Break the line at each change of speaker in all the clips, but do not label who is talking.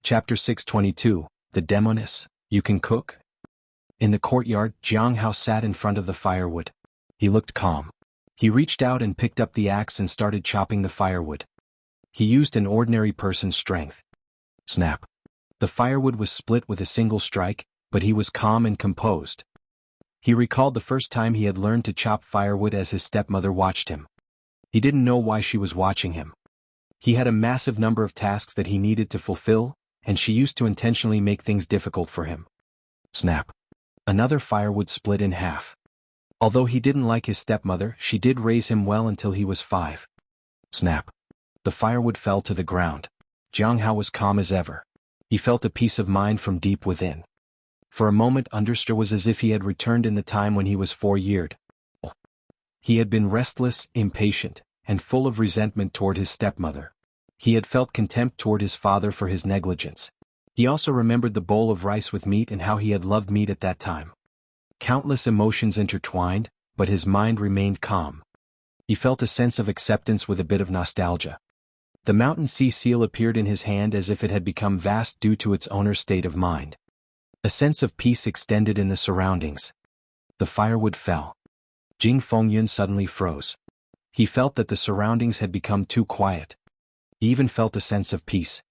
Chapter 622, The Demoness, You Can Cook? In the courtyard, Jianghu sat in front of the firewood. He looked calm. He reached out and picked up the axe and started chopping the firewood. He used an ordinary person's strength. Snap. The firewood was split with a single strike, but he was calm and composed. He recalled the first time he had learned to chop firewood as his stepmother watched him. He didn't know why she was watching him. He had a massive number of tasks that he needed to fulfill, and she used to intentionally make things difficult for him. Snap. Another firewood split in half. Although he didn't like his stepmother, she did raise him well until he was 5. Snap. The firewood fell to the ground. Jianghu was calm as ever. He felt a peace of mind from deep within. For a moment Underster was as if he had returned in the time when he was 4 years old. He had been restless, impatient, and full of resentment toward his stepmother. He had felt contempt toward his father for his negligence. He also remembered the bowl of rice with meat and how he had loved meat at that time. Countless emotions intertwined, but his mind remained calm. He felt a sense of acceptance with a bit of nostalgia. The mountain sea seal appeared in his hand as if it had become vast due to its owner's state of mind. A sense of peace extended in the surroundings. The firewood fell. Jing Fengyun suddenly froze. He felt that the surroundings had become too quiet. He even felt a sense of peace.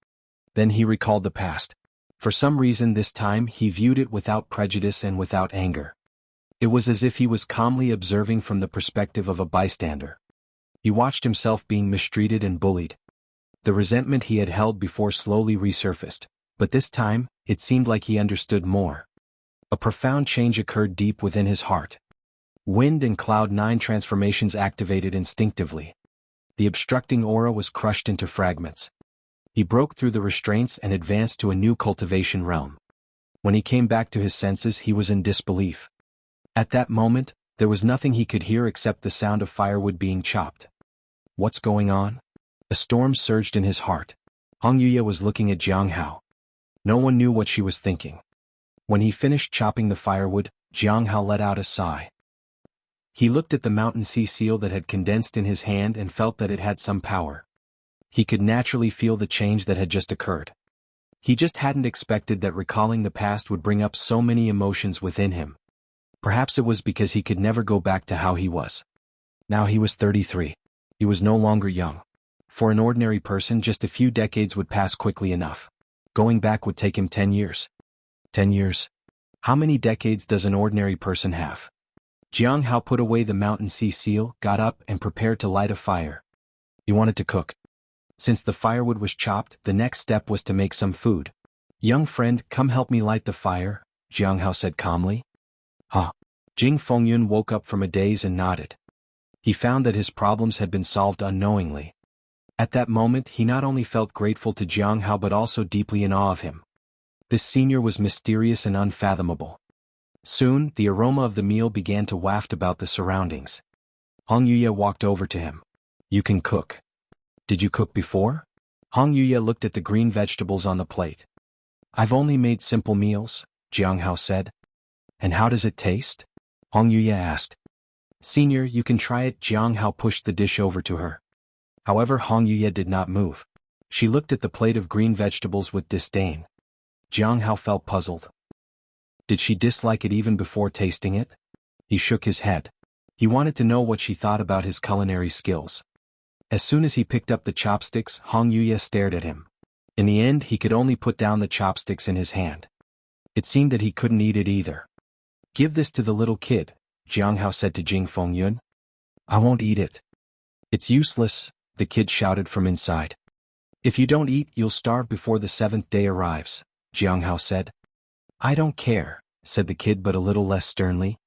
Then he recalled the past. For some reason this time he viewed it without prejudice and without anger. It was as if he was calmly observing from the perspective of a bystander. He watched himself being mistreated and bullied. The resentment he had held before slowly resurfaced, but this time, it seemed like he understood more. A profound change occurred deep within his heart. Wind and Cloud 9 transformations activated instinctively. The obstructing aura was crushed into fragments. He broke through the restraints and advanced to a new cultivation realm. When he came back to his senses he was in disbelief. At that moment, there was nothing he could hear except the sound of firewood being chopped. What's going on? A storm surged in his heart. Hong Yuya was looking at Jianghu. No one knew what she was thinking. When he finished chopping the firewood, Jianghu let out a sigh. He looked at the mountain sea seal that had condensed in his hand and felt that it had some power. He could naturally feel the change that had just occurred. He just hadn't expected that recalling the past would bring up so many emotions within him. Perhaps it was because he could never go back to how he was. Now he was 33. He was no longer young. For an ordinary person, just a few decades would pass quickly enough. Going back would take him 10 years. 10 years? How many decades does an ordinary person have? Jianghu put away the mountain sea seal, got up and prepared to light a fire. He wanted to cook. Since the firewood was chopped, the next step was to make some food. Young friend, come help me light the fire, Jianghu said calmly. Huh. Jing Fengyun woke up from a daze and nodded. He found that his problems had been solved unknowingly. At that moment he not only felt grateful to Jianghu but also deeply in awe of him. This senior was mysterious and unfathomable. Soon, the aroma of the meal began to waft about the surroundings. Hong Yuya walked over to him. You can cook. Did you cook before? Hong Yuya looked at the green vegetables on the plate. I've only made simple meals, Jianghu said. And how does it taste? Hong Yuya asked. Senior, you can try it. Jianghu pushed the dish over to her. However, Hong Yuya did not move. She looked at the plate of green vegetables with disdain. Jianghu felt puzzled. Did she dislike it even before tasting it? He shook his head. He wanted to know what she thought about his culinary skills. As soon as he picked up the chopsticks, Hong Yuya stared at him. In the end, he could only put down the chopsticks in his hand. It seemed that he couldn't eat it either. Give this to the little kid, Jianghu said to Jing Fengyun. I won't eat it. It's useless, the kid shouted from inside. If you don't eat, you'll starve before the 7th day arrives, Jianghu said. I don't care, said the kid but a little less sternly.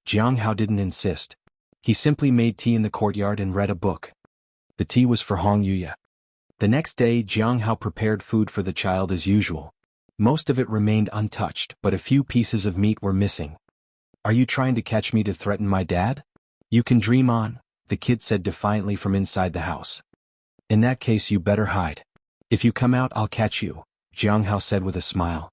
Jianghu didn't insist. He simply made tea in the courtyard and read a book. The tea was for Hong Yuya. The next day Jianghu prepared food for the child as usual. Most of it remained untouched, but a few pieces of meat were missing. Are you trying to catch me to threaten my dad? You can dream on, the kid said defiantly from inside the house. In that case you better hide. If you come out I'll catch you, Jianghu said with a smile.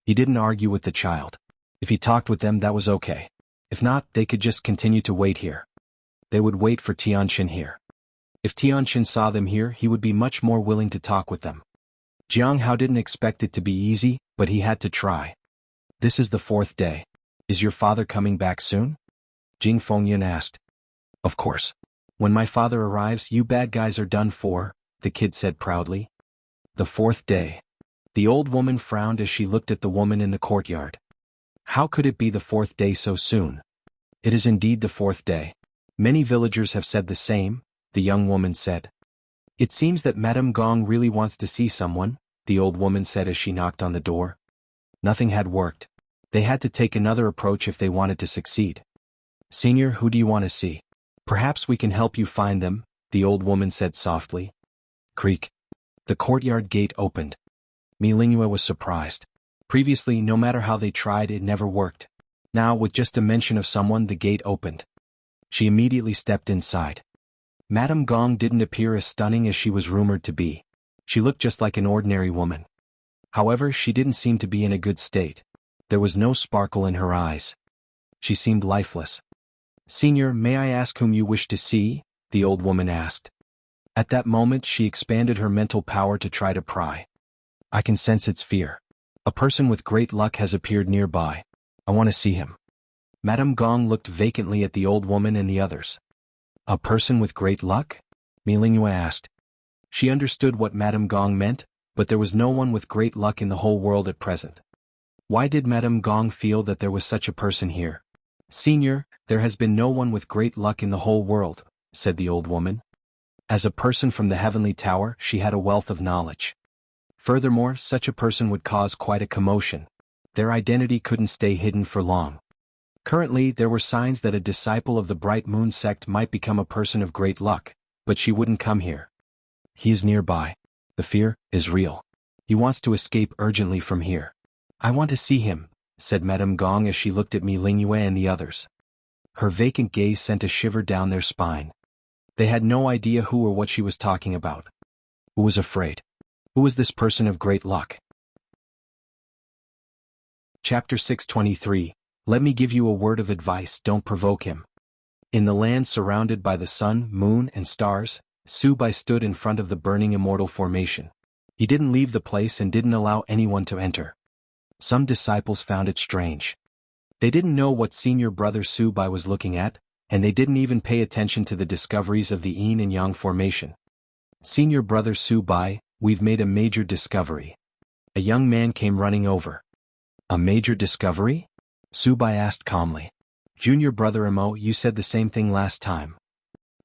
He didn't argue with the child. If he talked with them that was okay. If not, they could just continue to wait here. They would wait for Tianqin here. If Tianqin saw them here he would be much more willing to talk with them. Jianghu didn't expect it to be easy, but he had to try. This is the 4th day. Is your father coming back soon? Jing Fengyan asked. Of course. When my father arrives, you bad guys are done for, the kid said proudly. The 4th day. The old woman frowned as she looked at the woman in the courtyard. How could it be the 4th day so soon? It is indeed the 4th day. Many villagers have said the same, the young woman said. It seems that Madame Gong really wants to see someone, the old woman said as she knocked on the door. Nothing had worked. They had to take another approach if they wanted to succeed. Senior, who do you want to see? Perhaps we can help you find them, the old woman said softly. Creak. The courtyard gate opened. Mi Lingyue was surprised. Previously, no matter how they tried, it never worked. Now, with just a mention of someone, the gate opened. She immediately stepped inside. Madame Gong didn't appear as stunning as she was rumored to be. She looked just like an ordinary woman. However, she didn't seem to be in a good state. There was no sparkle in her eyes. She seemed lifeless. Senior, may I ask whom you wish to see? The old woman asked. At that moment, she expanded her mental power to try to pry. I can sense its fear. A person with great luck has appeared nearby. I want to see him. Madame Gong looked vacantly at the old woman and the others. A person with great luck? Mi Lingyue asked. She understood what Madame Gong meant, but there was no one with great luck in the whole world at present. Why did Madame Gong feel that there was such a person here? Senior, there has been no one with great luck in the whole world, said the old woman. As a person from the heavenly tower, she had a wealth of knowledge. Furthermore, such a person would cause quite a commotion. Their identity couldn't stay hidden for long. Currently, there were signs that a disciple of the Bright Moon sect might become a person of great luck, but she wouldn't come here. He is nearby. The fear is real. He wants to escape urgently from here. I want to see him, said Madame Gong as she looked at Mi Lingyue and the others. Her vacant gaze sent a shiver down their spine. They had no idea who or what she was talking about. Who was afraid? Who was this person of great luck? Chapter 623. Let me give you a word of advice, don't provoke him. In the land surrounded by the sun, moon, and stars, Su Bai stood in front of the burning immortal formation. He didn't leave the place and didn't allow anyone to enter. Some disciples found it strange. They didn't know what senior brother Su Bai was looking at, and they didn't even pay attention to the discoveries of the Yin and Yang formation. Senior brother Su Bai, we've made a major discovery. A young man came running over. A major discovery? Su Bai asked calmly. Junior brother Emo, you said the same thing last time.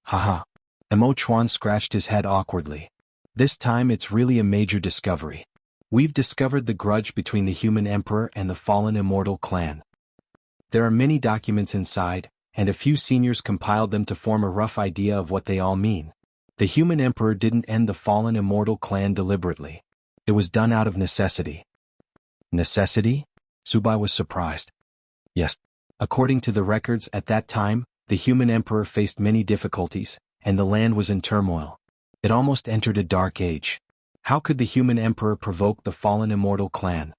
Haha. Emo Chuan scratched his head awkwardly. This time it's really a major discovery. We've discovered the grudge between the human emperor and the fallen immortal clan. There are many documents inside, and a few seniors compiled them to form a rough idea of what they all mean. The human emperor didn't end the fallen immortal clan deliberately. It was done out of necessity. Necessity? Su Bai was surprised. Yes. According to the records at that time, the human emperor faced many difficulties, and the land was in turmoil. It almost entered a dark age. How could the human emperor provoke the fallen immortal clan?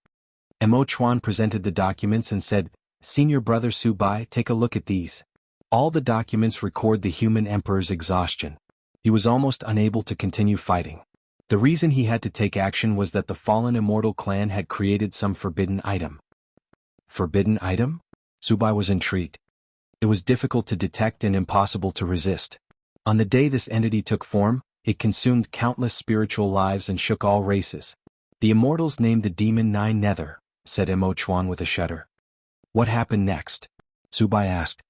Emo Chuan presented the documents and said, Senior brother Su Bai, take a look at these. All the documents record the human emperor's exhaustion. He was almost unable to continue fighting. The reason he had to take action was that the fallen immortal clan had created some forbidden item. Forbidden item? Su Bai was intrigued. It was difficult to detect and impossible to resist. On the day this entity took form, it consumed countless spiritual lives and shook all races. The immortals named the demon Nine Nether, said Emo Chuan with a shudder. What happened next? Su Bai asked.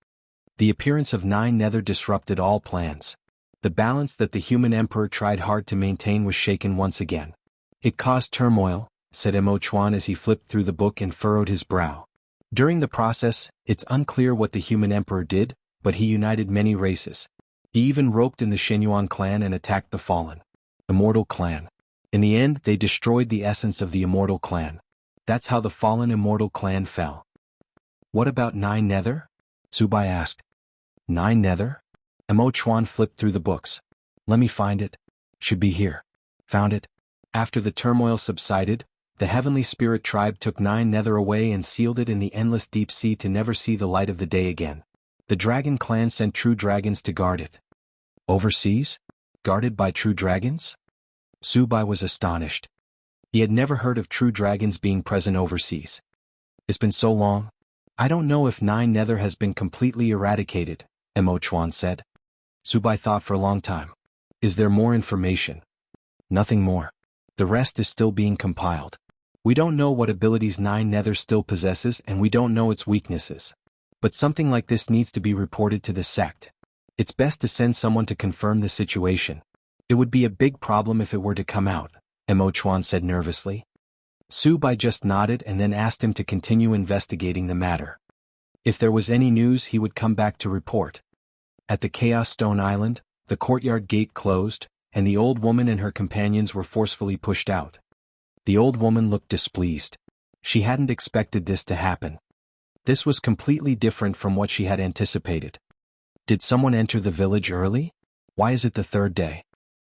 The appearance of Nine Nether disrupted all plans. The balance that the human emperor tried hard to maintain was shaken once again. It caused turmoil, said Emo Chuan as he flipped through the book and furrowed his brow. During the process, it's unclear what the human emperor did, but he united many races. He even roped in the Shenyuan clan and attacked the fallen immortal clan. In the end, they destroyed the essence of the immortal clan. That's how the fallen immortal clan fell. What about Nine Nether? Su Bai asked. Nine Nether? Emo Chuan flipped through the books. Let me find it. Should be here. Found it. After the turmoil subsided, the heavenly spirit tribe took Nine Nether away and sealed it in the endless deep sea to never see the light of the day again. The dragon clan sent true dragons to guard it. Overseas? Guarded by true dragons? Su Bai was astonished. He had never heard of true dragons being present overseas. It's been so long. I don't know if Nine Nether has been completely eradicated, Mo Chuan said. Subai thought for a long time. Is there more information? Nothing more. The rest is still being compiled. We don't know what abilities Nine Nether still possesses and we don't know its weaknesses. But something like this needs to be reported to the sect. It's best to send someone to confirm the situation. It would be a big problem if it were to come out, Mo Chuan said nervously. Subai just nodded and then asked him to continue investigating the matter. If there was any news he would come back to report. At the Chaos Stone Island, the courtyard gate closed, and the old woman and her companions were forcefully pushed out. The old woman looked displeased. She hadn't expected this to happen. This was completely different from what she had anticipated. Did someone enter the village early? Why is it the third day?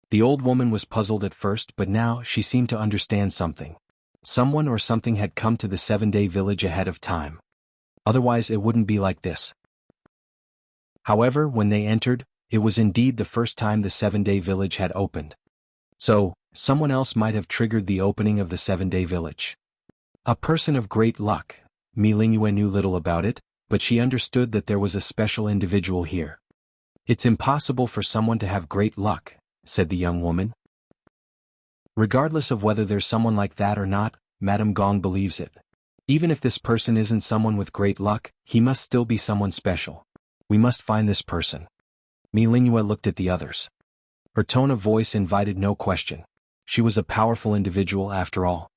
The old woman was puzzled at first, but now she seemed to understand something. Someone or something had come to the 7-day village ahead of time. Otherwise it wouldn't be like this. However, when they entered, it was indeed the first time the 7-day village had opened. So, someone else might have triggered the opening of the 7-day village. A person of great luck. Mi Lingyue knew little about it, but she understood that there was a special individual here. It's impossible for someone to have great luck, said the young woman. Regardless of whether there's someone like that or not, Madame Gong believes it. Even if this person isn't someone with great luck, he must still be someone special. We must find this person. Mi Lingyue looked at the others. Her tone of voice invited no question. She was a powerful individual after all.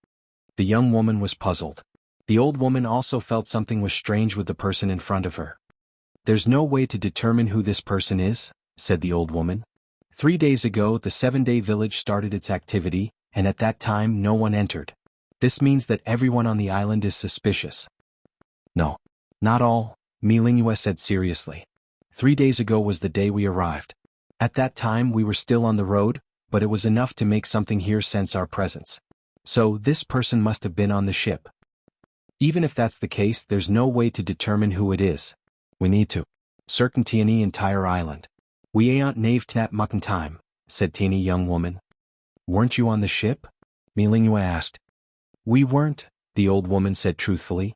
The young woman was puzzled. The old woman also felt something was strange with the person in front of her. There's no way to determine who this person is, said the old woman. 3 days ago the 7-day village started its activity, and at that time no one entered. This means that everyone on the island is suspicious. No. Not all, Mi Lingyue said seriously. 3 days ago was the day we arrived. At that time we were still on the road, but it was enough to make something here sense our presence. So this person must have been on the ship. Even if that's the case, there's no way to determine who it is. We need to certainty in the entire island. We ain't nave tnap muckin' time, said teeny young woman. Weren't you on the ship? Mi Lingyue asked. We weren't, the old woman said truthfully.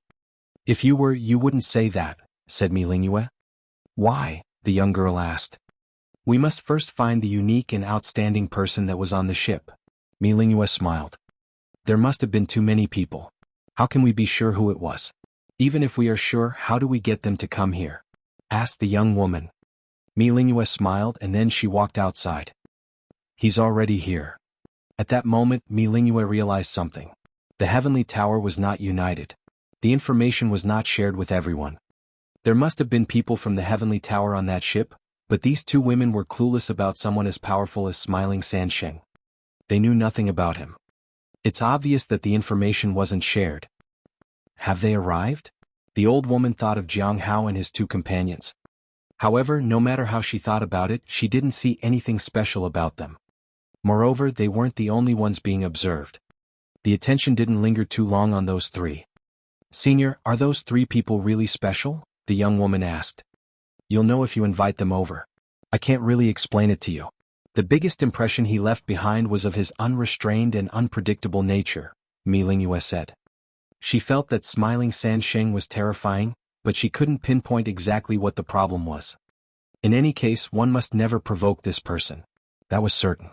If you were, you wouldn't say that, said Mi Lingyue. Why? The young girl asked. We must first find the unique and outstanding person that was on the ship. Mi Lingyue smiled. There must have been too many people. How can we be sure who it was? Even if we are sure, how do we get them to come here? Asked the young woman. Mi Lingyue smiled and then she walked outside. He's already here. At that moment, Mi Lingyue realized something. The heavenly tower was not united. The information was not shared with everyone. There must have been people from the heavenly tower on that ship, but these two women were clueless about someone as powerful as Smiling Sansheng. They knew nothing about him. It's obvious that the information wasn't shared. Have they arrived? The old woman thought of Jianghu and his two companions. However, no matter how she thought about it, she didn't see anything special about them. Moreover, they weren't the only ones being observed. The attention didn't linger too long on those three. Senior, are those 3 people really special? The young woman asked. You'll know if you invite them over. I can't really explain it to you. The biggest impression he left behind was of his unrestrained and unpredictable nature, Mi Lingyue said. She felt that Smiling Sansheng was terrifying, but she couldn't pinpoint exactly what the problem was. In any case, one must never provoke this person. That was certain.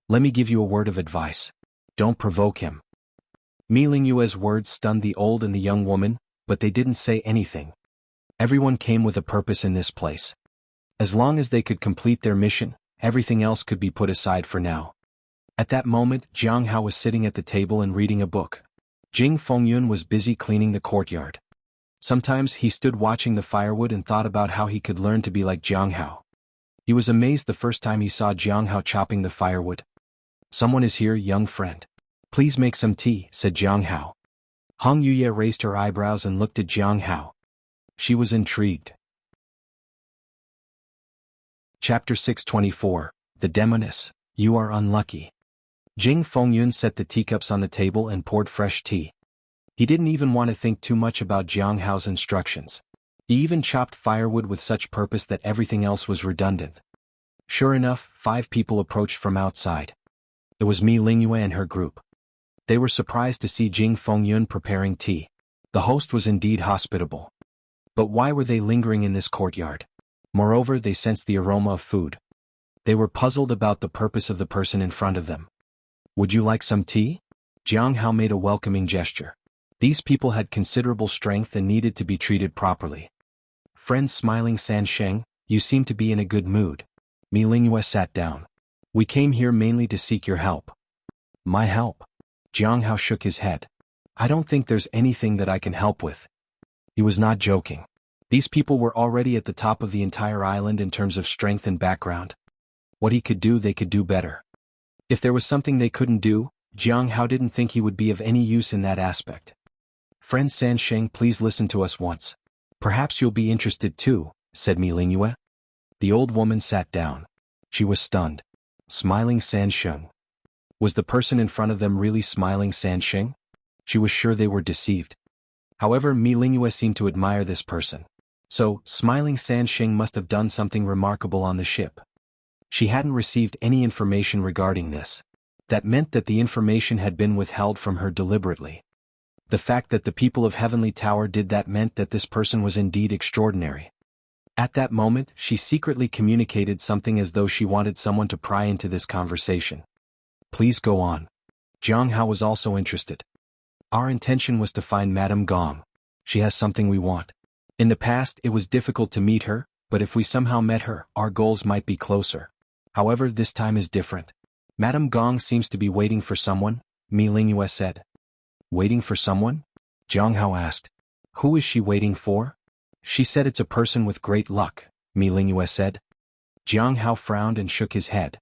Let me give you a word of advice. Don't provoke him. Mi Lingyue's words stunned the old and the young woman, but they didn't say anything. Everyone came with a purpose in this place. As long as they could complete their mission, everything else could be put aside for now. At that moment, Jianghu was sitting at the table and reading a book. Jing Fengyun was busy cleaning the courtyard. Sometimes he stood watching the firewood and thought about how he could learn to be like Jianghu. He was amazed the first time he saw Jianghu chopping the firewood. Someone is here, young friend. Please make some tea, said Jianghu. Hong Yuye raised her eyebrows and looked at Jianghu. She was intrigued. Chapter 624, The Demoness, You Are Unlucky. Jing Fengyun set the teacups on the table and poured fresh tea. He didn't even want to think too much about Jianghu's instructions. He even chopped firewood with such purpose that everything else was redundant. Sure enough, 5 people approached from outside. It was Mi Lingyue and her group. They were surprised to see Jing Fengyun preparing tea. The host was indeed hospitable. But why were they lingering in this courtyard? Moreover, they sensed the aroma of food. They were puzzled about the purpose of the person in front of them. Would you like some tea? Jianghu made a welcoming gesture. These people had considerable strength and needed to be treated properly. Friend smiling Sansheng, you seem to be in a good mood. Mi Lingyue sat down. We came here mainly to seek your help. My help? Jianghu shook his head. I don't think there's anything that I can help with. He was not joking. These people were already at the top of the entire island in terms of strength and background. What he could do, they could do better. If there was something they couldn't do, Jianghu didn't think he would be of any use in that aspect. Friend Sansheng, please listen to us once. Perhaps you'll be interested too, said Mi Lingyue. The old woman sat down. She was stunned. Smiling Sansheng. Was the person in front of them really smiling Sansheng? She was sure they were deceived. However, Mi Lingyue seemed to admire this person. So, smiling Sansheng must have done something remarkable on the ship. She hadn't received any information regarding this. That meant that the information had been withheld from her deliberately. The fact that the people of Heavenly Tower did that meant that this person was indeed extraordinary. At that moment, she secretly communicated something as though she wanted someone to pry into this conversation. Please go on. Jianghu was also interested. Our intention was to find Madame Gong. She has something we want. In the past, it was difficult to meet her, but if we somehow met her, our goals might be closer. However, this time is different. Madame Gong seems to be waiting for someone, Mi Lingyue said. Waiting for someone? Jianghu asked. Who is she waiting for? She said it's a person with great luck, Mi Lingyue said. Jianghu frowned and shook his head.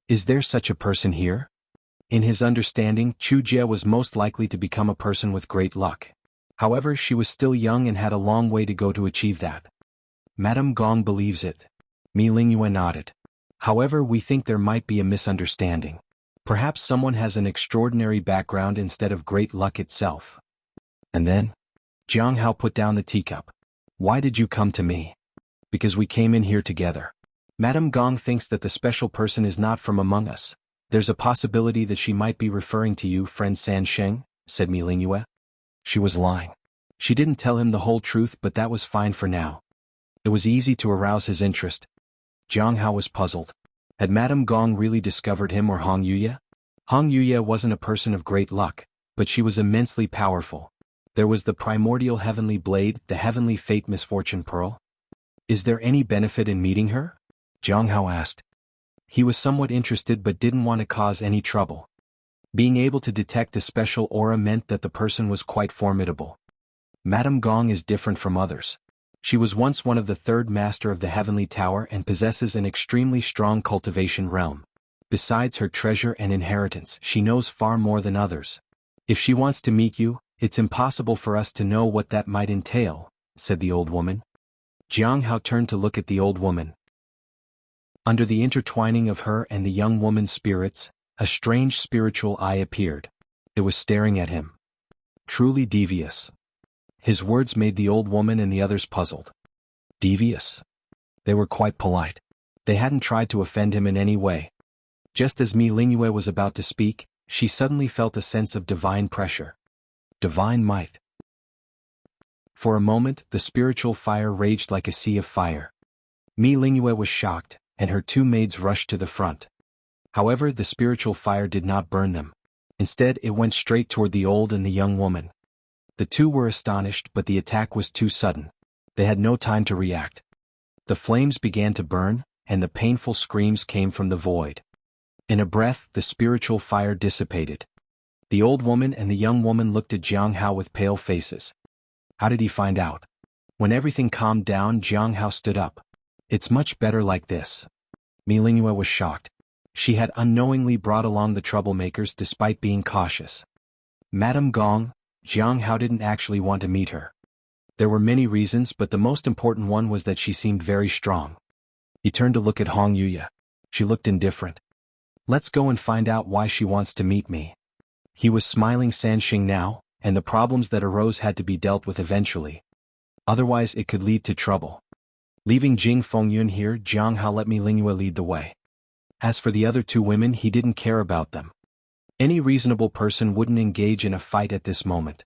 Is there such a person here? In his understanding, Chu Jie was most likely to become a person with great luck. However, she was still young and had a long way to go to achieve that. Madame Gong believes it. Mi Lingyue nodded. However, we think there might be a misunderstanding. Perhaps someone has an extraordinary background instead of great luck itself. And then? Jianghu put down the teacup. Why did you come to me? Because we came in here together. Madame Gong thinks that the special person is not from among us. There's a possibility that she might be referring to you, friend Sansheng, said Mi Lingyue. She was lying. She didn't tell him the whole truth, but that was fine for now. It was easy to arouse his interest. Jianghu was puzzled. Had Madame Gong really discovered him or Hong Yuye? Hong Yuye wasn't a person of great luck, but she was immensely powerful. There was the primordial heavenly blade, the heavenly fate misfortune pearl. Is there any benefit in meeting her? Jianghu asked. He was somewhat interested but didn't want to cause any trouble. Being able to detect a special aura meant that the person was quite formidable. Madame Gong is different from others. She was once one of the third master of the Heavenly Tower and possesses an extremely strong cultivation realm. Besides her treasure and inheritance, she knows far more than others. If she wants to meet you, it's impossible for us to know what that might entail, said the old woman. Jianghu turned to look at the old woman. Under the intertwining of her and the young woman's spirits, a strange spiritual eye appeared. It was staring at him. Truly devious. His words made the old woman and the others puzzled. Devious? They were quite polite. They hadn't tried to offend him in any way. Just as Mi Lingyue was about to speak, she suddenly felt a sense of divine pressure. Divine might. For a moment, the spiritual fire raged like a sea of fire. Mi Lingyue was shocked, and her two maids rushed to the front. However, the spiritual fire did not burn them. Instead, it went straight toward the old and the young woman. The two were astonished, but the attack was too sudden. They had no time to react. The flames began to burn, and the painful screams came from the void. In a breath, the spiritual fire dissipated. The old woman and the young woman looked at Jianghu with pale faces. How did he find out? When everything calmed down, Jianghu stood up. It's much better like this. Mi Lingyue was shocked. She had unknowingly brought along the troublemakers despite being cautious. Madame Gong, Jianghu didn't actually want to meet her. There were many reasons, but the most important one was that she seemed very strong. He turned to look at Hong Yuye. She looked indifferent. Let's go and find out why she wants to meet me. He was smiling Sansheng now, and the problems that arose had to be dealt with eventually. Otherwise it could lead to trouble. Leaving Jing Fengyun here, Jianghu let Mi Lingyue lead the way. As for the other two women, he didn't care about them. Any reasonable person wouldn't engage in a fight at this moment.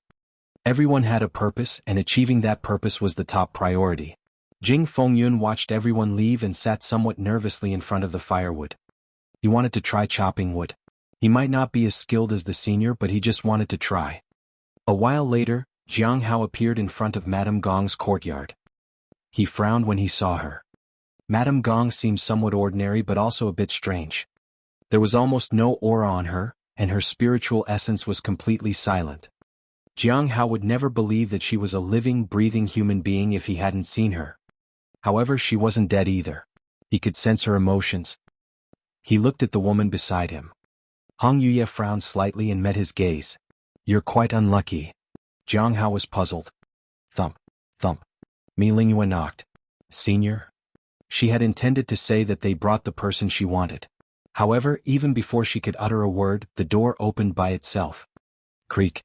Everyone had a purpose, and achieving that purpose was the top priority. Jing Fengyun watched everyone leave and sat somewhat nervously in front of the firewood. He wanted to try chopping wood. He might not be as skilled as the senior, but he just wanted to try. A while later, Jianghu appeared in front of Madame Gong's courtyard. He frowned when he saw her. Madame Gong seemed somewhat ordinary but also a bit strange. There was almost no aura on her, and her spiritual essence was completely silent. Jianghu would never believe that she was a living, breathing human being if he hadn't seen her. However, she wasn't dead either. He could sense her emotions. He looked at the woman beside him. Hong Yuye frowned slightly and met his gaze. "You're quite unlucky." Jianghu was puzzled. Thump, thump. Mi Lingyue knocked. "Senior?" She had intended to say that they brought the person she wanted. However, even before she could utter a word, the door opened by itself. Creak.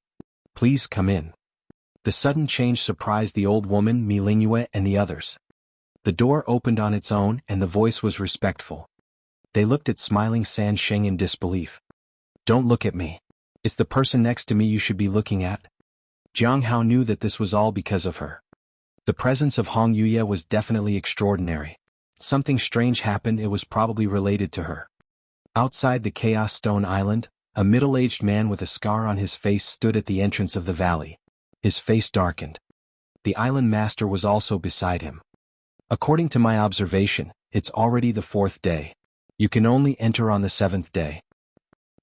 "Please come in." The sudden change surprised the old woman, Mi Lingyue, and the others. The door opened on its own, and the voice was respectful. They looked at smiling San Sheng in disbelief. "Don't look at me. It's the person next to me you should be looking at." Jianghu knew that this was all because of her. The presence of Hong Yuye was definitely extraordinary. Something strange happened, it was probably related to her. Outside the Chaos Stone Island, a middle-aged man with a scar on his face stood at the entrance of the valley. His face darkened. The island master was also beside him. "According to my observation, it's already the 4th day. You can only enter on the 7th day."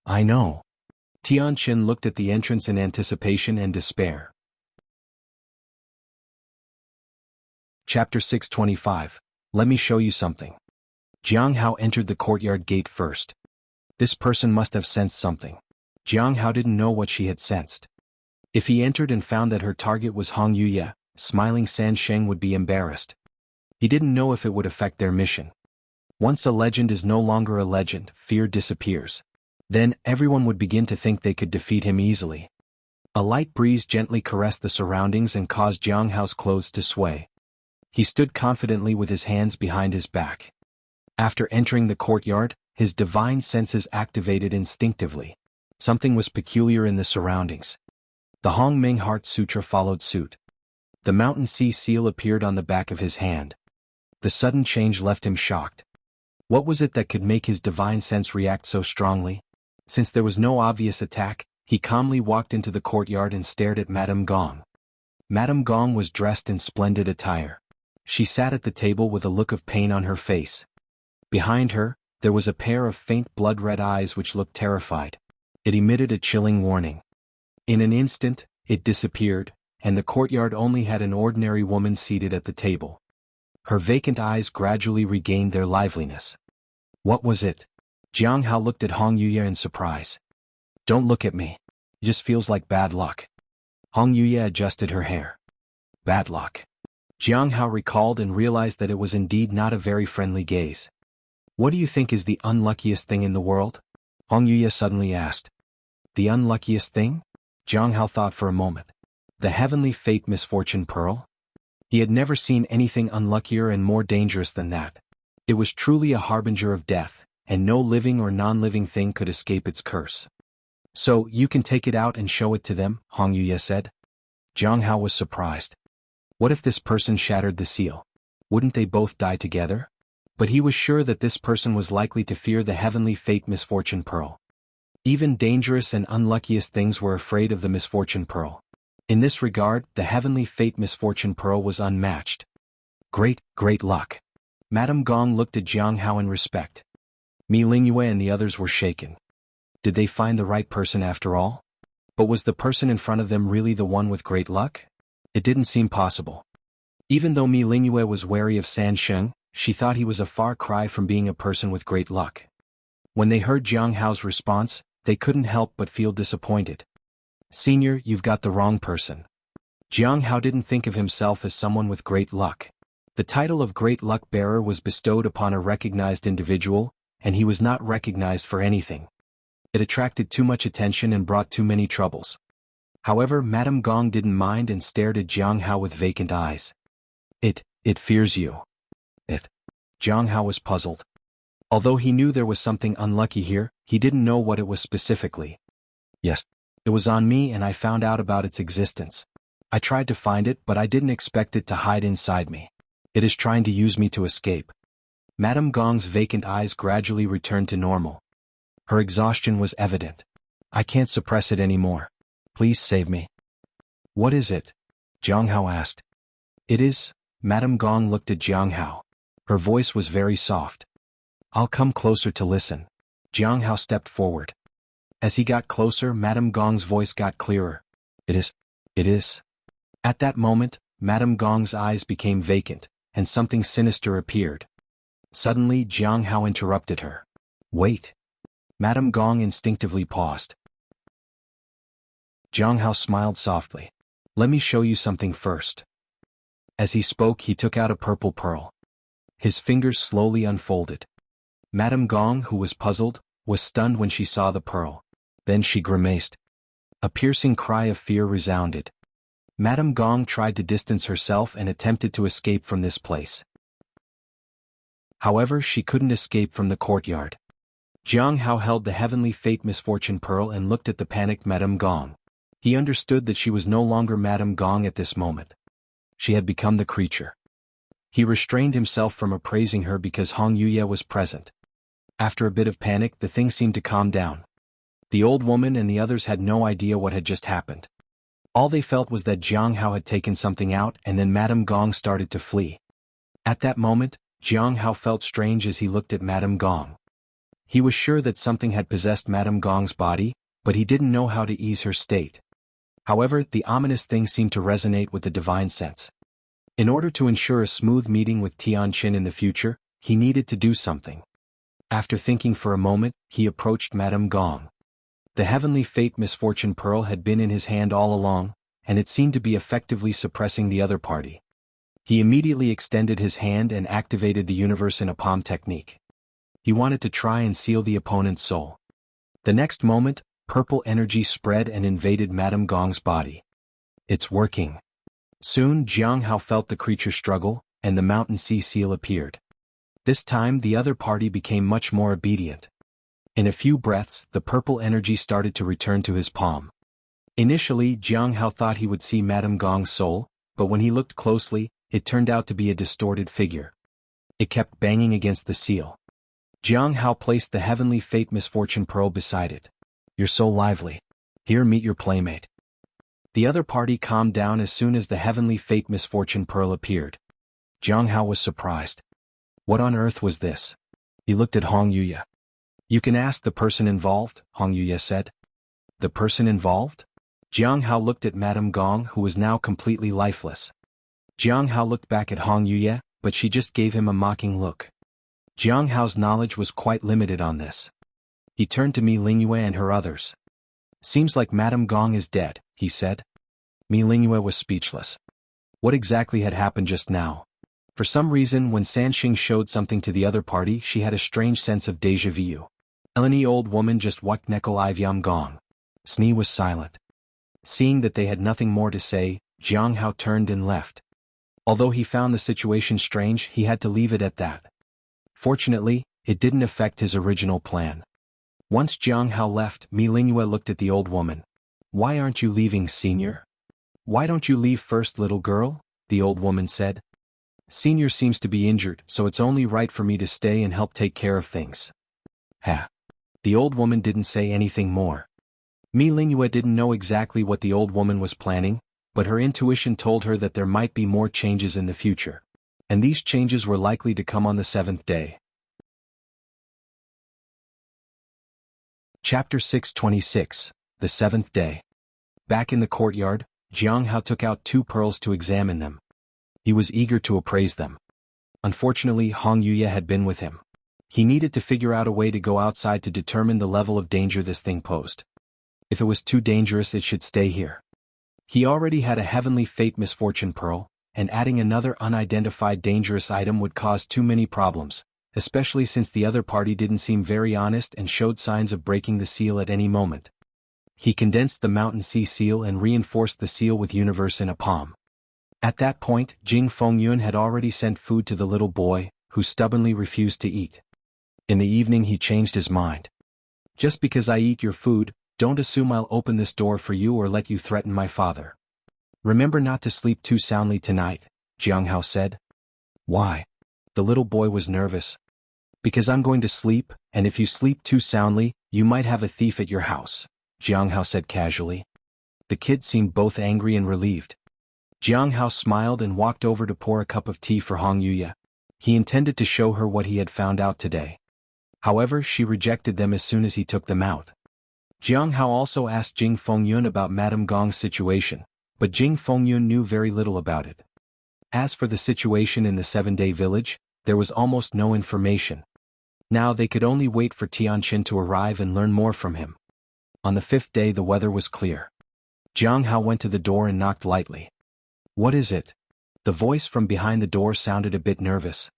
"I know." Tianqin looked at the entrance in anticipation and despair. Chapter 625. Let me show you something. Jianghu entered the courtyard gate first. This person must have sensed something. Jianghu didn't know what she had sensed. If he entered and found that her target was Hong Yuye, smiling San Sheng would be embarrassed. He didn't know if it would affect their mission. Once a legend is no longer a legend, fear disappears. Then, everyone would begin to think they could defeat him easily. A light breeze gently caressed the surroundings and caused Jianghu's clothes to sway. He stood confidently with his hands behind his back. After entering the courtyard, his divine senses activated instinctively. Something was peculiar in the surroundings. The Hong Ming Heart Sutra followed suit. The Mountain Sea seal appeared on the back of his hand. The sudden change left him shocked. What was it that could make his divine sense react so strongly? Since there was no obvious attack, he calmly walked into the courtyard and stared at Madame Gong. Madame Gong was dressed in splendid attire. She sat at the table with a look of pain on her face. Behind her, there was a pair of faint blood-red eyes which looked terrified. It emitted a chilling warning. In an instant, it disappeared, and the courtyard only had an ordinary woman seated at the table. Her vacant eyes gradually regained their liveliness. What was it? Jianghu looked at Hong Yuye in surprise. "Don't look at me. It just feels like bad luck." Hong Yuye adjusted her hair. Bad luck. Jianghu recalled and realized that it was indeed not a very friendly gaze. "What do you think is the unluckiest thing in the world?" Hong Yuye suddenly asked. "The unluckiest thing?" Jianghu thought for a moment. "The heavenly fate misfortune pearl?" He had never seen anything unluckier and more dangerous than that. It was truly a harbinger of death, and no living or non-living thing could escape its curse. "So, you can take it out and show it to them," Hong Yuye said. Jianghu was surprised. What if this person shattered the seal? Wouldn't they both die together? But he was sure that this person was likely to fear the heavenly fate misfortune pearl. Even dangerous and unluckiest things were afraid of the misfortune pearl. In this regard, the heavenly fate misfortune pearl was unmatched. Great luck. Madame Gong looked at Jianghu in respect. Mi Lingyue and the others were shaken. Did they find the right person after all? But was the person in front of them really the one with great luck? It didn't seem possible. Even though Mi Lingyue was wary of San Sheng, she thought he was a far cry from being a person with great luck. When they heard Jianghu's response, they couldn't help but feel disappointed. "Senior, you've got the wrong person." Jianghu didn't think of himself as someone with great luck. The title of Great Luck Bearer was bestowed upon a recognized individual, and he was not recognized for anything. It attracted too much attention and brought too many troubles. However, Madame Gong didn't mind and stared at Jianghu with vacant eyes. It fears you." It. Jianghu was puzzled. Although he knew there was something unlucky here, he didn't know what it was specifically. Yes. It was on me and I found out about its existence. I tried to find it but I didn't expect it to hide inside me. It is trying to use me to escape. Madame Gong's vacant eyes gradually returned to normal. Her exhaustion was evident. I can't suppress it anymore. Please save me. What is it? Jianghu asked. It is. Madame Gong looked at Jianghu. Her voice was very soft. I'll come closer to listen. Jianghu stepped forward. As he got closer, Madame Gong's voice got clearer. It is. It is. At that moment, Madame Gong's eyes became vacant, and something sinister appeared. Suddenly, Jianghu interrupted her. Wait. Madame Gong instinctively paused. Jianghu smiled softly. Let me show you something first. As he spoke, he took out a purple pearl. His fingers slowly unfolded. Madame Gong, who was puzzled, was stunned when she saw the pearl. Then she grimaced. A piercing cry of fear resounded. Madame Gong tried to distance herself and attempted to escape from this place. However, she couldn't escape from the courtyard. Jianghu held the heavenly fate misfortune pearl and looked at the panicked Madame Gong. He understood that she was no longer Madame Gong at this moment. She had become the creature. He restrained himself from appraising her because Hong Yuye was present. After a bit of panic, the thing seemed to calm down. The old woman and the others had no idea what had just happened. All they felt was that Jianghu had taken something out and then Madame Gong started to flee. At that moment, Jianghu felt strange as he looked at Madame Gong. He was sure that something had possessed Madame Gong's body, but he didn't know how to ease her state. However, the ominous thing seemed to resonate with the divine sense. In order to ensure a smooth meeting with Tianqin in the future, he needed to do something. After thinking for a moment, he approached Madame Gong. The heavenly fate misfortune pearl had been in his hand all along, and it seemed to be effectively suppressing the other party. He immediately extended his hand and activated the universe in a palm technique. He wanted to try and seal the opponent's soul. The next moment, purple energy spread and invaded Madame Gong's body. It's working. Soon Jianghu felt the creature struggle, and the mountain sea seal appeared. This time the other party became much more obedient. In a few breaths, the purple energy started to return to his palm. Initially, Jianghu thought he would see Madame Gong's soul, but when he looked closely, it turned out to be a distorted figure. It kept banging against the seal. Jianghu placed the heavenly fate misfortune pearl beside it. You're so lively. Here, meet your playmate. The other party calmed down as soon as the heavenly fate misfortune pearl appeared. Jianghu was surprised. What on earth was this? He looked at Hong Yuye. You can ask the person involved, Hong Yuye said. The person involved? Jianghu looked at Madame Gong, who was now completely lifeless. Jianghu looked back at Hong Yuye, but she just gave him a mocking look. Jianghu's knowledge was quite limited on this. He turned to Mi Lingyue and her others. Seems like Madame Gong is dead, he said. Mi Lingyue was speechless. What exactly had happened just now? For some reason, when Sanxing showed something to the other party, she had a strange sense of déjà vu. Eleni old woman just what nekel Ivyam Gong. Sni was silent. Seeing that they had nothing more to say, Jianghu turned and left. Although he found the situation strange, he had to leave it at that. Fortunately, it didn't affect his original plan. Once Jianghu left, Mi Lingyue looked at the old woman. Why aren't you leaving, senior? Why don't you leave first, little girl? The old woman said. Senior seems to be injured, so it's only right for me to stay and help take care of things. Ha. The old woman didn't say anything more. Mi Lingyue didn't know exactly what the old woman was planning, but her intuition told her that there might be more changes in the future. And these changes were likely to come on the 7th day. Chapter 626, The 7th Day. Back in the courtyard, Jianghu took out 2 pearls to examine them. He was eager to appraise them. Unfortunately, Hong Yuye had been with him. He needed to figure out a way to go outside to determine the level of danger this thing posed. If it was too dangerous, it should stay here. He already had a heavenly fate misfortune pearl, and adding another unidentified dangerous item would cause too many problems, especially since the other party didn't seem very honest and showed signs of breaking the seal at any moment. He condensed the mountain sea seal and reinforced the seal with universe in a palm. At that point, Jing Fengyun had already sent food to the little boy, who stubbornly refused to eat. In the evening he changed his mind. Just because I eat your food, Don't assume I'll open this door for you or let you threaten my father. Remember not to sleep too soundly tonight, Jianghu said. Why? The little boy was nervous. Because I'm going to sleep, and if you sleep too soundly, you might have a thief at your house, Jianghu said casually. The kid seemed both angry and relieved. Jianghu smiled and walked over to pour a cup of tea for Hong Yuya. He intended to show her what he had found out today. However, she rejected them as soon as he took them out. Jianghu also asked Jing Fengyun about Madame Gong's situation, but Jing Fengyun knew very little about it. As for the situation in the 7-day village, there was almost no information. Now they could only wait for Tianqin to arrive and learn more from him. On the 5th day the weather was clear. Jianghu went to the door and knocked lightly. What is it? The voice from behind the door sounded a bit nervous.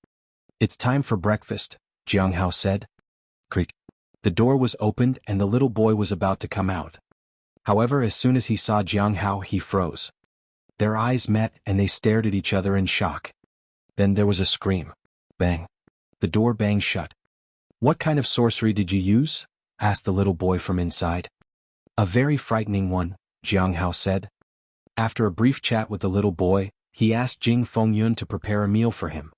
It's time for breakfast, Jianghu said. Creak. The door was opened and the little boy was about to come out. However, as soon as he saw Jianghu, he froze. Their eyes met and they stared at each other in shock. Then there was a scream. Bang. The door banged shut. What kind of sorcery did you use? Asked the little boy from inside. A very frightening one, Jianghu said. After a brief chat with the little boy, he asked Jing Fengyun to prepare a meal for him.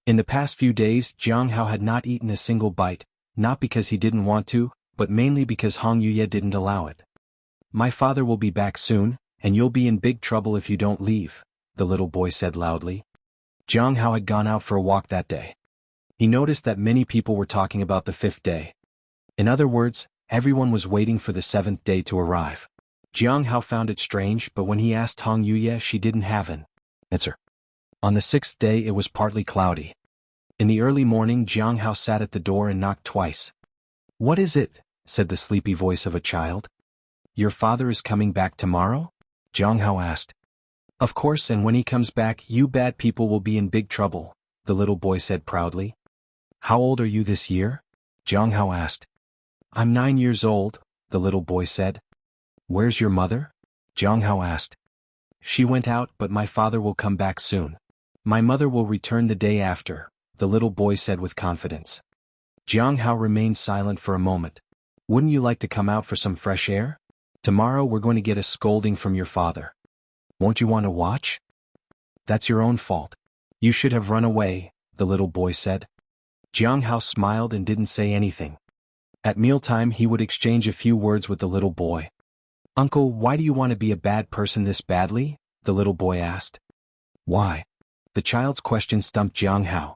In the past few days, Jianghu had not eaten a single bite, not because he didn't want to, but mainly because Hong Yuya didn't allow it. My father will be back soon, and you'll be in big trouble if you don't leave, the little boy said loudly. Jianghu had gone out for a walk that day. He noticed that many people were talking about the 5th day. In other words, everyone was waiting for the 7th day to arrive. Jianghu found it strange, but when he asked Hong Yuya, she didn't have an answer. On the 6th day it was partly cloudy. In the early morning Jianghu sat at the door and knocked twice. What is it? Said the sleepy voice of a child. Your father is coming back tomorrow? Jianghu asked. Of course, and when he comes back you bad people will be in big trouble, the little boy said proudly. How old are you this year? Jianghu asked. I'm 9 years old, the little boy said. Where's your mother? Jianghu asked. She went out, but my father will come back soon. My mother will return the day after, the little boy said with confidence. Jianghu remained silent for a moment. Wouldn't you like to come out for some fresh air? Tomorrow we're going to get a scolding from your father. Won't you want to watch? That's your own fault. You should have run away, the little boy said. Jianghu smiled and didn't say anything. At mealtime he would exchange a few words with the little boy. Uncle, why do you want to be a bad person this badly? The little boy asked. Why? The child's question stumped Jianghu.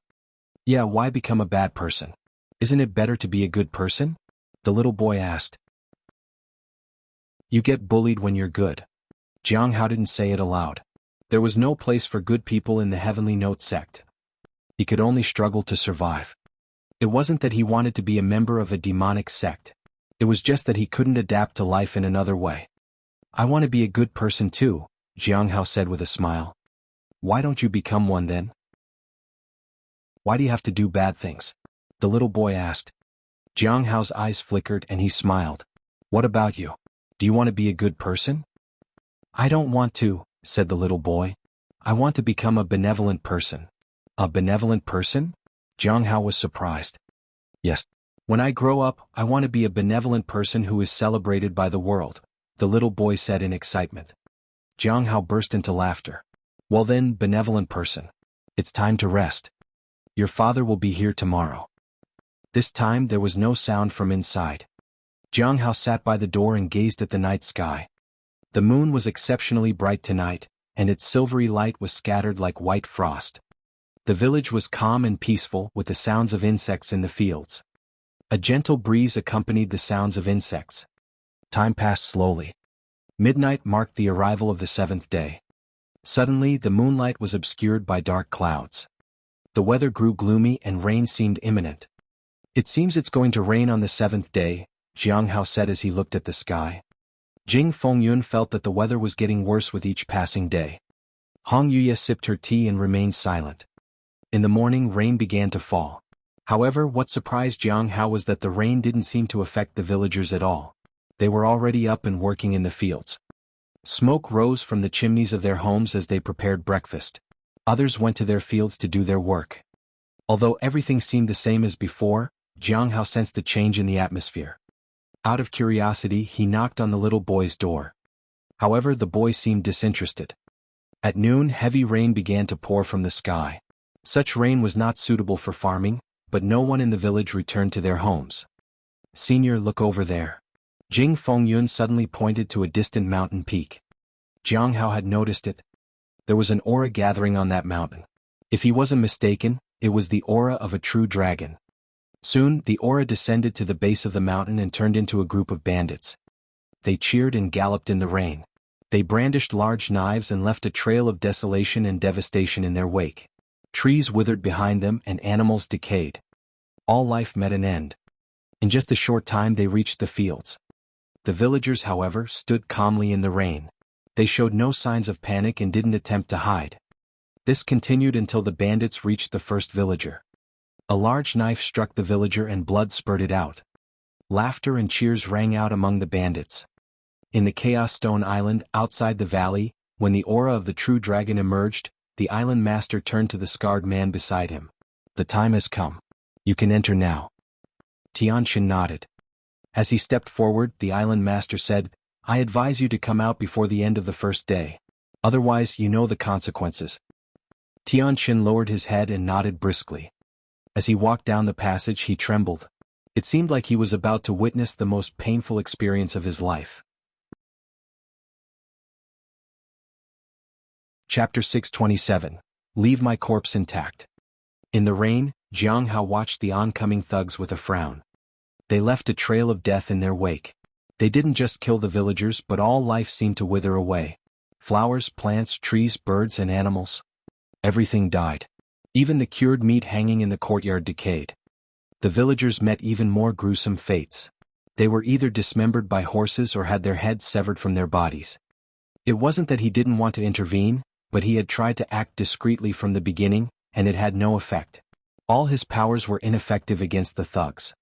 Yeah, why become a bad person? Isn't it better to be a good person? The little boy asked. You get bullied when you're good. Jianghu didn't say it aloud. There was no place for good people in the Heavenly Note sect. He could only struggle to survive. It wasn't that he wanted to be a member of a demonic sect. It was just that he couldn't adapt to life in another way. I want to be a good person too, Jianghu said with a smile. Why don't you become one then? Why do you have to do bad things? The little boy asked. Jianghu's eyes flickered and he smiled. What about you? Do you want to be a good person? I don't want to, said the little boy. I want to become a benevolent person. A benevolent person? Jianghu was surprised. Yes. When I grow up, I want to be a benevolent person who is celebrated by the world, the little boy said in excitement. Jianghu burst into laughter. Well then, benevolent person. It's time to rest. Your father will be here tomorrow. This time there was no sound from inside. Jianghu sat by the door and gazed at the night sky. The moon was exceptionally bright tonight, and its silvery light was scattered like white frost. The village was calm and peaceful with the sounds of insects in the fields. A gentle breeze accompanied the sounds of insects. Time passed slowly. Midnight marked the arrival of the 7th day. Suddenly the moonlight was obscured by dark clouds. The weather grew gloomy and rain seemed imminent. It seems it's going to rain on the 7th day, Jianghu said as he looked at the sky. Jing Fengyun felt that the weather was getting worse with each passing day. Hong Yuya sipped her tea and remained silent. In the morning rain began to fall. However, what surprised Jianghu was that the rain didn't seem to affect the villagers at all. They were already up and working in the fields. Smoke rose from the chimneys of their homes as they prepared breakfast. Others went to their fields to do their work. Although everything seemed the same as before, Jianghu sensed a change in the atmosphere. Out of curiosity, he knocked on the little boy's door. However, the boy seemed disinterested. At noon, heavy rain began to pour from the sky. Such rain was not suitable for farming, but no one in the village returned to their homes. "Senior, look over there." Jing Fengyun suddenly pointed to a distant mountain peak. Jianghu had noticed it. There was an aura gathering on that mountain. If he wasn't mistaken, it was the aura of a true dragon. Soon, the aura descended to the base of the mountain and turned into a group of bandits. They cheered and galloped in the rain. They brandished large knives and left a trail of desolation and devastation in their wake. Trees withered behind them and animals decayed. All life met an end. In just a short time they reached the fields. The villagers, however, stood calmly in the rain. They showed no signs of panic and didn't attempt to hide. This continued until the bandits reached the first villager. A large knife struck the villager and blood spurted out. Laughter and cheers rang out among the bandits. In the Chaos Stone Island, outside the valley, when the aura of the true dragon emerged, the island master turned to the scarred man beside him. "The time has come. You can enter now." Tianqin nodded. As he stepped forward, the island master said, "I advise you to come out before the end of the first day. Otherwise, you know the consequences." Tianqin lowered his head and nodded briskly. As he walked down the passage, he trembled. It seemed like he was about to witness the most painful experience of his life. Chapter 627. Leave my corpse intact. In the rain, Jianghu watched the oncoming thugs with a frown. They left a trail of death in their wake. They didn't just kill the villagers, but all life seemed to wither away. Flowers, plants, trees, birds, and animals. Everything died. Even the cured meat hanging in the courtyard decayed. The villagers met even more gruesome fates. They were either dismembered by horses or had their heads severed from their bodies. It wasn't that he didn't want to intervene, but he had tried to act discreetly from the beginning, and it had no effect. All his powers were ineffective against the thugs.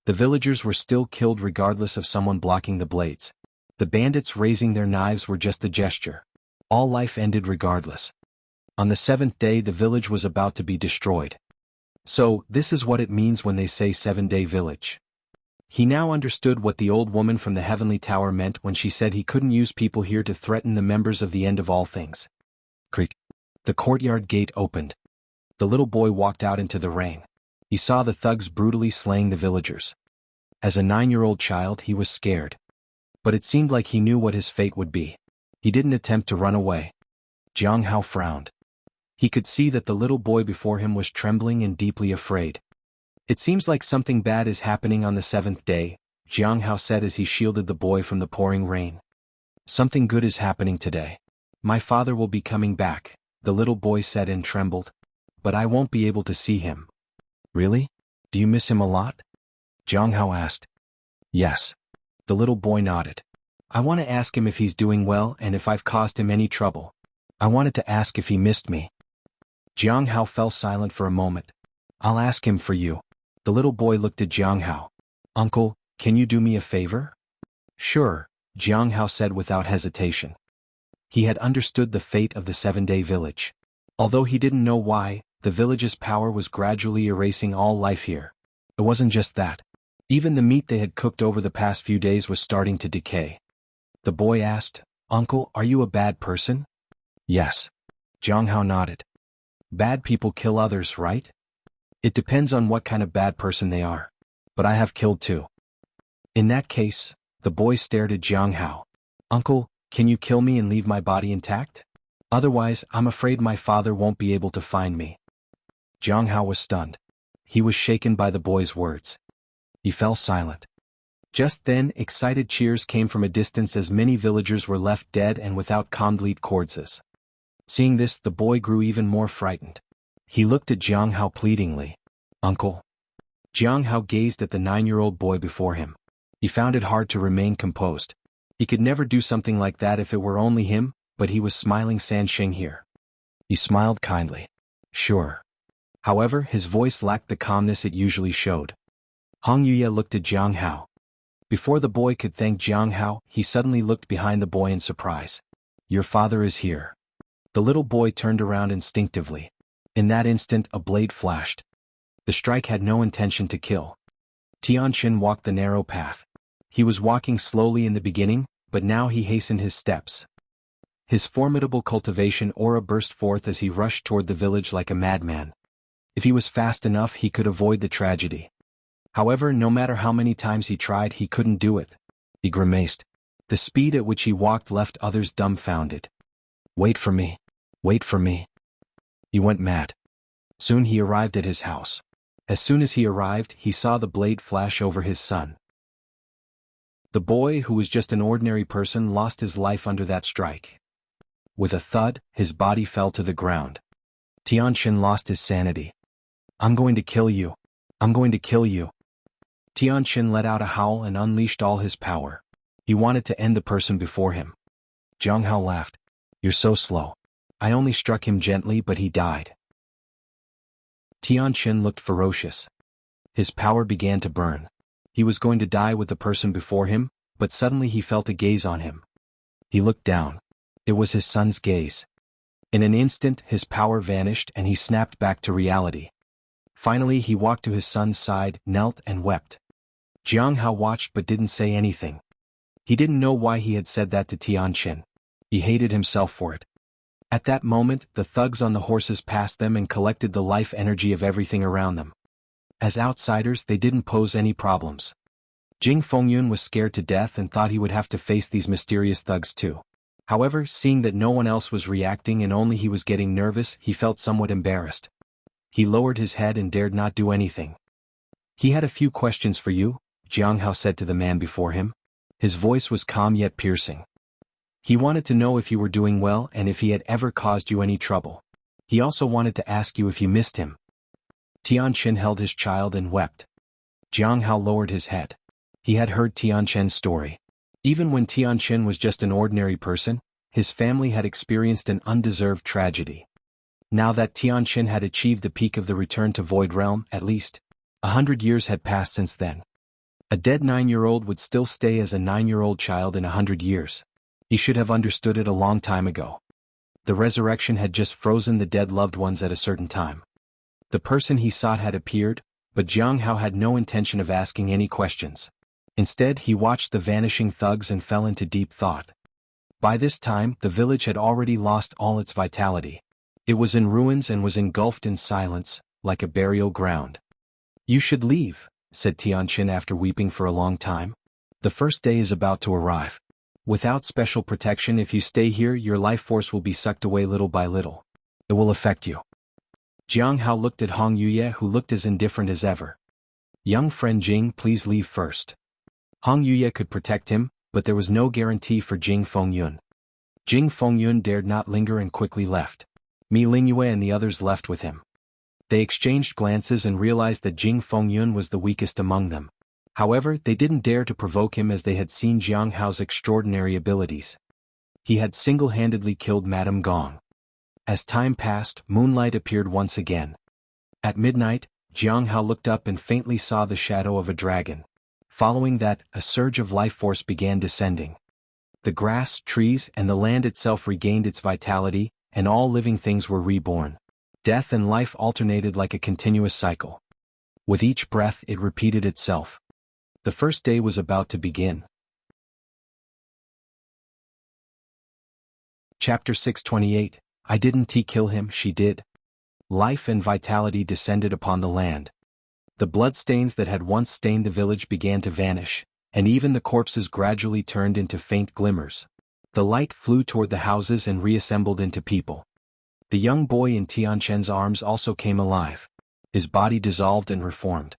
The villagers were still killed regardless of someone blocking the blades. The bandits raising their knives were just a gesture. All life ended regardless. On the seventh day, the village was about to be destroyed. So, this is what it means when they say 7-day village. He now understood what the old woman from the heavenly tower meant when she said he couldn't use people here to threaten the members of the end of all things. Creak. The courtyard gate opened. The little boy walked out into the rain. He saw the thugs brutally slaying the villagers. As a 9-year-old child, he was scared. But it seemed like he knew what his fate would be. He didn't attempt to run away. Jianghu frowned. He could see that the little boy before him was trembling and deeply afraid. "It seems like something bad is happening on the 7th day, Jianghu said as he shielded the boy from the pouring rain. "Something good is happening today. My father will be coming back," the little boy said and trembled. "But I won't be able to see him." "Really? Do you miss him a lot?" Jianghu asked. "Yes." The little boy nodded. "I want to ask him if he's doing well and if I've caused him any trouble. I wanted to ask if he missed me." Jianghu fell silent for a moment. "I'll ask him for you." The little boy looked at Jianghu. "Uncle, can you do me a favor?" "Sure," Jianghu said without hesitation. He had understood the fate of the 7-day village. Although he didn't know why, the village's power was gradually erasing all life here. It wasn't just that. Even the meat they had cooked over the past few days was starting to decay. The boy asked, "Uncle, are you a bad person?" "Yes." Jianghu nodded. "Bad people kill others, right?" "It depends on what kind of bad person they are. But I have killed too." "In that case," the boy stared at Jianghu. "Uncle, can you kill me and leave my body intact? Otherwise, I'm afraid my father won't be able to find me." Jianghu was stunned. He was shaken by the boy's words. He fell silent. Just then, excited cheers came from a distance as many villagers were left dead and without complete corpses. Seeing this, the boy grew even more frightened. He looked at Jianghu pleadingly. "Uncle." Jianghu gazed at the 9-year-old boy before him. He found it hard to remain composed. He could never do something like that if it were only him, but he was smiling Sansheng here. He smiled kindly. "Sure." However, his voice lacked the calmness it usually showed. Hong Yuya looked at Jianghu. Before the boy could thank Jianghu, he suddenly looked behind the boy in surprise. "Your father is here." The little boy turned around instinctively. In that instant, a blade flashed. The strike had no intention to kill. Tianqin walked the narrow path. He was walking slowly in the beginning, but now he hastened his steps. His formidable cultivation aura burst forth as he rushed toward the village like a madman. If he was fast enough, he could avoid the tragedy. However, no matter how many times he tried, he couldn't do it. He grimaced. The speed at which he walked left others dumbfounded. "Wait for me. Wait for me." He went mad. Soon he arrived at his house. As soon as he arrived, he saw the blade flash over his son. The boy, who was just an ordinary person, lost his life under that strike. With a thud, his body fell to the ground. Tianqin lost his sanity. "I'm going to kill you. I'm going to kill you." Tianqin let out a howl and unleashed all his power. He wanted to end the person before him. Jianghu laughed. "You're so slow. I only struck him gently, but he died." Tianqin looked ferocious. His power began to burn. He was going to die with the person before him, but suddenly he felt a gaze on him. He looked down. It was his son's gaze. In an instant, his power vanished and he snapped back to reality. Finally, he walked to his son's side, knelt and wept. Jianghu watched but didn't say anything. He didn't know why he had said that to Tianqin. He hated himself for it. At that moment, the thugs on the horses passed them and collected the life energy of everything around them. As outsiders, they didn't pose any problems. Jing Fengyun was scared to death and thought he would have to face these mysterious thugs too. However, seeing that no one else was reacting and only he was getting nervous, he felt somewhat embarrassed. He lowered his head and dared not do anything. "He had a few questions for you," Jianghu said to the man before him. His voice was calm yet piercing. "He wanted to know if you were doing well and if he had ever caused you any trouble. He also wanted to ask you if you missed him." Tianqin held his child and wept. Jianghu lowered his head. He had heard Tianqin's story. Even when Tianqin was just an ordinary person, his family had experienced an undeserved tragedy. Now that Tianqin had achieved the peak of the return to Void Realm, at least 100 years had passed since then. A dead 9-year-old would still stay as a 9-year-old child in 100 years. He should have understood it a long time ago. The resurrection had just frozen the dead loved ones at a certain time. The person he sought had appeared, but Jianghu had no intention of asking any questions. Instead, he watched the vanishing thugs and fell into deep thought. By this time, the village had already lost all its vitality. It was in ruins and was engulfed in silence, like a burial ground. "You should leave," said Tianqin after weeping for a long time. "The first day is about to arrive. Without special protection, if you stay here, your life force will be sucked away little by little. It will affect you." Jianghu looked at Hong Yuye, who looked as indifferent as ever. "Young friend Jing, please leave first." Hong Yuye could protect him, but there was no guarantee for Jing Fengyun. Jing Fengyun dared not linger and quickly left. Mi Lingyue and the others left with him. They exchanged glances and realized that Jing Fengyun was the weakest among them. However, they didn't dare to provoke him as they had seen Jianghu's extraordinary abilities. He had single-handedly killed Madame Gong. As time passed, moonlight appeared once again. At midnight, Jianghu looked up and faintly saw the shadow of a dragon. Following that, a surge of life force began descending. The grass, trees, and the land itself regained its vitality, and all living things were reborn. Death and life alternated like a continuous cycle. With each breath, it repeated itself. The first day was about to begin. Chapter 628. I didn't kill him, she did. Life and vitality descended upon the land. The bloodstains that had once stained the village began to vanish, and even the corpses gradually turned into faint glimmers. The light flew toward the houses and reassembled into people. The young boy in Tianqin's arms also came alive. His body dissolved and reformed.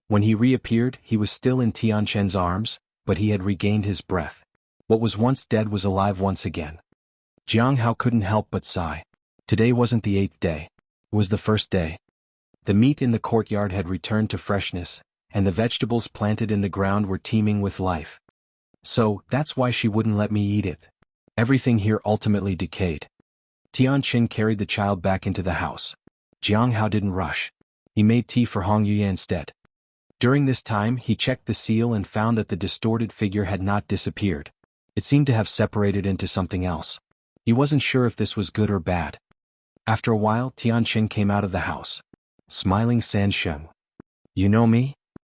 When he reappeared, he was still in Tianqin's arms, but he had regained his breath. What was once dead was alive once again. Jianghu couldn't help but sigh. Today wasn't the 8th day. It was the first day. The meat in the courtyard had returned to freshness, and the vegetables planted in the ground were teeming with life. So, that's why she wouldn't let me eat it. Everything here ultimately decayed. Tianqin carried the child back into the house. Jianghu didn't rush. He made tea for Hong Yuye instead. During this time, he checked the seal and found that the distorted figure had not disappeared. It seemed to have separated into something else. He wasn't sure if this was good or bad. After a while, Tianqin came out of the house. Smiling San Sheng. "You know me?"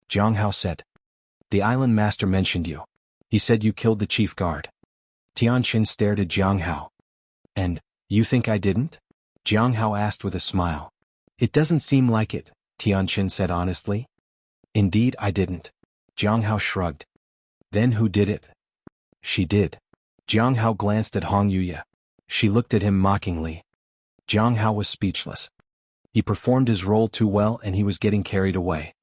Jianghu said. The island master mentioned you. He said you killed the chief guard. Tianqin stared at Jianghu. And, you think I didn't? Jianghu asked with a smile. It doesn't seem like it, Tianqin said honestly. Indeed I didn't. Jianghu shrugged. Then who did it? She did. Jianghu glanced at Hong Yuya. She looked at him mockingly. Jianghu was speechless. He performed his role too well and he was getting carried away.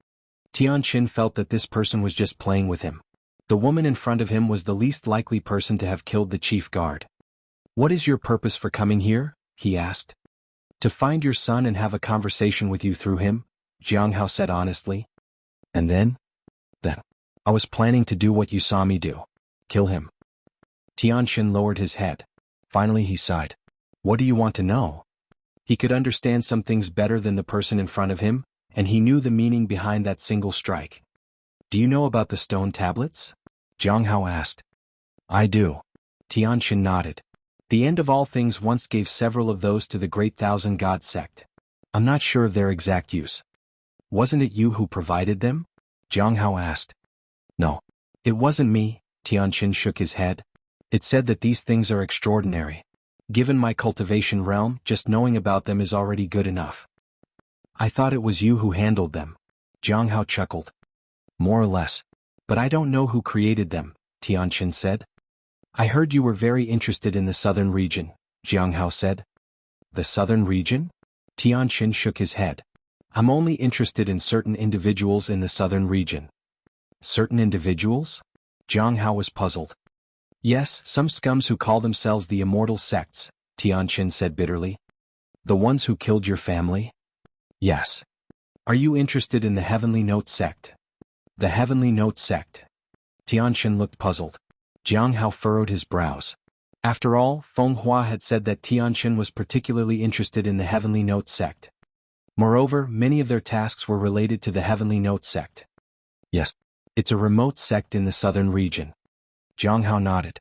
Tianqin felt that this person was just playing with him. The woman in front of him was the least likely person to have killed the chief guard. What is your purpose for coming here? He asked. To find your son and have a conversation with you through him, Jianghu said honestly. And then? Then. I was planning to do what you saw me do. Kill him. Tianqin lowered his head. Finally he sighed. What do you want to know? He could understand some things better than the person in front of him, and he knew the meaning behind that single strike. Do you know about the stone tablets? Jianghu asked. I do. Tianqin nodded. The end of all things once gave several of those to the Great Thousand God sect. I'm not sure of their exact use. Wasn't it you who provided them? Jianghu asked. No. It wasn't me, Tianqin shook his head. It said that these things are extraordinary. Given my cultivation realm, just knowing about them is already good enough. I thought it was you who handled them. Jianghu chuckled. More or less. But I don't know who created them, Tianqin said. I heard you were very interested in the southern region, Jianghu said. The southern region? Tianqin shook his head. I'm only interested in certain individuals in the southern region. Certain individuals? Jianghu was puzzled. Yes, some scums who call themselves the immortal sects, Tianqin said bitterly. The ones who killed your family? Yes. Are you interested in the Heavenly Note sect? The Heavenly Note sect. Tianqin looked puzzled. Jianghu furrowed his brows. After all, Feng Hua had said that Tianqin was particularly interested in the Heavenly Note sect. Moreover, many of their tasks were related to the Heavenly Note sect. Yes. It's a remote sect in the southern region. Jianghu nodded.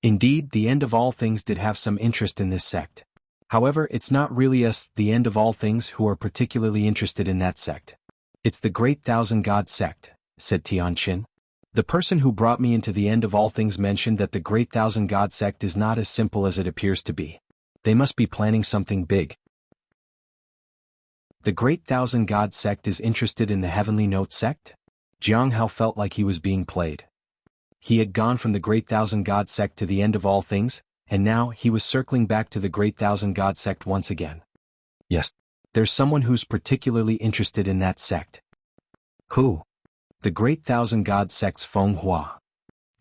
Indeed, the End of All Things did have some interest in this sect. However, it's not really us, the End of All Things, who are particularly interested in that sect. It's the Great Thousand God sect, said Tianqin. The person who brought me into the End of All Things mentioned that the Great Thousand God sect is not as simple as it appears to be. They must be planning something big. The Great Thousand God sect is interested in the Heavenly Note sect? Jianghu felt like he was being played. He had gone from the Great Thousand God sect to the End of All Things, and now he was circling back to the Great Thousand God sect once again. Yes. There's someone who's particularly interested in that sect. Who? The Great Thousand God sect's Feng Hua.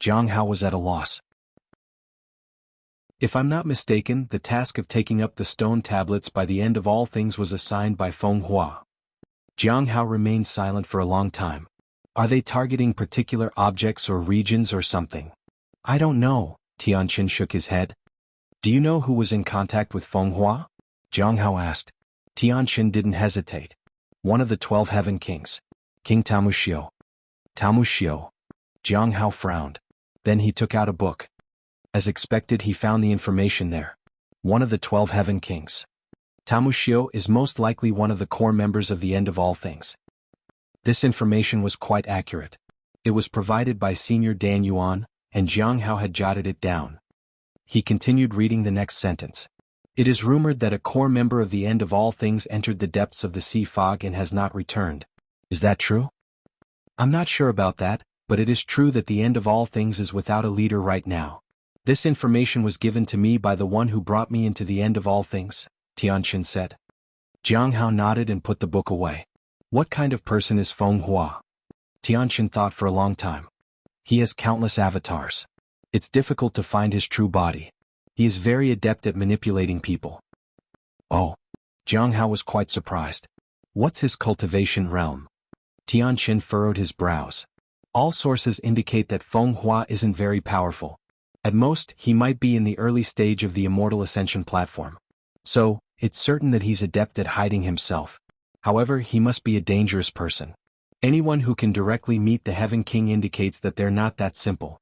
Jianghu was at a loss. If I'm not mistaken, the task of taking up the stone tablets by the End of All Things was assigned by Feng Hua. Jianghu remained silent for a long time. Are they targeting particular objects or regions or something? I don't know, Tianqin shook his head. Do you know who was in contact with Feng Hua? Jianghu asked. Tianqin didn't hesitate. One of the 12 Heaven Kings. King Tamushio. Tamushio. Jianghu frowned. Then he took out a book. As expected, he found the information there. One of the 12 Heaven Kings. Tamushio is most likely one of the core members of the End of All Things. This information was quite accurate. It was provided by Senior Dan Yuan, and Jianghu had jotted it down. He continued reading the next sentence. It is rumored that a core member of the End of All Things entered the depths of the sea fog and has not returned. Is that true? I'm not sure about that, but it is true that the End of All Things is without a leader right now. This information was given to me by the one who brought me into the End of All Things, Tianqin said. Jianghu nodded and put the book away. What kind of person is Feng Hua? Tianqin thought for a long time. He has countless avatars. It's difficult to find his true body. He is very adept at manipulating people. Oh. Jianghu was quite surprised. What's his cultivation realm? Tianqin furrowed his brows. All sources indicate that Feng Hua isn't very powerful. At most, he might be in the early stage of the Immortal Ascension platform. So, it's certain that he's adept at hiding himself. However, he must be a dangerous person. Anyone who can directly meet the Heaven King indicates that they're not that simple.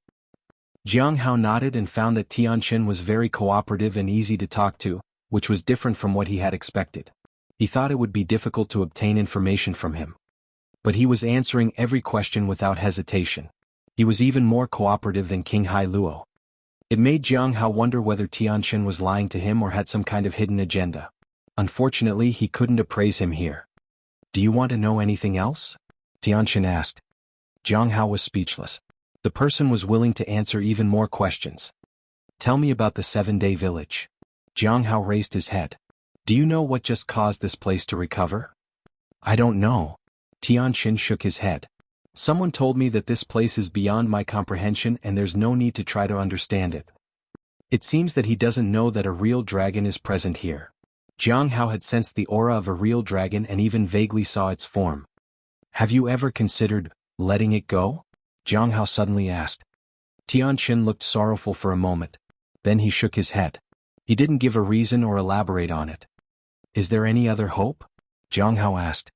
Jianghu nodded and found that Tianqin was very cooperative and easy to talk to, which was different from what he had expected. He thought it would be difficult to obtain information from him. but he was answering every question without hesitation. He was even more cooperative than King Hai Luo. It made Jianghu wonder whether Tianqin was lying to him or had some kind of hidden agenda. Unfortunately, he couldn't appraise him here. "Do you want to know anything else?" Tianqin asked. Jianghu was speechless. The person was willing to answer even more questions. "Tell me about the 7-day village." Jianghu raised his head. "Do you know what just caused this place to recover?" "I don't know." Tianqin shook his head. "Someone told me that this place is beyond my comprehension and there's no need to try to understand it. It seems that he doesn't know that a real dragon is present here." Jianghu had sensed the aura of a real dragon and even vaguely saw its form. "Have you ever considered letting it go?" Jianghu suddenly asked. Tianqin looked sorrowful for a moment. Then he shook his head. He didn't give a reason or elaborate on it. "Is there any other hope?" Jianghu asked.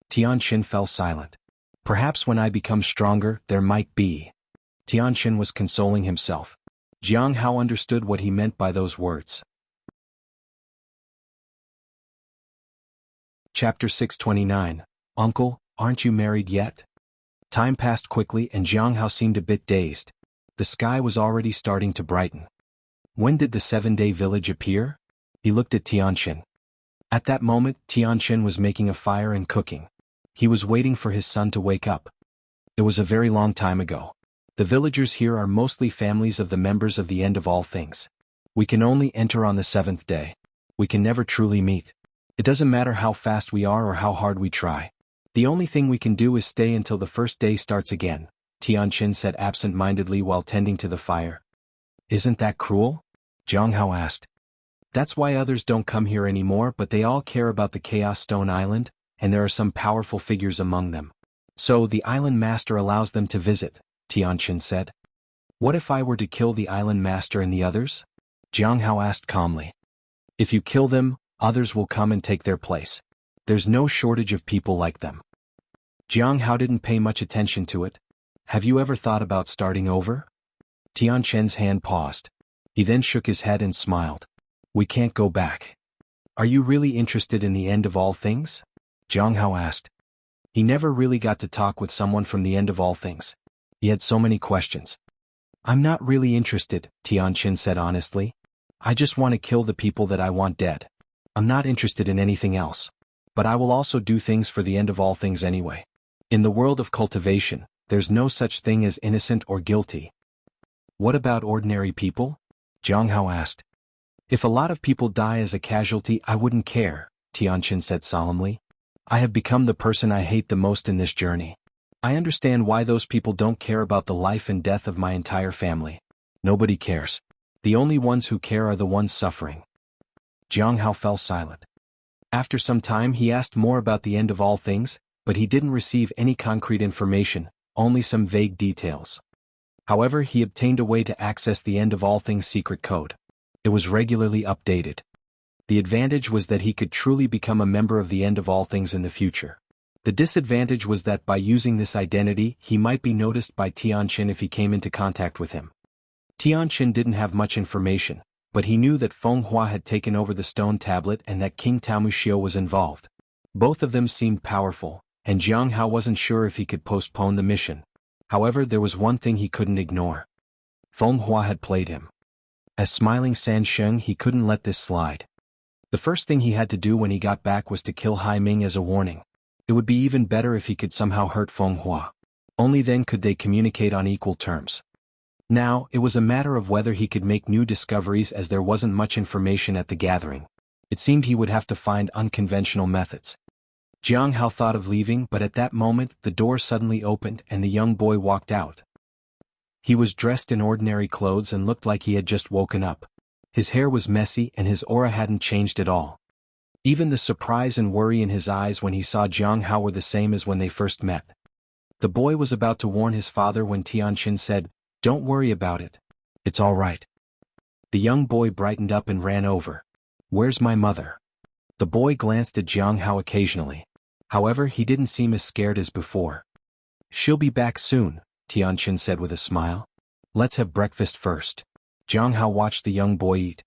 Tianqin fell silent. "Perhaps when I become stronger, there might be." Tianqin was consoling himself. Jianghu understood what he meant by those words. Chapter 629. Uncle, aren't you married yet? Time passed quickly and Jianghu seemed a bit dazed. The sky was already starting to brighten. When did the 7-day village appear? He looked at Tianqin. At that moment, Tianqin was making a fire and cooking. He was waiting for his son to wake up. It was a very long time ago. The villagers here are mostly families of the members of the end of all things. We can only enter on the 7th day. We can never truly meet. It doesn't matter how fast we are or how hard we try. The only thing we can do is stay until the first day starts again, Tianqin said absent-mindedly while tending to the fire. "Isn't that cruel?" Jianghu asked. "That's why others don't come here anymore, but they all care about the Chaos Stone Island, and there are some powerful figures among them. So the island master allows them to visit," Tianqin said. "What if I were to kill the island master and the others?" Jianghu asked calmly. "If you kill them, others will come and take their place. There's no shortage of people like them." Jianghu didn't pay much attention to it. "Have you ever thought about starting over?" Tianqin's hand paused. He then shook his head and smiled. "We can't go back." "Are you really interested in the end of all things?" Jianghu asked. He never really got to talk with someone from the end of all things. He had so many questions. "I'm not really interested," Tianqin said honestly. "I just want to kill the people that I want dead. I'm not interested in anything else. But I will also do things for the end of all things anyway. In the world of cultivation, there's no such thing as innocent or guilty." "What about ordinary people?" Jianghu asked. "If a lot of people die as a casualty, I wouldn't care," Tianqin said solemnly. "I have become the person I hate the most in this journey. I understand why those people don't care about the life and death of my entire family. Nobody cares. The only ones who care are the ones suffering." Jianghu fell silent. After some time he asked more about the end of all things, but he didn't receive any concrete information, only some vague details. However, he obtained a way to access the end of all things secret code. It was regularly updated. The advantage was that he could truly become a member of the end of all things in the future. The disadvantage was that by using this identity he might be noticed by Tianqin if he came into contact with him. Tianqin didn't have much information, but he knew that Feng Hua had taken over the stone tablet and that King Taomushio was involved. Both of them seemed powerful, and Jianghu wasn't sure if he could postpone the mission. However, there was one thing he couldn't ignore. Feng Hua had played him. As smiling Sansheng, he couldn't let this slide. The first thing he had to do when he got back was to kill Hai Ming as a warning. It would be even better if he could somehow hurt Feng Hua. Only then could they communicate on equal terms. Now, it was a matter of whether he could make new discoveries as there wasn't much information at the gathering. It seemed he would have to find unconventional methods. Jianghu thought of leaving, but at that moment the door suddenly opened and the young boy walked out. He was dressed in ordinary clothes and looked like he had just woken up. His hair was messy and his aura hadn't changed at all. Even the surprise and worry in his eyes when he saw Jianghu were the same as when they first met. The boy was about to warn his father when Tianqin said, "Don't worry about it. It's all right." The young boy brightened up and ran over. "Where's my mother?" The boy glanced at Jianghu occasionally. However, he didn't seem as scared as before. "She'll be back soon," Tianqin said with a smile. "Let's have breakfast first." Jianghu watched the young boy eat.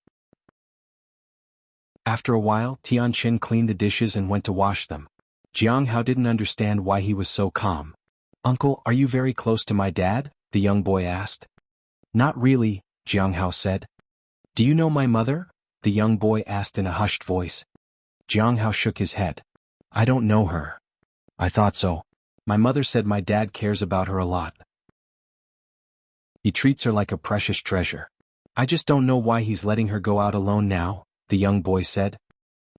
After a while, Tianqin cleaned the dishes and went to wash them. Jianghu didn't understand why he was so calm. "Uncle, are you very close to my dad?" the young boy asked. "Not really," Jianghu said. "Do you know my mother?" the young boy asked in a hushed voice. Jianghu shook his head. "I don't know her." "I thought so. My mother said my dad cares about her a lot. He treats her like a precious treasure. I just don't know why he's letting her go out alone now," the young boy said.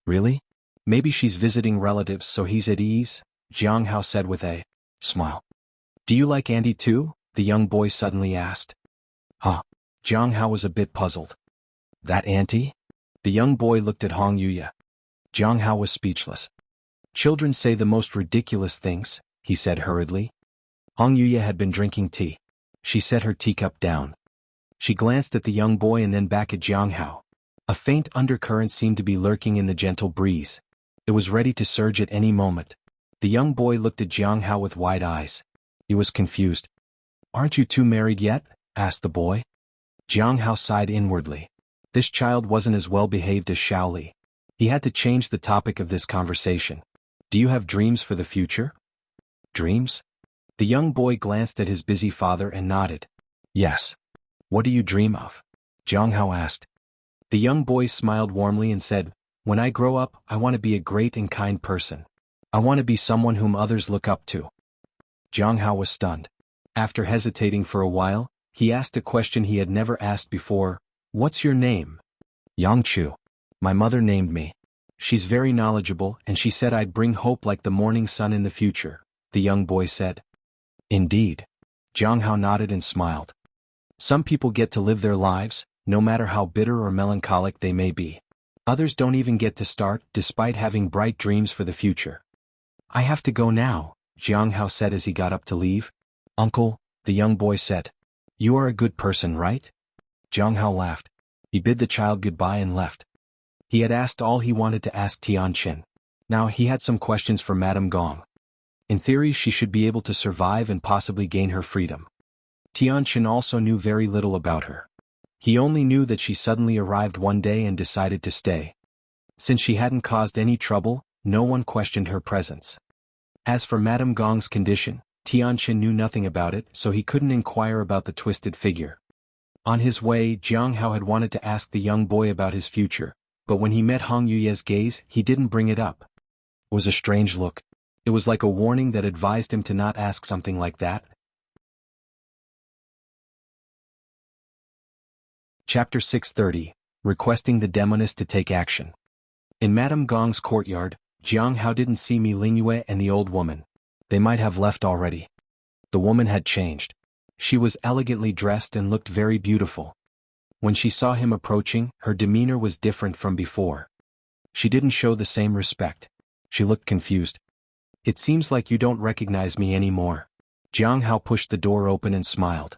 "Really? Maybe she's visiting relatives so he's at ease," Jianghu said with a smile. "Do you like Auntie too?" the young boy suddenly asked. Huh? Jianghu was a bit puzzled. "That auntie?" The young boy looked at Hong Yuya. Jianghu was speechless. "Children say the most ridiculous things," he said hurriedly. Hong Yuya had been drinking tea. She set her teacup down. She glanced at the young boy and then back at Jianghu. A faint undercurrent seemed to be lurking in the gentle breeze. It was ready to surge at any moment. The young boy looked at Jianghu with wide eyes. He was confused. "Aren't you two married yet?" asked the boy. Jianghu sighed inwardly. This child wasn't as well behaved as Shaoli. He had to change the topic of this conversation. "Do you have dreams for the future?" "Dreams?" The young boy glanced at his busy father and nodded. "Yes." "What do you dream of?" Jianghu asked. The young boy smiled warmly and said, "When I grow up, I want to be a great and kind person. I want to be someone whom others look up to." Jianghu was stunned. After hesitating for a while, he asked a question he had never asked before. "What's your name?" "Yangchu. My mother named me. She's very knowledgeable and she said I'd bring hope like the morning sun in the future," the young boy said. "Indeed." Jianghu nodded and smiled. Some people get to live their lives, no matter how bitter or melancholic they may be. Others don't even get to start, despite having bright dreams for the future. "I have to go now," Jianghu said as he got up to leave. "Uncle," the young boy said. "You are a good person, right?" Jianghu laughed. He bid the child goodbye and left. He had asked all he wanted to ask Tianqin. Now he had some questions for Madame Gong. In theory she should be able to survive and possibly gain her freedom. Tianqin also knew very little about her. He only knew that she suddenly arrived one day and decided to stay. Since she hadn't caused any trouble, no one questioned her presence. As for Madame Gong's condition, Tianqin knew nothing about it, so he couldn't inquire about the twisted figure. On his way, Jianghu had wanted to ask the young boy about his future, but when he met Hong Yuye's gaze, he didn't bring it up. It was a strange look. It was like a warning that advised him to not ask something like that. Chapter 630, Requesting the Demoness to Take Action. In Madame Gong's courtyard, Jianghu didn't see Mi Lingyue and the old woman. They might have left already. The woman had changed. She was elegantly dressed and looked very beautiful. When she saw him approaching, her demeanor was different from before. She didn't show the same respect. She looked confused. "It seems like you don't recognize me anymore." Jianghu pushed the door open and smiled.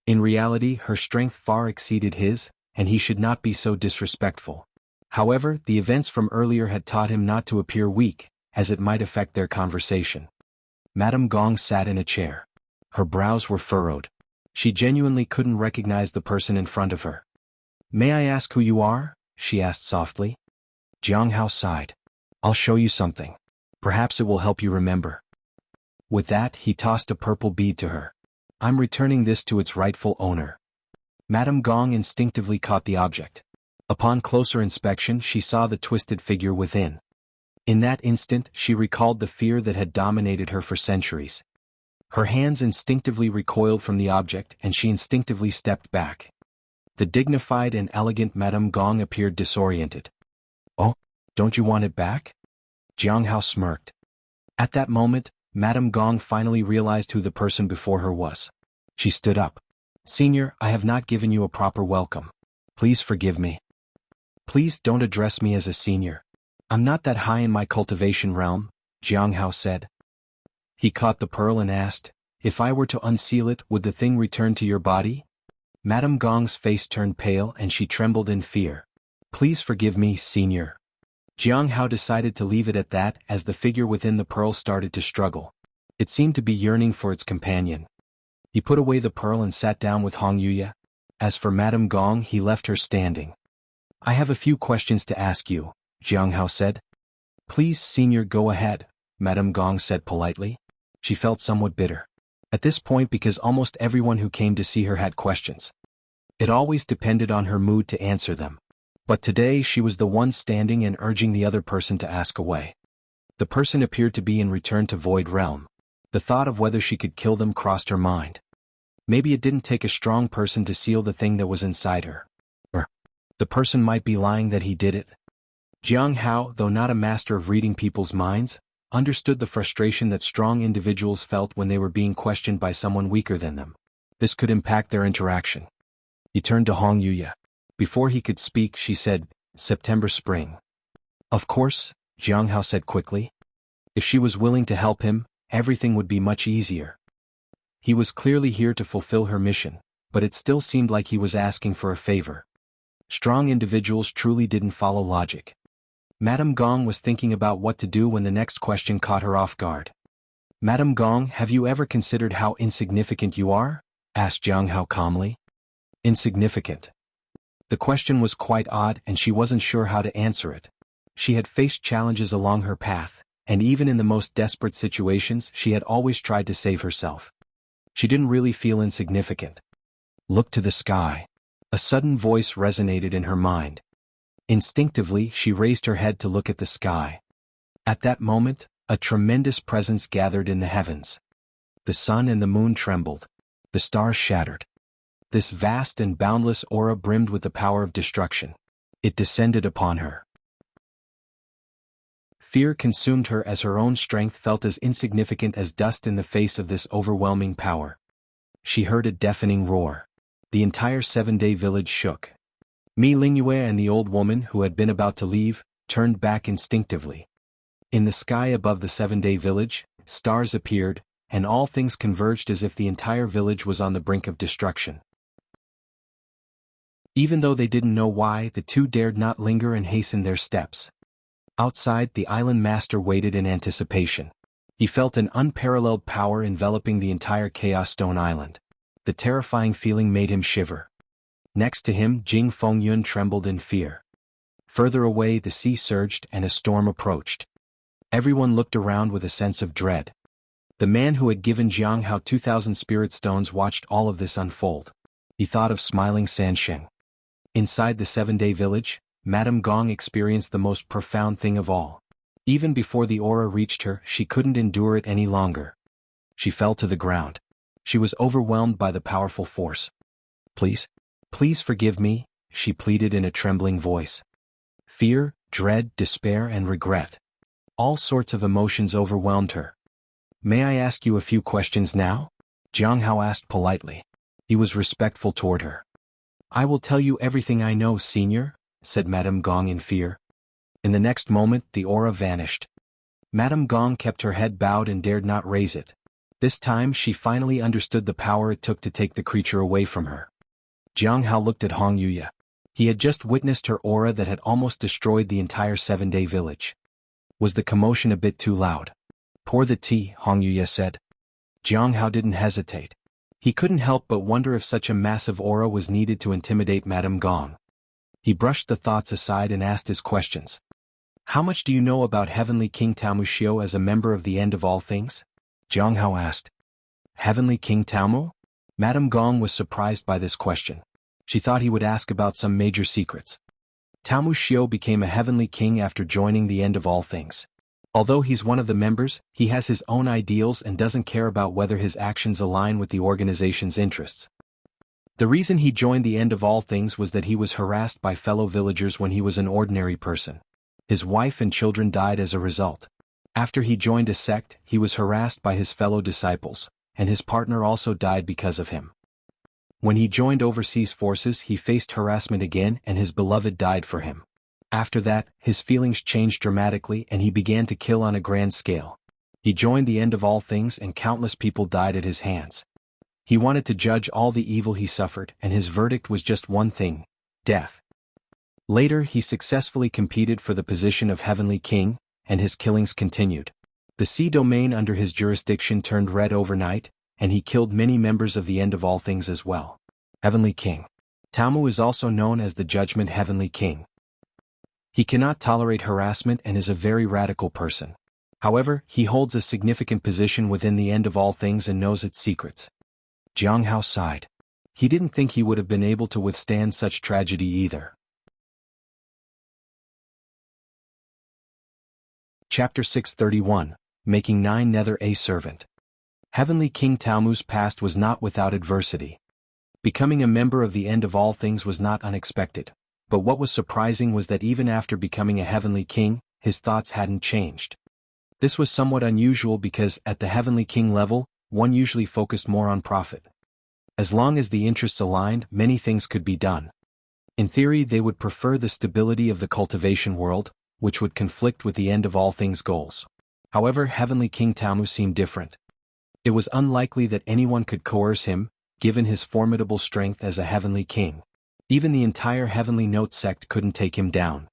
In reality, her strength far exceeded his, and he should not be so disrespectful. However, the events from earlier had taught him not to appear weak, as it might affect their conversation. Madame Gong sat in a chair. Her brows were furrowed. She genuinely couldn't recognize the person in front of her. "May I ask who you are?" she asked softly. Jianghu sighed. "I'll show you something. Perhaps it will help you remember." With that, he tossed a purple bead to her. "I'm returning this to its rightful owner." Madame Gong instinctively caught the object. Upon closer inspection, she saw the twisted figure within. In that instant, she recalled the fear that had dominated her for centuries. Her hands instinctively recoiled from the object and she instinctively stepped back. The dignified and elegant Madame Gong appeared disoriented. "Oh, don't you want it back?" Jianghu smirked. At that moment, Madame Gong finally realized who the person before her was. She stood up. "Senior, I have not given you a proper welcome. Please forgive me." "Please don't address me as a senior. I'm not that high in my cultivation realm," Jianghu said. He caught the pearl and asked, "If I were to unseal it, would the thing return to your body?" Madame Gong's face turned pale and she trembled in fear. "Please forgive me, senior." Jianghu decided to leave it at that as the figure within the pearl started to struggle. It seemed to be yearning for its companion. He put away the pearl and sat down with Hong Yuya. As for Madame Gong, he left her standing. "I have a few questions to ask you," Jianghu said. "Please, senior, go ahead," Madame Gong said politely. She felt somewhat bitter. At this point, because almost everyone who came to see her had questions. It always depended on her mood to answer them. But today she was the one standing and urging the other person to ask away. The person appeared to be in return to Void Realm. The thought of whether she could kill them crossed her mind. Maybe it didn't take a strong person to seal the thing that was inside her. Or, the person might be lying that he did it. Jianghu, though not a master of reading people's minds, understood the frustration that strong individuals felt when they were being questioned by someone weaker than them. This could impact their interaction. He turned to Hong Yuya. Before he could speak, she said, "September spring." "Of course," Jianghu said quickly. If she was willing to help him, everything would be much easier. He was clearly here to fulfill her mission, but it still seemed like he was asking for a favor. Strong individuals truly didn't follow logic. Madame Gong was thinking about what to do when the next question caught her off guard. "Madame Gong, have you ever considered how insignificant you are?" asked Jianghu calmly. Insignificant. The question was quite odd and she wasn't sure how to answer it. She had faced challenges along her path, and even in the most desperate situations she had always tried to save herself. She didn't really feel insignificant. "Look to the sky." A sudden voice resonated in her mind. Instinctively, she raised her head to look at the sky. At that moment, a tremendous presence gathered in the heavens. The sun and the moon trembled. The stars shattered. This vast and boundless aura brimmed with the power of destruction. It descended upon her. Fear consumed her as her own strength felt as insignificant as dust in the face of this overwhelming power. She heard a deafening roar. The entire 7-day village shook. Mi Lingyue and the old woman who had been about to leave, turned back instinctively. In the sky above the 7-day village, stars appeared, and all things converged as if the entire village was on the brink of destruction. Even though they didn't know why, the two dared not linger and hasten their steps. Outside, the island master waited in anticipation. He felt an unparalleled power enveloping the entire Chaos Stone Island. The terrifying feeling made him shiver. Next to him, Jing Fengyun trembled in fear. Further away, the sea surged and a storm approached. Everyone looked around with a sense of dread. The man who had given Jianghu 2,000 spirit stones watched all of this unfold. He thought of smiling Sansheng. Inside the 7-day village, Madame Gong experienced the most profound thing of all. Even before the aura reached her, she couldn't endure it any longer. She fell to the ground. She was overwhelmed by the powerful force. Please forgive me," she pleaded in a trembling voice. Fear, dread, despair, and regret. All sorts of emotions overwhelmed her. "May I ask you a few questions now?" Jianghu asked politely. He was respectful toward her. "I will tell you everything I know, senior," said Madame Gong in fear. In the next moment, the aura vanished. Madame Gong kept her head bowed and dared not raise it. This time she finally understood the power it took to take the creature away from her. Jianghu looked at Hong Yuya. He had just witnessed her aura that had almost destroyed the entire 7-day village. Was the commotion a bit too loud? "Pour the tea," Hong Yuya said. Jianghu didn't hesitate. He couldn't help but wonder if such a massive aura was needed to intimidate Madame Gong. He brushed the thoughts aside and asked his questions. "How much do you know about Heavenly King Tamu Xiao as a member of the End of All Things?" Jianghu asked. "Heavenly King Tamu?" Madame Gong was surprised by this question. She thought he would ask about some major secrets. Tamu Xiao became a heavenly king after joining the End of All Things. Although he's one of the members, he has his own ideals and doesn't care about whether his actions align with the organization's interests. The reason he joined the End of All Things was that he was harassed by fellow villagers when he was an ordinary person. His wife and children died as a result. After he joined a sect, he was harassed by his fellow disciples, and his partner also died because of him. When he joined overseas forces, he faced harassment again and his beloved died for him. After that, his feelings changed dramatically and he began to kill on a grand scale. He joined the End of All Things and countless people died at his hands. He wanted to judge all the evil he suffered and his verdict was just one thing: death. Later he successfully competed for the position of Heavenly King, and his killings continued. The sea domain under his jurisdiction turned red overnight, and he killed many members of the End of All Things as well. Heavenly King. Tamu is also known as the Judgment Heavenly King. He cannot tolerate harassment and is a very radical person. However, he holds a significant position within the end of all things and knows its secrets. Jianghu sighed. He didn't think he would have been able to withstand such tragedy either. Chapter 631, Making 9 Nether a Servant. Heavenly King Taomu's past was not without adversity. Becoming a member of the end of all things was not unexpected, but what was surprising was that even after becoming a heavenly king, his thoughts hadn't changed. This was somewhat unusual because, at the heavenly king level, one usually focused more on profit. As long as the interests aligned, many things could be done. In theory, they would prefer the stability of the cultivation world, which would conflict with the end of all things goals. However, Heavenly King Taomu seemed different. It was unlikely that anyone could coerce him, given his formidable strength as a heavenly king. Even the entire Heavenly Note sect couldn't take him down.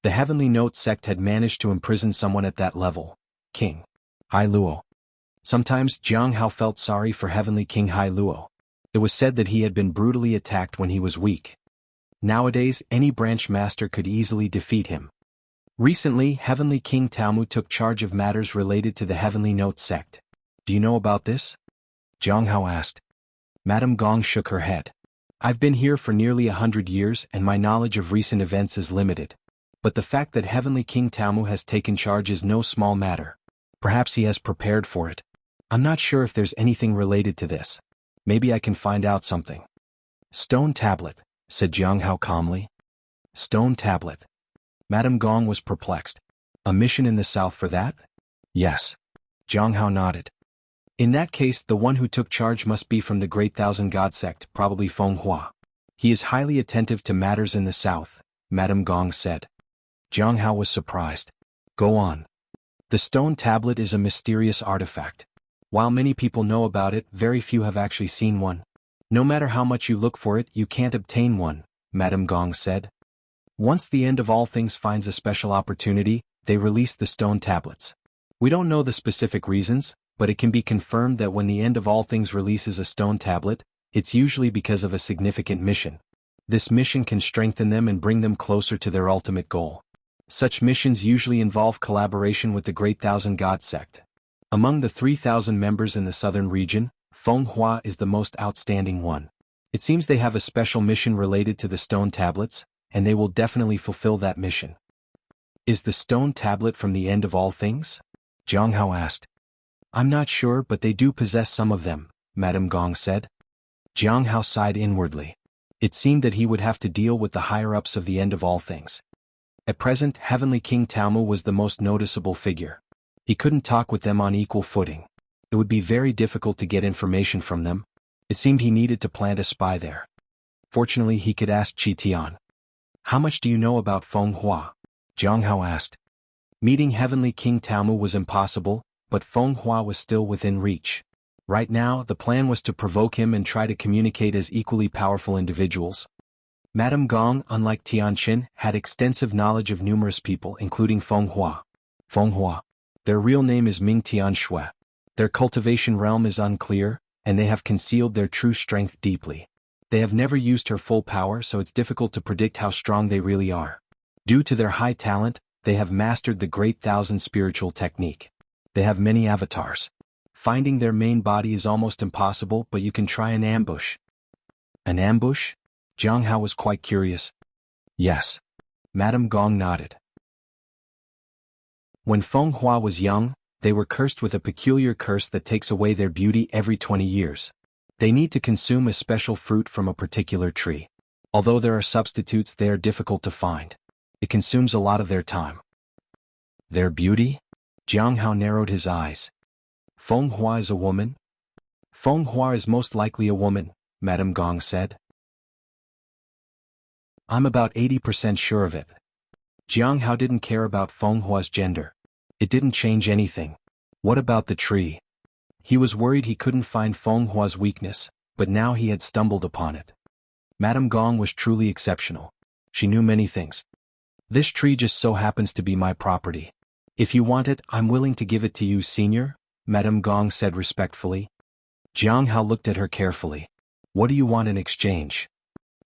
The Heavenly Note sect had managed to imprison someone at that level, King Hai Luo. Sometimes Jianghu felt sorry for Heavenly King Hai Luo. It was said that he had been brutally attacked when he was weak. Nowadays, any branch master could easily defeat him. Recently, Heavenly King Taomu took charge of matters related to the Heavenly Note sect. Do you know about this? Jianghu asked. Madame Gong shook her head. I've been here for nearly 100 years and my knowledge of recent events is limited. But the fact that Heavenly King Taomu has taken charge is no small matter. Perhaps he has prepared for it. I'm not sure if there's anything related to this. Maybe I can find out something. Stone tablet, said Jianghu calmly. Stone tablet. Madame Gong was perplexed. A mission in the south for that? Yes. Jianghu nodded. In that case, the one who took charge must be from the Great Thousand God sect, probably Feng Hua. He is highly attentive to matters in the south, Madame Gong said. Jianghu was surprised. Go on. The stone tablet is a mysterious artifact. While many people know about it, very few have actually seen one. No matter how much you look for it, you can't obtain one, Madame Gong said. Once the end of all things finds a special opportunity, they release the stone tablets. We don't know the specific reasons, but it can be confirmed that when the end of all things releases a stone tablet, it's usually because of a significant mission. This mission can strengthen them and bring them closer to their ultimate goal. Such missions usually involve collaboration with the Great Thousand God sect. Among the 3,000 members in the southern region, Feng Hua is the most outstanding one. It seems they have a special mission related to the stone tablets, and they will definitely fulfill that mission. Is the stone tablet from the end of all things? Jianghu asked. I'm not sure, but they do possess some of them, Madame Gong said. Jianghu sighed inwardly. It seemed that he would have to deal with the higher-ups of the end of all things. At present, Heavenly King Taomu was the most noticeable figure. He couldn't talk with them on equal footing. It would be very difficult to get information from them. It seemed he needed to plant a spy there. Fortunately, he could ask Qi Tian. How much do you know about Feng Hua? Jianghu asked. Meeting Heavenly King Taomu was impossible, but Feng Hua was still within reach. Right now, the plan was to provoke him and try to communicate as equally powerful individuals. Madame Gong, unlike Tianqin, had extensive knowledge of numerous people, including Feng Hua. Feng Hua. Their real name is Ming Tianshui. Their cultivation realm is unclear, and they have concealed their true strength deeply. They have never used her full power, so it's difficult to predict how strong they really are. Due to their high talent, they have mastered the Great Thousand spiritual technique. They have many avatars. Finding their main body is almost impossible, but you can try an ambush. An ambush? Jianghu was quite curious. Yes. Madame Gong nodded. When Feng Hua was young, they were cursed with a peculiar curse that takes away their beauty every 20 years. They need to consume a special fruit from a particular tree. Although there are substitutes, they are difficult to find. It consumes a lot of their time. Their beauty? Jianghu narrowed his eyes. Feng Hua is a woman? Feng Hua is most likely a woman, Madame Gong said. I'm about 80% sure of it. Jianghu didn't care about Feng Hua's gender. It didn't change anything. What about the tree? He was worried he couldn't find Feng Hua's weakness, but now he had stumbled upon it. Madame Gong was truly exceptional. She knew many things. This tree just so happens to be my property. If you want it, I'm willing to give it to you, Senior, Madame Gong said respectfully. Jianghu looked at her carefully. What do you want in exchange?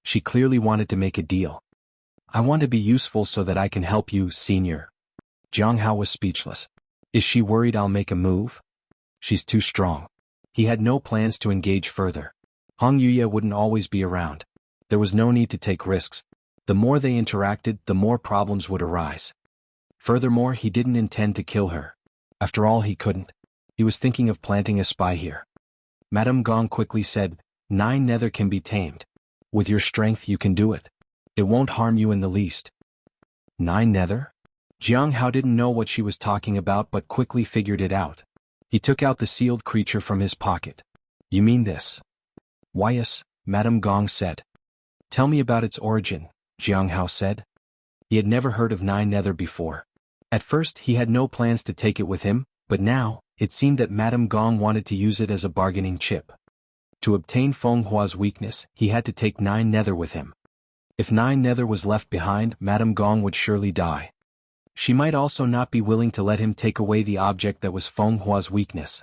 She clearly wanted to make a deal. I want to be useful so that I can help you, Senior. Jianghu was speechless. Is she worried I'll make a move? She's too strong. He had no plans to engage further. Hong Yuya wouldn't always be around. There was no need to take risks. The more they interacted, the more problems would arise. Furthermore, he didn't intend to kill her. After all, he couldn't. He was thinking of planting a spy here. Madame Gong quickly said, 9 nether can be tamed. With your strength you can do it. It won't harm you in the least. 9 nether? Jianghu didn't know what she was talking about but quickly figured it out. He took out the sealed creature from his pocket. You mean this? Why yes, Madame Gong said. Tell me about its origin, Jianghu said. He had never heard of 9 nether before. At first he had no plans to take it with him, but now, it seemed that Madame Gong wanted to use it as a bargaining chip. To obtain Feng Hua's weakness, he had to take 9 nether with him. If 9 nether was left behind, Madame Gong would surely die. She might also not be willing to let him take away the object that was Feng Hua's weakness.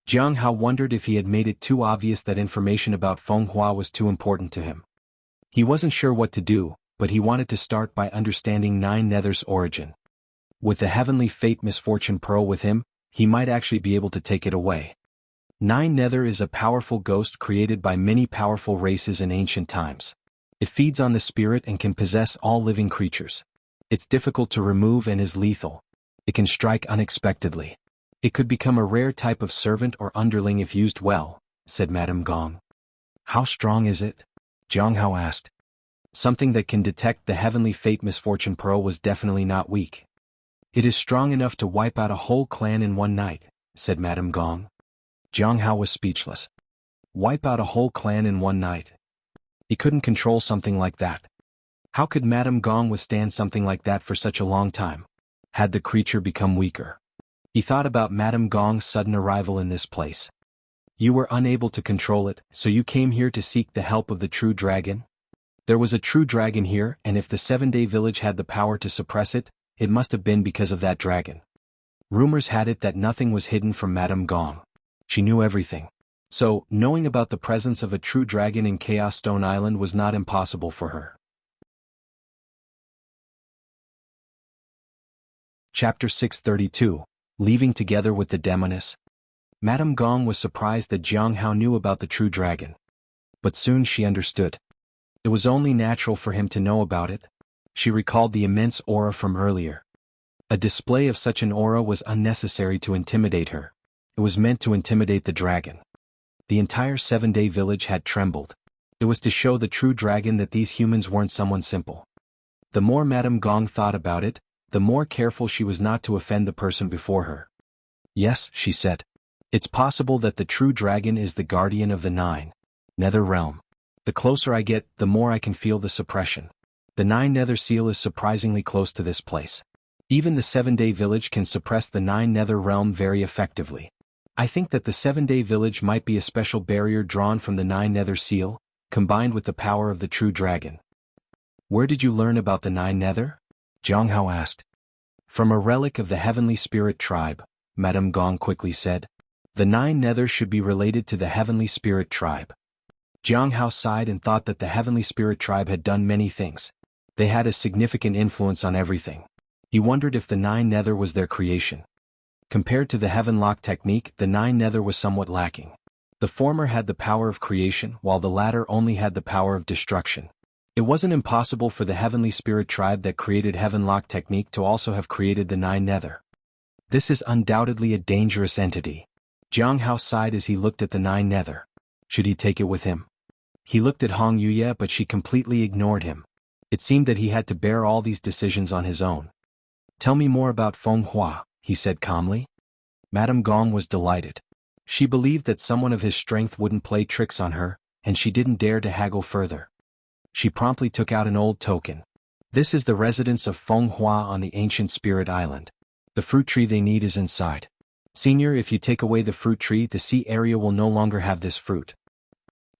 Jianghu wondered if he had made it too obvious that information about Feng Hua was too important to him. He wasn't sure what to do, but he wanted to start by understanding 9 nether's origin. With the Heavenly Fate Misfortune Pearl with him, he might actually be able to take it away. 9 nether is a powerful ghost created by many powerful races in ancient times. It feeds on the spirit and can possess all living creatures. It's difficult to remove and is lethal. It can strike unexpectedly. It could become a rare type of servant or underling if used well, said Madame Gong. How strong is it? Jianghu asked. Something that can detect the Heavenly Fate Misfortune Pearl was definitely not weak. It is strong enough to wipe out a whole clan in one night, said Madame Gong. Jianghu was speechless. Wipe out a whole clan in one night. He couldn't control something like that. How could Madame Gong withstand something like that for such a long time? Had the creature become weaker? He thought about Madame Gong's sudden arrival in this place. You were unable to control it, so you came here to seek the help of the true dragon? There was a true dragon here, and if the 7-day village had the power to suppress it, it must have been because of that dragon. Rumors had it that nothing was hidden from Madame Gong. She knew everything. So, knowing about the presence of a true dragon in Chaos Stone Island was not impossible for her. Chapter 632, Leaving Together with the Demoness. Madame Gong was surprised that Jianghu knew about the true dragon. But soon she understood. It was only natural for him to know about it. She recalled the immense aura from earlier. A display of such an aura was unnecessary to intimidate her. It was meant to intimidate the dragon. The entire 7-day village had trembled. It was to show the true dragon that these humans weren't someone simple. The more Madame Gong thought about it, the more careful she was not to offend the person before her. Yes, she said. It's possible that the true dragon is the guardian of the 9 nether realm. The closer I get, the more I can feel the suppression. The 9 nether seal is surprisingly close to this place. Even the 7-day village can suppress the 9 nether realm very effectively. I think that the 7-day village might be a special barrier drawn from the 9 nether seal, combined with the power of the true dragon. Where did you learn about the 9 nether? Jianghu asked. From a relic of the Heavenly Spirit tribe, Madame Gong quickly said. The 9 nether should be related to the Heavenly Spirit tribe. Jianghu sighed and thought that the Heavenly Spirit tribe had done many things. They had a significant influence on everything. He wondered if the 9 nether was their creation. Compared to the Heaven Lock technique, the 9 nether was somewhat lacking. The former had the power of creation, while the latter only had the power of destruction. It wasn't impossible for the Heavenly Spirit tribe that created Heaven Lock technique to also have created the 9 nether. This is undoubtedly a dangerous entity. Jianghu sighed as he looked at the 9 nether. Should he take it with him? He looked at Hong Yuya, but she completely ignored him. It seemed that he had to bear all these decisions on his own. Tell me more about Feng Hua, he said calmly. Madame Gong was delighted. She believed that someone of his strength wouldn't play tricks on her, and she didn't dare to haggle further. She promptly took out an old token. This is the residence of Feng Hua on the ancient spirit island. The fruit tree they need is inside. Senior, if you take away the fruit tree, the sea area will no longer have this fruit.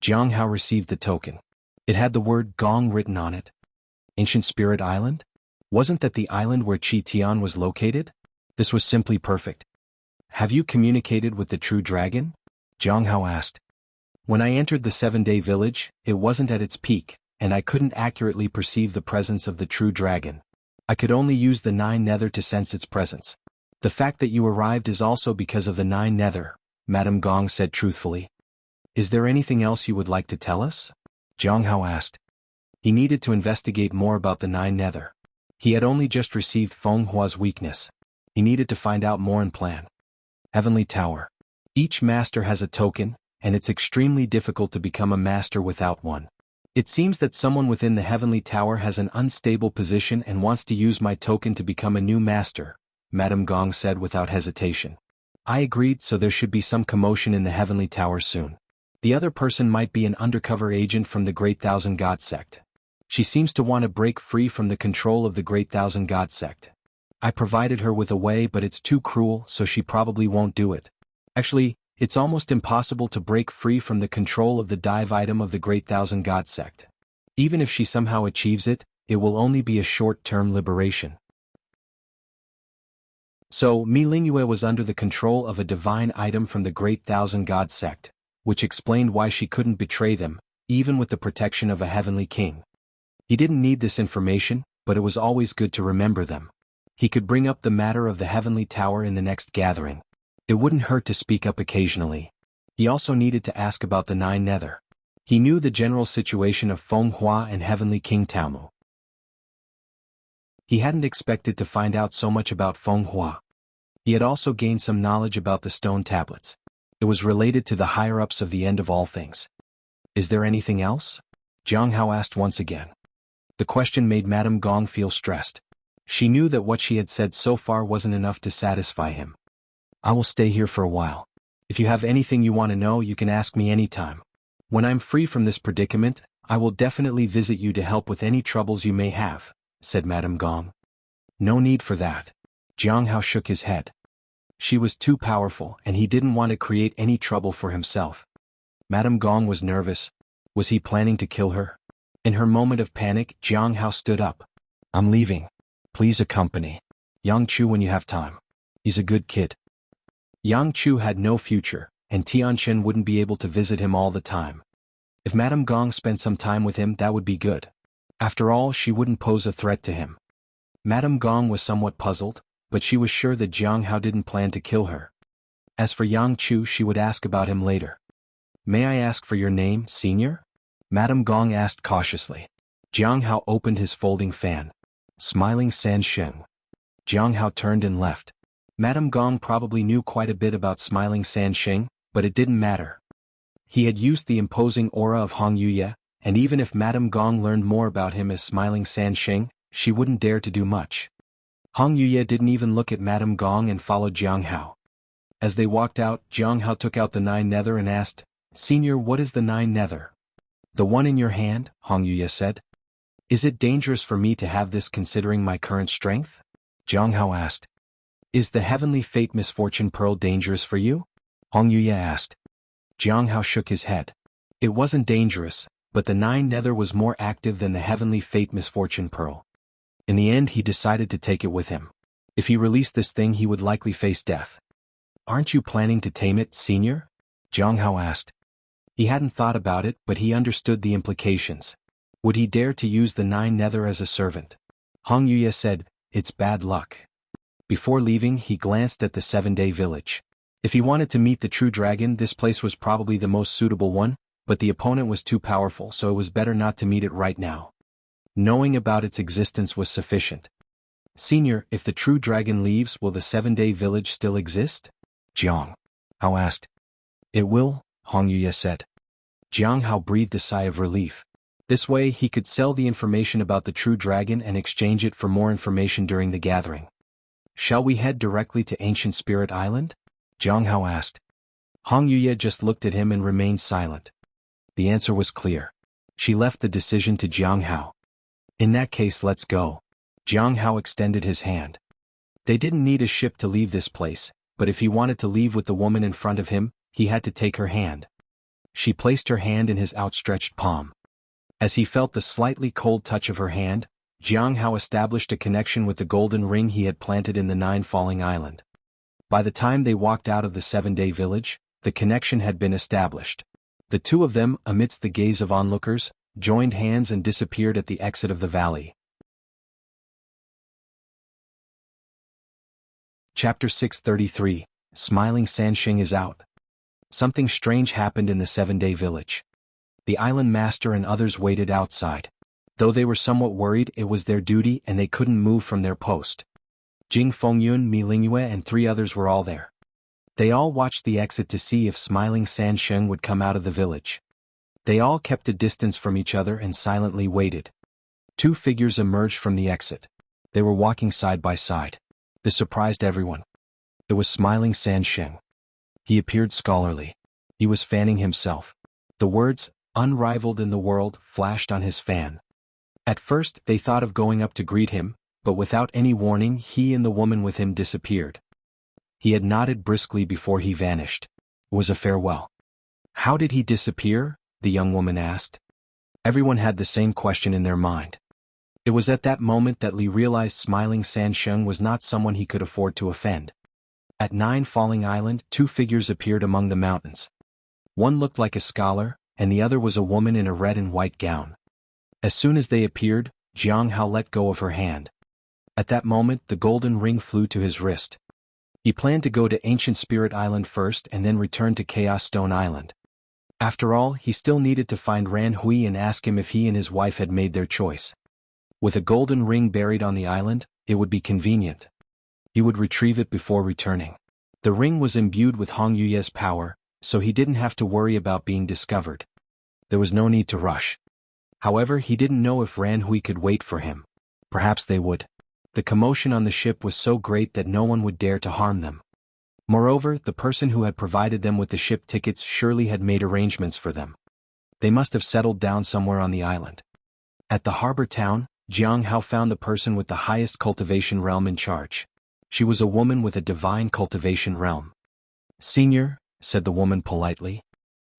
Jianghu received the token. It had the word Gong written on it. Ancient Spirit Island? Wasn't that the island where Chi Tian was located? This was simply perfect. Have you communicated with the true dragon? Jianghu asked. When I entered the 7-day village, it wasn't at its peak, and I couldn't accurately perceive the presence of the true dragon. I could only use the 9 nether to sense its presence. The fact that you arrived is also because of the 9 nether, Madame Gong said truthfully. Is there anything else you would like to tell us? Jianghu asked. He needed to investigate more about the 9 nether. He had only just received Feng Hua's weakness. He needed to find out more and plan. Heavenly Tower. Each master has a token, and it's extremely difficult to become a master without one. It seems that someone within the Heavenly Tower has an unstable position and wants to use my token to become a new master, Madame Gong said without hesitation. I agreed, so there should be some commotion in the Heavenly Tower soon. The other person might be an undercover agent from the Great Thousand God Sect. She seems to want to break free from the control of the Great Thousand God Sect. I provided her with a way, but it's too cruel, so she probably won't do it. Actually, it's almost impossible to break free from the control of the dive item of the Great Thousand God Sect. Even if she somehow achieves it, it will only be a short-term liberation. So, Mi Lingyue was under the control of a divine item from the Great Thousand God Sect, which explained why she couldn't betray them, even with the protection of a heavenly king. He didn't need this information, but it was always good to remember them. He could bring up the matter of the Heavenly Tower in the next gathering. It wouldn't hurt to speak up occasionally. He also needed to ask about the 9 nether. He knew the general situation of Feng Hua and Heavenly King Taomu. He hadn't expected to find out so much about Feng Hua. He had also gained some knowledge about the stone tablets. It was related to the higher-ups of the end of all things. Is there anything else? Jianghu asked once again. The question made Madame Gong feel stressed. She knew that what she had said so far wasn't enough to satisfy him. I will stay here for a while. If you have anything you want to know, you can ask me anytime. When I'm free from this predicament, I will definitely visit you to help with any troubles you may have, said Madame Gong. No need for that. Jianghu shook his head. She was too powerful, and he didn't want to create any trouble for himself. Madame Gong was nervous. Was he planning to kill her? In her moment of panic, Jianghu stood up. I'm leaving. Please accompany Yang Chu when you have time. He's a good kid. Yang Chu had no future, and Tianchen wouldn't be able to visit him all the time. If Madame Gong spent some time with him, that would be good. After all, she wouldn't pose a threat to him. Madame Gong was somewhat puzzled, but she was sure that Jianghu didn't plan to kill her. As for Yang Chu, she would ask about him later. May I ask for your name, senior? Madame Gong asked cautiously. Jianghu opened his folding fan. Smiling San Sheng. Jianghu turned and left. Madame Gong probably knew quite a bit about Smiling San Sheng, but it didn't matter. He had used the imposing aura of Hong Yuye, and even if Madame Gong learned more about him as Smiling San Sheng, she wouldn't dare to do much. Hong Yuye didn't even look at Madame Gong and followed Jianghu. As they walked out, Jianghu took out the 9 nether and asked, Senior, what is the 9 nether? The one in your hand, Hong Yuye said. Is it dangerous for me to have this considering my current strength? Jianghu asked. Is the Heavenly Fate Misfortune Pearl dangerous for you? Hong Yuye asked. Jianghu shook his head. It wasn't dangerous, but the 9 nether was more active than the Heavenly Fate Misfortune Pearl. In the end, he decided to take it with him. If he released this thing, he would likely face death. Aren't you planning to tame it, senior? Jianghu asked. He hadn't thought about it, but he understood the implications. Would he dare to use the 9 nether as a servant? Hong Yuye said, It's bad luck. Before leaving, he glanced at the 7-day village. If he wanted to meet the true dragon, this place was probably the most suitable one, but the opponent was too powerful, so it was better not to meet it right now. Knowing about its existence was sufficient. Senior, if the true dragon leaves, will the 7-day village still exist? Jianghu asked. It will, Hong Yuye said. Jianghu breathed a sigh of relief. This way, he could sell the information about the true dragon and exchange it for more information during the gathering. Shall we head directly to Ancient Spirit Island? Jianghu asked. Hong Yuye just looked at him and remained silent. The answer was clear. She left the decision to Jianghu. In that case, let's go. Jianghu extended his hand. They didn't need a ship to leave this place, but if he wanted to leave with the woman in front of him, he had to take her hand. She placed her hand in his outstretched palm. As he felt the slightly cold touch of her hand, Jianghu established a connection with the golden ring he had planted in the 9 falling island. By the time they walked out of the 7-day village, the connection had been established. The two of them, amidst the gaze of onlookers, joined hands and disappeared at the exit of the valley. Chapter 633, Smiling Sansheng is out. Something strange happened in the 7-day village. The island master and others waited outside. Though they were somewhat worried, it was their duty and they couldn't move from their post. Jing Fengyun, Mi Lingyue and 3 others were all there. They all watched the exit to see if Smiling Sansheng would come out of the village. They all kept a distance from each other and silently waited. 2 figures emerged from the exit. They were walking side by side. This surprised everyone. It was Smiling Sansheng. He appeared scholarly. He was fanning himself. The words, "unrivaled in the world," flashed on his fan. At first, they thought of going up to greet him, but without any warning, he and the woman with him disappeared. He had nodded briskly before he vanished. It was a farewell. How did he disappear? The young woman asked. Everyone had the same question in their mind. It was at that moment that Li realized Smiling Sansheng was not someone he could afford to offend. At 9 Falling Island, 2 figures appeared among the mountains. One looked like a scholar, and the other was a woman in a red and white gown. As soon as they appeared, Jianghu let go of her hand. At that moment, the golden ring flew to his wrist. He planned to go to Ancient Spirit Island first and then return to Chaos Stone Island. After all, he still needed to find Ran Hui and ask him if he and his wife had made their choice. With a golden ring buried on the island, it would be convenient. He would retrieve it before returning. The ring was imbued with Hong Yuye's power, so he didn't have to worry about being discovered. There was no need to rush. However, he didn't know if Ran Hui could wait for him. Perhaps they would. The commotion on the ship was so great that no one would dare to harm them. Moreover, the person who had provided them with the ship tickets surely had made arrangements for them. They must have settled down somewhere on the island. At the harbor town, Jianghu found the person with the highest cultivation realm in charge. She was a woman with a divine cultivation realm. "Senior," said the woman politely.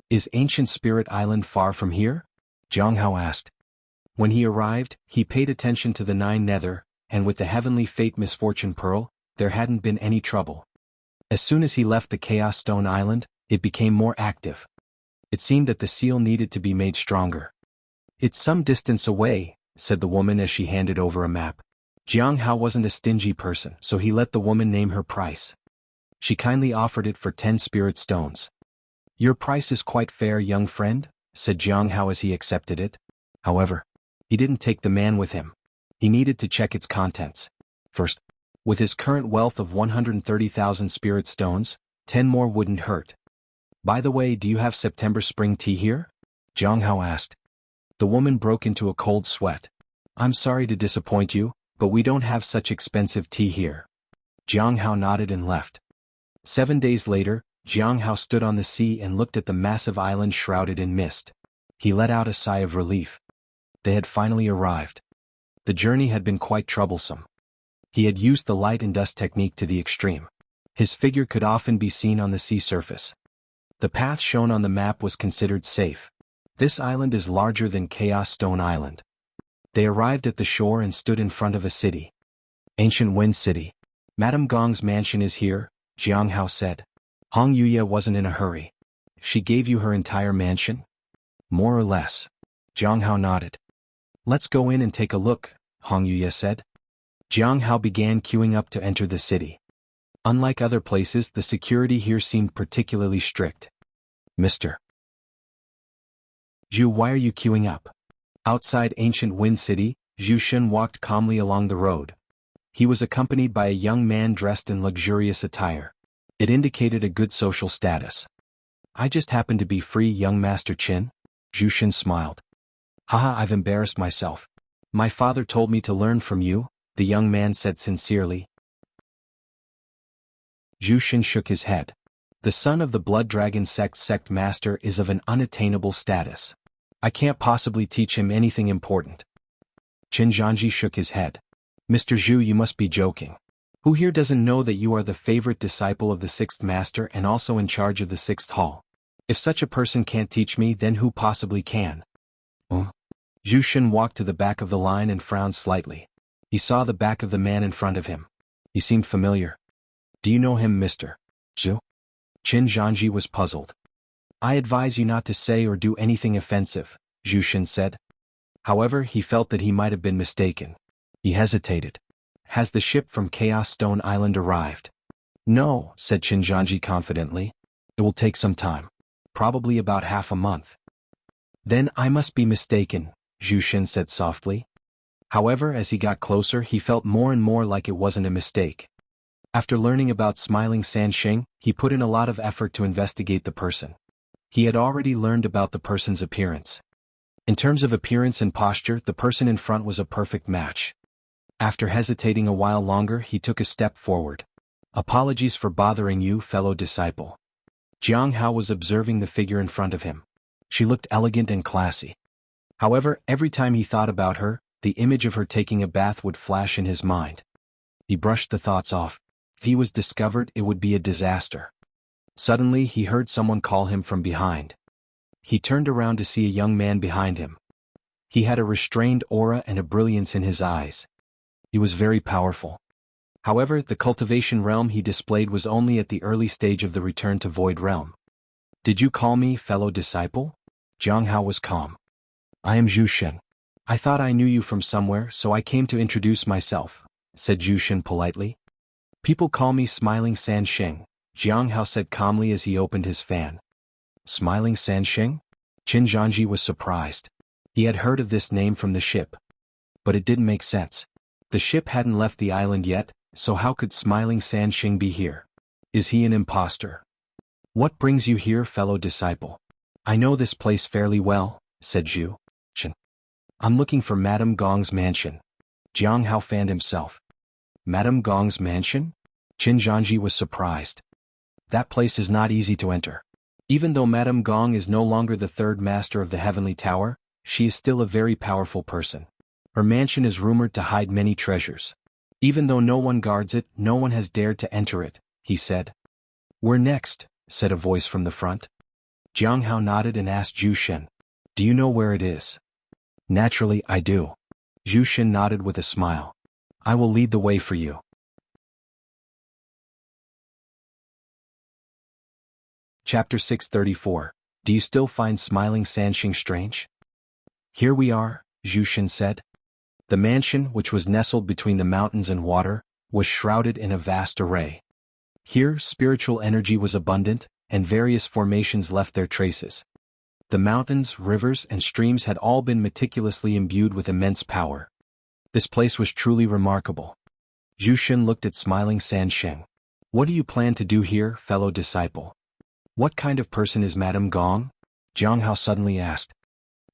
"Is Ancient Spirit Island far from here?" Jianghu asked. When he arrived, he paid attention to the 9 nether, and with the heavenly fate misfortune pearl, there hadn't been any trouble. As soon as he left the Chaos Stone Island, it became more active. It seemed that the seal needed to be made stronger. "It's some distance away," said the woman as she handed over a map. Jianghu wasn't a stingy person, so he let the woman name her price. She kindly offered it for 10 spirit stones. "Your price is quite fair, young friend," said Jianghu as he accepted it. However, he didn't take the man with him. He needed to check its contents. First, with his current wealth of 130,000 spirit stones, 10 more wouldn't hurt. "By the way, do you have September spring tea here?" Jianghu asked. The woman broke into a cold sweat. "I'm sorry to disappoint you, but we don't have such expensive tea here." Jianghu nodded and left. 7 days later, Jianghu stood on the sea and looked at the massive island shrouded in mist. He let out a sigh of relief. They had finally arrived. The journey had been quite troublesome. He had used the light and dust technique to the extreme. His figure could often be seen on the sea surface. The path shown on the map was considered safe. This island is larger than Chaos Stone Island. They arrived at the shore and stood in front of a city. "Ancient Wind City. Madame Gong's mansion is here," Jianghu said. Hong Yuye wasn't in a hurry. "She gave you her entire mansion?" "More or less." Jianghu nodded. "Let's go in and take a look," Hong Yuye said. Jianghu began queuing up to enter the city. Unlike other places, the security here seemed particularly strict. "Mr. Zhu, why are you queuing up?" Outside Ancient Wind City, Zhu Shun walked calmly along the road. He was accompanied by a young man dressed in luxurious attire. It indicated a good social status. "I just happen to be free, young Master Qin." Zhu Shun smiled. "Haha, I've embarrassed myself. My father told me to learn from you," the young man said sincerely. Zhu Shun shook his head. "The son of the Blood Dragon sect master is of an unattainable status. I can't possibly teach him anything important." Qin Zhanji shook his head. "Mr. Zhu, you must be joking. Who here doesn't know that you are the favorite disciple of the 6th master and also in charge of the 6th hall? If such a person can't teach me, then who possibly can?" Zhu Shun walked to the back of the line and frowned slightly. He saw the back of the man in front of him. He seemed familiar. "Do you know him, Mr. Zhu?" Qin Zhanji was puzzled. "I advise you not to say or do anything offensive," Zhu Shun said. However, he felt that he might have been mistaken. He hesitated. "Has the ship from Chaos Stone Island arrived?" No, said Qinjianji confidently. It will take some time. Probably about half a month. Then I must be mistaken, Zhu Shen said softly. However, as he got closer, he felt more and more like it wasn't a mistake. After learning about Smiling Sanxing, he put in a lot of effort to investigate the person. He had already learned about the person's appearance. In terms of appearance and posture, the person in front was a perfect match. After hesitating a while longer, he took a step forward. Apologies for bothering you, fellow disciple. Jianghu was observing the figure in front of him. She looked elegant and classy. However, every time he thought about her, the image of her taking a bath would flash in his mind. He brushed the thoughts off. If he was discovered, it would be a disaster. Suddenly, he heard someone call him from behind. He turned around to see a young man behind him. He had a restrained aura and a brilliance in his eyes. He was very powerful. However, the cultivation realm he displayed was only at the early stage of the return to Void Realm. Did you call me, fellow disciple? Jianghu was calm. I am Zhu Shen. I thought I knew you from somewhere, so I came to introduce myself, said Zhu Shen politely. People call me Smiling Sanxing, Jianghu said calmly as he opened his fan. Smiling Sanxing? Qinjianji was surprised. He had heard of this name from the ship. But it didn't make sense. The ship hadn't left the island yet, so how could Smiling Sanxing be here? Is he an imposter? What brings you here, fellow disciple? I know this place fairly well, said Zhu Shen. I'm looking for Madame Gong's mansion. Jianghu fanned himself. Madame Gong's mansion? Qinjianji was surprised. That place is not easy to enter. Even though Madame Gong is no longer the third master of the Heavenly Tower, she is still a very powerful person. Her mansion is rumored to hide many treasures. Even though no one guards it, no one has dared to enter it, he said. We're next, said a voice from the front. Jianghu nodded and asked Zhu Shen. Do you know where it is? Naturally, I do. Zhu Shen nodded with a smile. I will lead the way for you. Chapter 634. Do you still find Smiling Sanxing strange? Here we are, Zhu Shen said. The mansion, which was nestled between the mountains and water, was shrouded in a vast array. Here, spiritual energy was abundant, and various formations left their traces. The mountains, rivers, and streams had all been meticulously imbued with immense power. This place was truly remarkable. Zhu Shen looked at Smiling Sanxing. What do you plan to do here, fellow disciple? What kind of person is Madame Gong? Jianghu suddenly asked.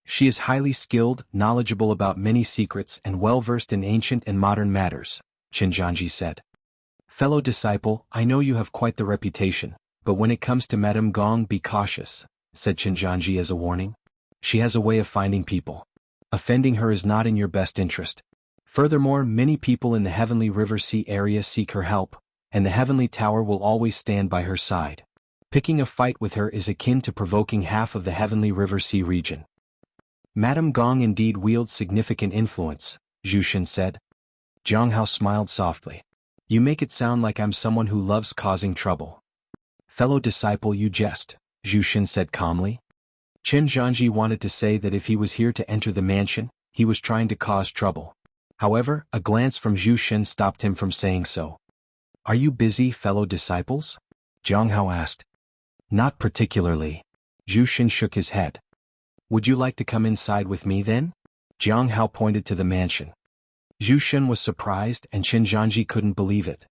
She is highly skilled, knowledgeable about many secrets, and well-versed in ancient and modern matters, Qinjianji said. Fellow disciple, I know you have quite the reputation, but when it comes to Madame Gong, be cautious, said Qinjianji as a warning. She has a way of finding people. Offending her is not in your best interest. Furthermore, many people in the Heavenly River Sea area seek her help, and the Heavenly Tower will always stand by her side. Picking a fight with her is akin to provoking half of the Heavenly River Sea region. Madame Gong indeed wields significant influence, Zhu Shen said. Jianghu smiled softly. You make it sound like I'm someone who loves causing trouble. Fellow disciple, you jest, Zhu Shen said calmly. Qinjianji wanted to say that if he was here to enter the mansion, he was trying to cause trouble. However, a glance from Zhu Shen stopped him from saying so. Are you busy, fellow disciples? Jianghu asked. Not particularly. Zhu Shen shook his head. Would you like to come inside with me then? Jianghu pointed to the mansion. Zhu Shen was surprised and Qinjianji couldn't believe it.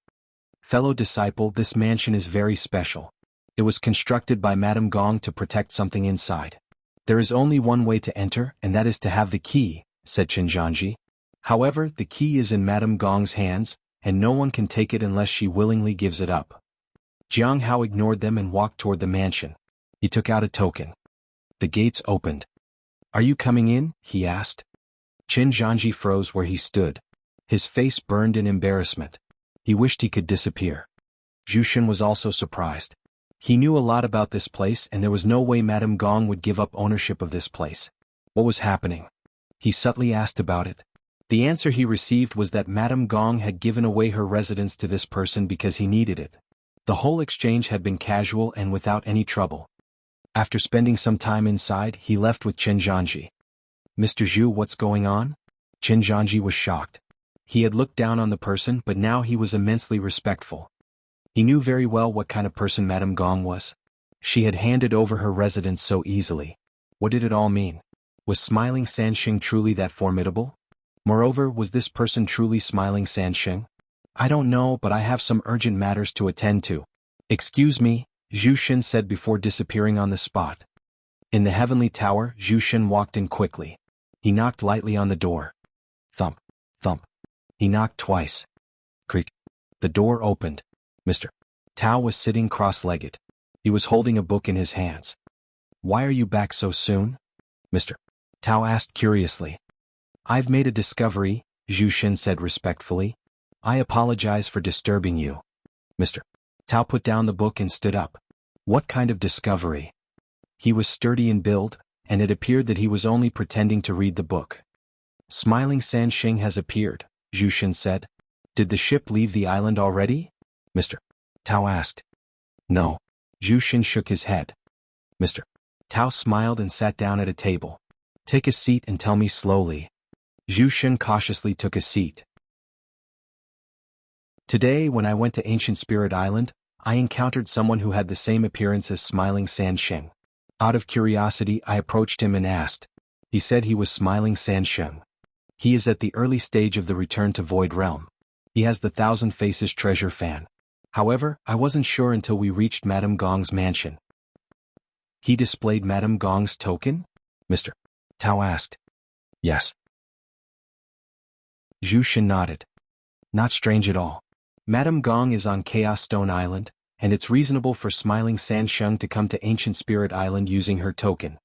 Fellow disciple, this mansion is very special. It was constructed by Madame Gong to protect something inside. There is only one way to enter, and that is to have the key, said Qinjianji. However, the key is in Madame Gong's hands, and no one can take it unless she willingly gives it up. Jianghu ignored them and walked toward the mansion. He took out a token. The gates opened. Are you coming in? He asked. Qinjianji froze where he stood. His face burned in embarrassment. He wished he could disappear. Zhu Shen was also surprised. He knew a lot about this place and there was no way Madame Gong would give up ownership of this place. What was happening? He subtly asked about it. The answer he received was that Madame Gong had given away her residence to this person because he needed it. The whole exchange had been casual and without any trouble. After spending some time inside, he left with Qinjianji. Mr. Zhu, what's going on? Qinjianji was shocked. He had looked down on the person, but now he was immensely respectful. He knew very well what kind of person Madame Gong was. She had handed over her residence so easily. What did it all mean? Was Smiling Sansheng truly that formidable? Moreover, was this person truly Smiling Sansheng? I don't know, but I have some urgent matters to attend to. Excuse me, Zhu Shen said before disappearing on the spot. In the heavenly tower, Zhu Shen walked in quickly. He knocked lightly on the door. Thump, thump. He knocked twice. Creak. The door opened. Mr. Tao was sitting cross-legged. He was holding a book in his hands. Why are you back so soon? Mr. Tao asked curiously. I've made a discovery, Zhu Shen said respectfully. I apologize for disturbing you. Mr. Tao put down the book and stood up. What kind of discovery? He was sturdy in build, and it appeared that he was only pretending to read the book. Smiling Sansheng has appeared, Zhu Shen said. Did the ship leave the island already? Mr. Tao asked. No. Zhu Shen shook his head. Mr. Tao smiled and sat down at a table. Take a seat and tell me slowly. Zhu Shen cautiously took a seat. Today, when I went to Ancient Spirit Island, I encountered someone who had the same appearance as Smiling Sansheng. Out of curiosity, I approached him and asked. He said he was Smiling Sansheng. He is at the early stage of the return to Void Realm. He has the Thousand Faces treasure fan. However, I wasn't sure until we reached Madame Gong's mansion. He displayed Madame Gong's token? Mr. Tao asked. Yes. Zhu Shen nodded. Not strange at all. Madame Gong is on Chaos Stone Island, and it's reasonable for Smiling Sansheng to come to Ancient Spirit Island using her token.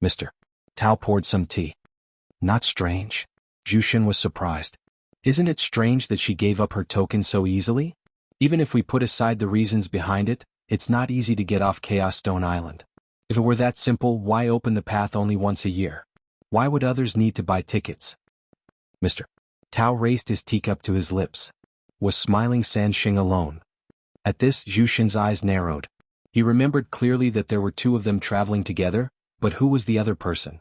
Mr. Tao poured some tea. Not strange. Zhu Shen was surprised. Isn't it strange that she gave up her token so easily? Even if we put aside the reasons behind it, it's not easy to get off Chaos Stone Island. If it were that simple, why open the path only once a year? Why would others need to buy tickets? Mr. Tao raised his teacup to his lips. Was Smiling Sansheng alone? At this, Zhu Shen's eyes narrowed. He remembered clearly that there were two of them traveling together, but who was the other person?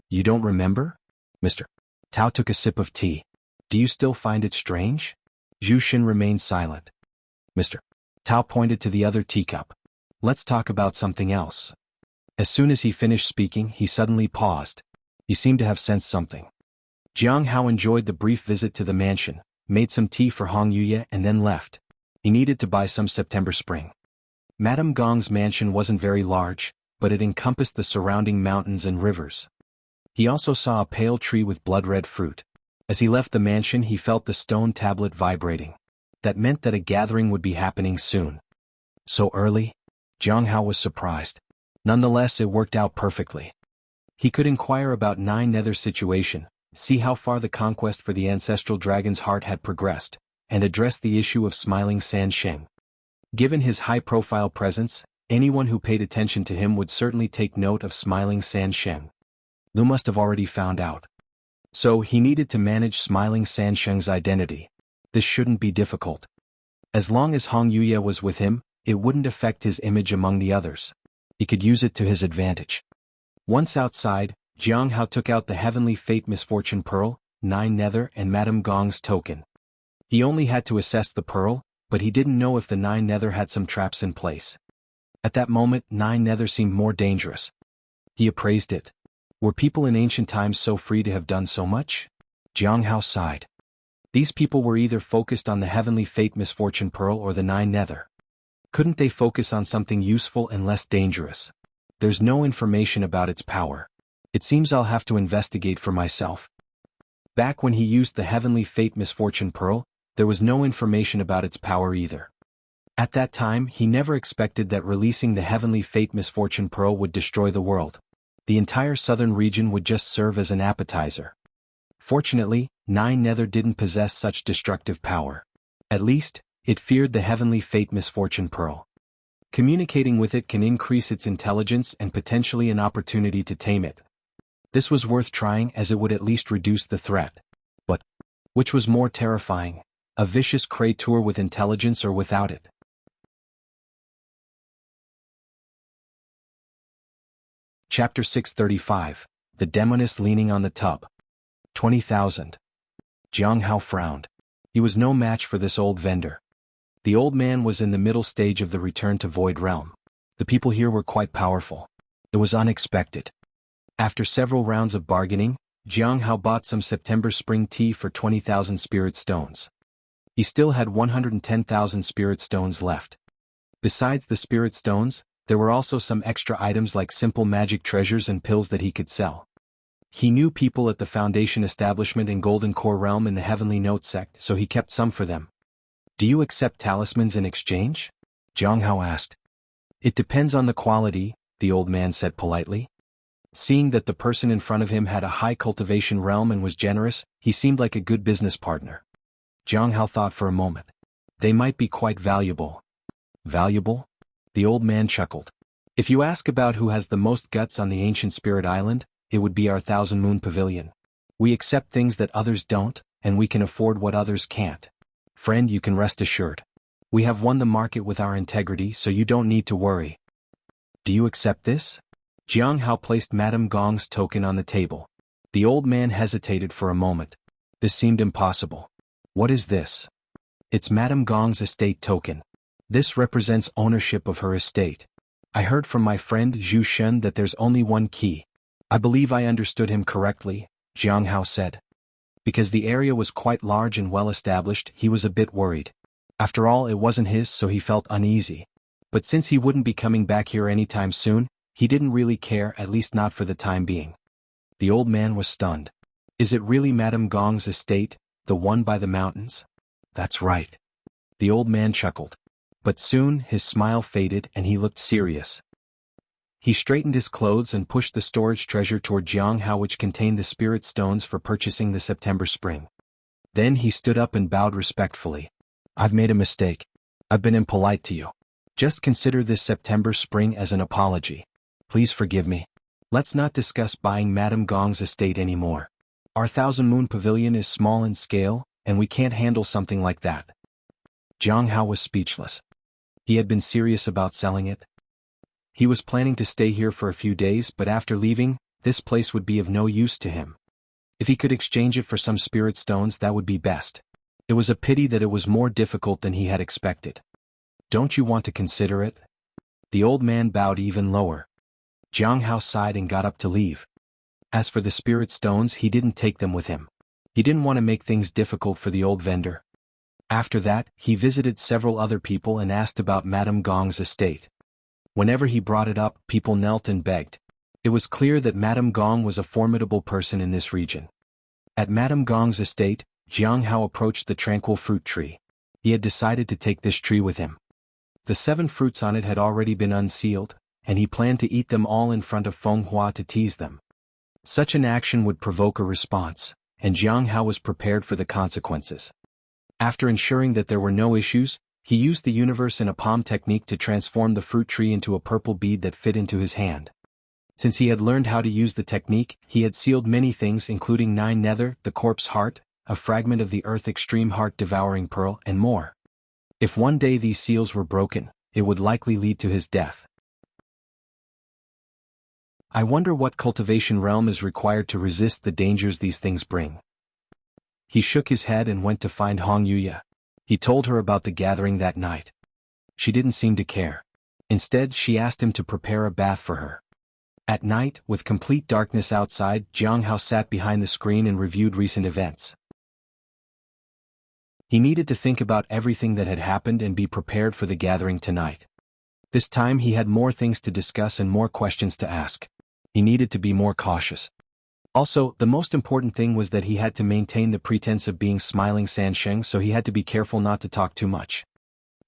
You don't remember? Mr. Tao took a sip of tea. Do you still find it strange? Zhu Shen remained silent. Mr. Tao pointed to the other teacup. Let's talk about something else. As soon as he finished speaking, he suddenly paused. He seemed to have sensed something. Jianghu enjoyed the brief visit to the mansion, made some tea for Hong Yuye and then left. He needed to buy some September spring. Madame Gong's mansion wasn't very large, but it encompassed the surrounding mountains and rivers. He also saw a pale tree with blood-red fruit. As he left the mansion, he felt the stone tablet vibrating. That meant that a gathering would be happening soon. So early? Jianghu was surprised. Nonetheless, it worked out perfectly. He could inquire about Nine Nether's situation, see how far the conquest for the ancestral dragon's heart had progressed, and address the issue of Smiling Sansheng. Given his high-profile presence, anyone who paid attention to him would certainly take note of Smiling Sansheng. Lu must have already found out. So he needed to manage Smiling Sansheng's identity. This shouldn't be difficult. As long as Hong Yuye was with him, it wouldn't affect his image among the others. He could use it to his advantage. Once outside, Jianghu took out the Heavenly Fate Misfortune Pearl, Nine Nether and Madame Gong's token. He only had to assess the pearl, but he didn't know if the Nine Nether had some traps in place. At that moment, Nine Nether seemed more dangerous. He appraised it. Were people in ancient times so free to have done so much? Jianghu sighed. These people were either focused on the Heavenly Fate Misfortune Pearl or the Nine Nether. Couldn't they focus on something useful and less dangerous? There's no information about its power. It seems I'll have to investigate for myself. Back when he used the Heavenly Fate Misfortune Pearl, there was no information about its power either. At that time, he never expected that releasing the Heavenly Fate Misfortune Pearl would destroy the world. The entire southern region would just serve as an appetizer. Fortunately, Nine Nether didn't possess such destructive power. At least, it feared the Heavenly Fate Misfortune Pearl. Communicating with it can increase its intelligence and potentially an opportunity to tame it. This was worth trying as it would at least reduce the threat. But, which was more terrifying, a vicious creature with intelligence or without it? Chapter 635, The Demoness Leaning on the Tub. 20,000. Jianghu frowned. He was no match for this old vendor. The old man was in the middle stage of the return to Void Realm. The people here were quite powerful. It was unexpected. After several rounds of bargaining, Jianghu bought some September spring tea for 20,000 spirit stones. He still had 110,000 spirit stones left. Besides the spirit stones, there were also some extra items like simple magic treasures and pills that he could sell. He knew people at the Foundation establishment in Golden Core Realm in the Heavenly Note sect, so he kept some for them. Do you accept talismans in exchange? Jianghu asked. It depends on the quality, the old man said politely. Seeing that the person in front of him had a high cultivation realm and was generous, he seemed like a good business partner. Jianghu thought for a moment. They might be quite valuable. Valuable? The old man chuckled. If you ask about who has the most guts on the ancient spirit island, it would be our Thousand Moon Pavilion. We accept things that others don't, and we can afford what others can't. Friend, you can rest assured. We have won the market with our integrity, so you don't need to worry. Do you accept this? Jianghu placed Madame Gong's token on the table. The old man hesitated for a moment. This seemed impossible. What is this? It's Madame Gong's estate token. This represents ownership of her estate. I heard from my friend Zhu Shen that there's only one key. I believe I understood him correctly, Jianghu said. Because the area was quite large and well established, he was a bit worried. After all, it wasn't his, so he felt uneasy. But since he wouldn't be coming back here anytime soon, he didn't really care, at least not for the time being. The old man was stunned. Is it really Madame Gong's estate, the one by the mountains? That's right. The old man chuckled. But soon his smile faded and he looked serious. He straightened his clothes and pushed the storage treasure toward Jianghu, which contained the spirit stones for purchasing the September spring. Then he stood up and bowed respectfully. I've made a mistake. I've been impolite to you. Just consider this September spring as an apology. Please forgive me. Let's not discuss buying Madame Gong's estate anymore. Our Thousand Moon Pavilion is small in scale, and we can't handle something like that. Jianghu was speechless. He had been serious about selling it. He was planning to stay here for a few days, but after leaving, this place would be of no use to him. If he could exchange it for some spirit stones, that would be best. It was a pity that it was more difficult than he had expected. Don't you want to consider it? The old man bowed even lower. Jianghu sighed and got up to leave. As for the spirit stones, he didn't take them with him. He didn't want to make things difficult for the old vendor. After that, he visited several other people and asked about Madame Gong's estate. Whenever he brought it up, people knelt and begged. It was clear that Madame Gong was a formidable person in this region. At Madame Gong's estate, Jianghu approached the tranquil fruit tree. He had decided to take this tree with him. The 7 fruits on it had already been unsealed, and he planned to eat them all in front of Feng Hua to tease them. Such an action would provoke a response, and Jianghu was prepared for the consequences. After ensuring that there were no issues, he used the universe in a palm technique to transform the fruit tree into a purple bead that fit into his hand. Since he had learned how to use the technique, he had sealed many things, including 9 nether, the corpse heart, a fragment of the earth extreme heart devouring pearl, and more. If one day these seals were broken, it would likely lead to his death. I wonder what cultivation realm is required to resist the dangers these things bring. He shook his head and went to find Hong Yuya. He told her about the gathering that night. She didn't seem to care. Instead, she asked him to prepare a bath for her. At night, with complete darkness outside, Jianghu sat behind the screen and reviewed recent events. He needed to think about everything that had happened and be prepared for the gathering tonight. This time he had more things to discuss and more questions to ask. He needed to be more cautious. Also, the most important thing was that he had to maintain the pretense of being smiling Sansheng, so he had to be careful not to talk too much.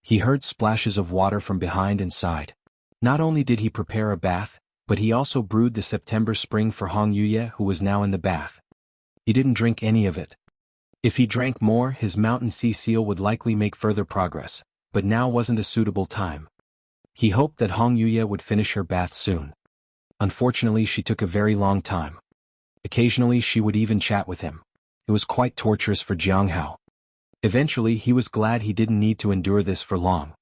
He heard splashes of water from behind and sighed. Not only did he prepare a bath, but he also brewed the September spring for Hong Yuya, who was now in the bath. He didn't drink any of it. If he drank more, his mountain sea seal would likely make further progress, but now wasn't a suitable time. He hoped that Hong Yuya would finish her bath soon. Unfortunately, she took a very long time. Occasionally she would even chat with him. It was quite torturous for Jianghu. Eventually he was glad he didn't need to endure this for long.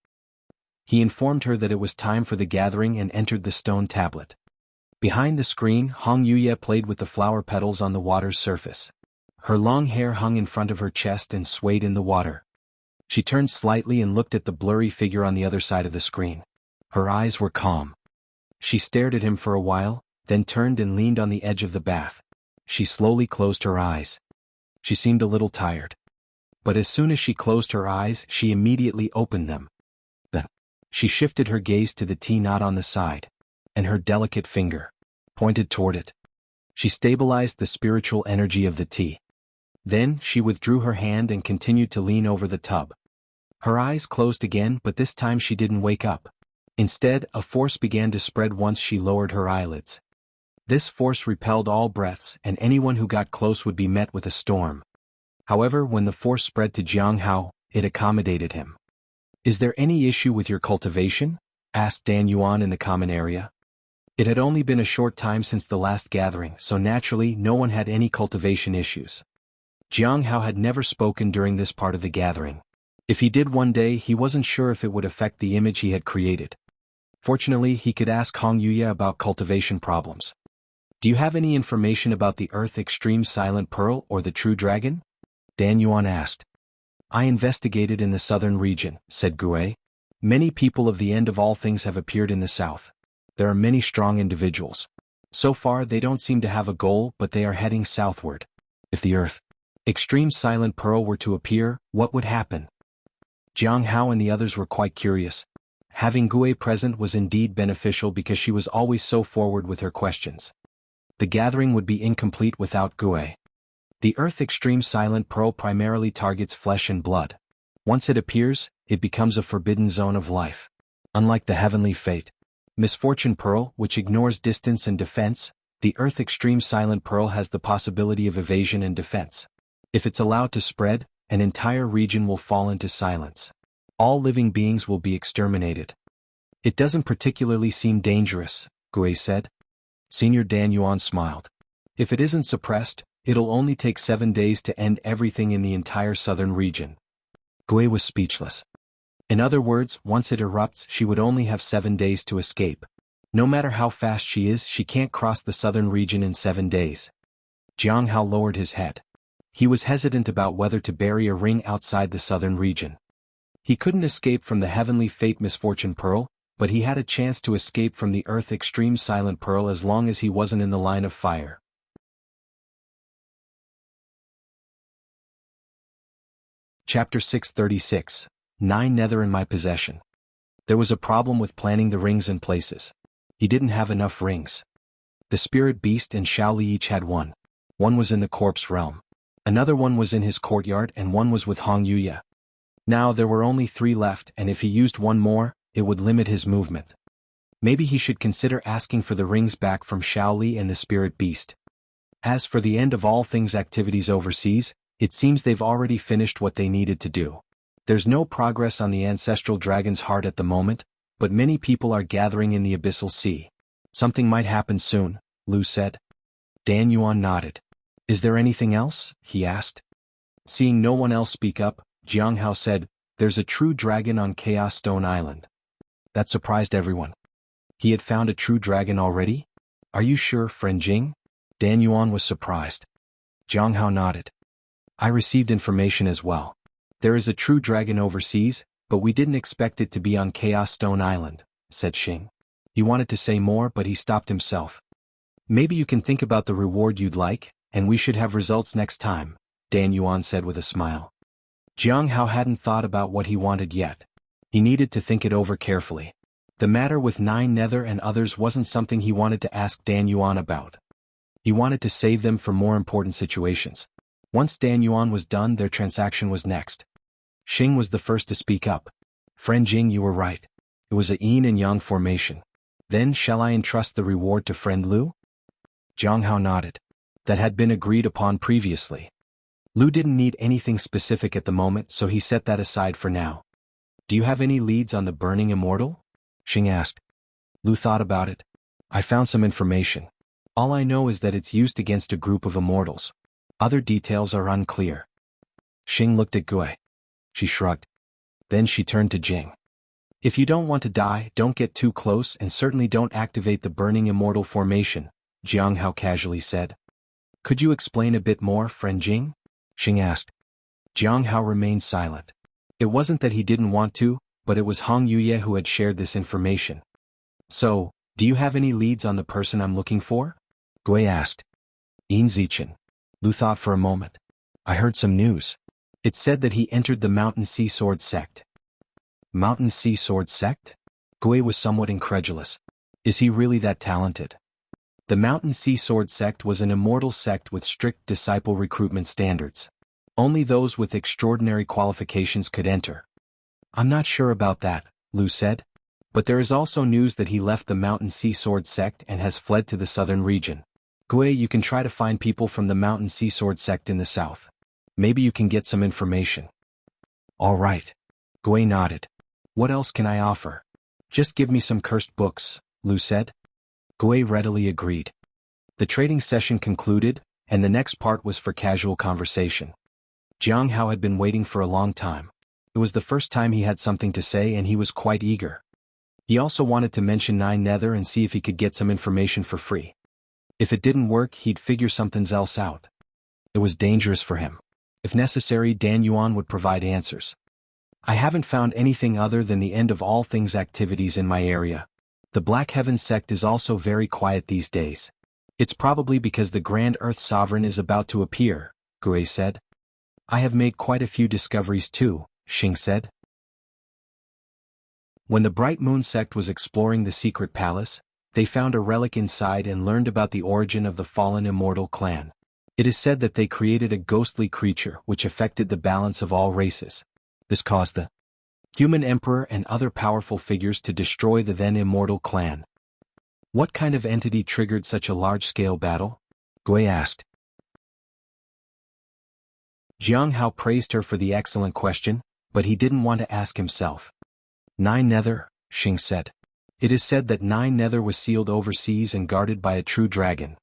He informed her that it was time for the gathering and entered the stone tablet. Behind the screen, Hong Yuya played with the flower petals on the water's surface. Her long hair hung in front of her chest and swayed in the water. She turned slightly and looked at the blurry figure on the other side of the screen. Her eyes were calm. She stared at him for a while, then turned and leaned on the edge of the bath. She slowly closed her eyes. She seemed a little tired. But as soon as she closed her eyes, she immediately opened them. Then, she shifted her gaze to the T-knot on the side, and her delicate finger pointed toward it. She stabilized the spiritual energy of the T. Then, she withdrew her hand and continued to lean over the tub. Her eyes closed again, but this time she didn't wake up. Instead, a force began to spread once she lowered her eyelids. This force repelled all breaths, and anyone who got close would be met with a storm. However, when the force spread to Jianghu, it accommodated him. "Is there any issue with your cultivation?" asked Dan Yuan in the common area. It had only been a short time since the last gathering, so naturally no one had any cultivation issues. Jianghu had never spoken during this part of the gathering. If he did one day, he wasn't sure if it would affect the image he had created. Fortunately, he could ask Hong Yuya about cultivation problems. "Do you have any information about the Earth Extreme Silent Pearl or the True Dragon?" Dan Yuan asked. "I investigated in the southern region," said Gue. "Many people of the end of all things have appeared in the south. There are many strong individuals. So far they don't seem to have a goal, but they are heading southward. If the Earth Extreme Silent Pearl were to appear, what would happen?" Jianghu and the others were quite curious. Having Gue present was indeed beneficial because she was always so forward with her questions. The gathering would be incomplete without Gue. The Earth Extreme Silent Pearl primarily targets flesh and blood. Once it appears, it becomes a forbidden zone of life. Unlike the Heavenly Fate Misfortune Pearl, which ignores distance and defense, the Earth Extreme Silent Pearl has the possibility of evasion and defense. If it's allowed to spread, an entire region will fall into silence. All living beings will be exterminated. "It doesn't particularly seem dangerous," Gue said. Senior Dan Yuan smiled. "If it isn't suppressed, it'll only take 7 days to end everything in the entire southern region." Gue was speechless. In other words, once it erupts, she would only have 7 days to escape. No matter how fast she is, she can't cross the southern region in 7 days. Jianghu lowered his head. He was hesitant about whether to bury a ring outside the southern region. He couldn't escape from the Heavenly Fate Misfortune Pearl, but he had a chance to escape from the Earth Extreme Silent Pearl as long as he wasn't in the line of fire. Chapter 636. 9 Nether in my possession. There was a problem with planning the rings in places. He didn't have enough rings. The Spirit Beast and Shaoli each had one. One was in the corpse realm. Another one was in his courtyard and one was with Hong Yuya. Now there were only 3 left, and if he used one more, it would limit his movement. Maybe he should consider asking for the rings back from Shaoli and the Spirit Beast. As for the end of all things activities overseas, it seems they've already finished what they needed to do. There's no progress on the Ancestral Dragon's Heart at the moment, but many people are gathering in the Abyssal Sea. "Something might happen soon," Lu said. Dan Yuan nodded. "Is there anything else?" he asked. Seeing no one else speak up, Jianghu said, "There's a true dragon on Chaos Stone Island." That surprised everyone. He had found a true dragon already? "Are you sure, friend Jing?" Dan Yuan was surprised. Jianghu nodded. "I received information as well. There is a true dragon overseas, but we didn't expect it to be on Chaos Stone Island," said Xing. He wanted to say more, but he stopped himself. "Maybe you can think about the reward you'd like, and we should have results next time," Dan Yuan said with a smile. Jianghu hadn't thought about what he wanted yet. He needed to think it over carefully. The matter with 9 Nether and others wasn't something he wanted to ask Dan Yuan about. He wanted to save them for more important situations. Once Dan Yuan was done, their transaction was next. Xing was the first to speak up. "Friend Jing, you were right. It was a yin and yang formation. Then shall I entrust the reward to friend Lu?" Jianghu nodded. That had been agreed upon previously. Lu didn't need anything specific at the moment, so he set that aside for now. "Do you have any leads on the Burning Immortal?" Xing asked. Lu thought about it. "I found some information. All I know is that it's used against a group of immortals. Other details are unclear." Xing looked at Gue. She shrugged. Then she turned to Jing. "If you don't want to die, don't get too close and certainly don't activate the Burning Immortal formation," Jianghu casually said. "Could you explain a bit more, friend Jing?" Xing asked. Jianghu remained silent. It wasn't that he didn't want to, but it was Hong Yuye who had shared this information. So, do you have any leads on the person I'm looking for? Gui asked. Yin Zichen. Lu thought for a moment. I heard some news. It said that he entered the Mountain Sea Sword sect. Mountain Sea Sword sect? Gui was somewhat incredulous. Is he really that talented? The Mountain Sea Sword sect was an immortal sect with strict disciple recruitment standards. Only those with extraordinary qualifications could enter. I'm not sure about that, Lu said. But there is also news that he left the Mountain Sea Sword sect and has fled to the southern region. Gui, you can try to find people from the Mountain Sea Sword sect in the south. Maybe you can get some information. All right. Gui nodded. What else can I offer? Just give me some cursed books, Lu said. Gui readily agreed. The trading session concluded, and the next part was for casual conversation. Jianghu had been waiting for a long time. It was the first time he had something to say and he was quite eager. He also wanted to mention Nine Nether and see if he could get some information for free. If it didn't work, he'd figure something else out. It was dangerous for him. If necessary, Dan Yuan would provide answers. I haven't found anything other than the end of all things activities in my area. The Black Heaven sect is also very quiet these days. It's probably because the Grand Earth Sovereign is about to appear, Gui said. I have made quite a few discoveries too, Xing said. When the Bright Moon sect was exploring the secret palace, they found a relic inside and learned about the origin of the fallen immortal clan. It is said that they created a ghostly creature which affected the balance of all races. This caused the human emperor and other powerful figures to destroy the then immortal clan. What kind of entity triggered such a large-scale battle? Gui asked. Jianghu praised her for the excellent question, but he didn't want to ask himself. Nine Nether, Xing said. It is said that Nine Nether was sealed overseas and guarded by a true dragon.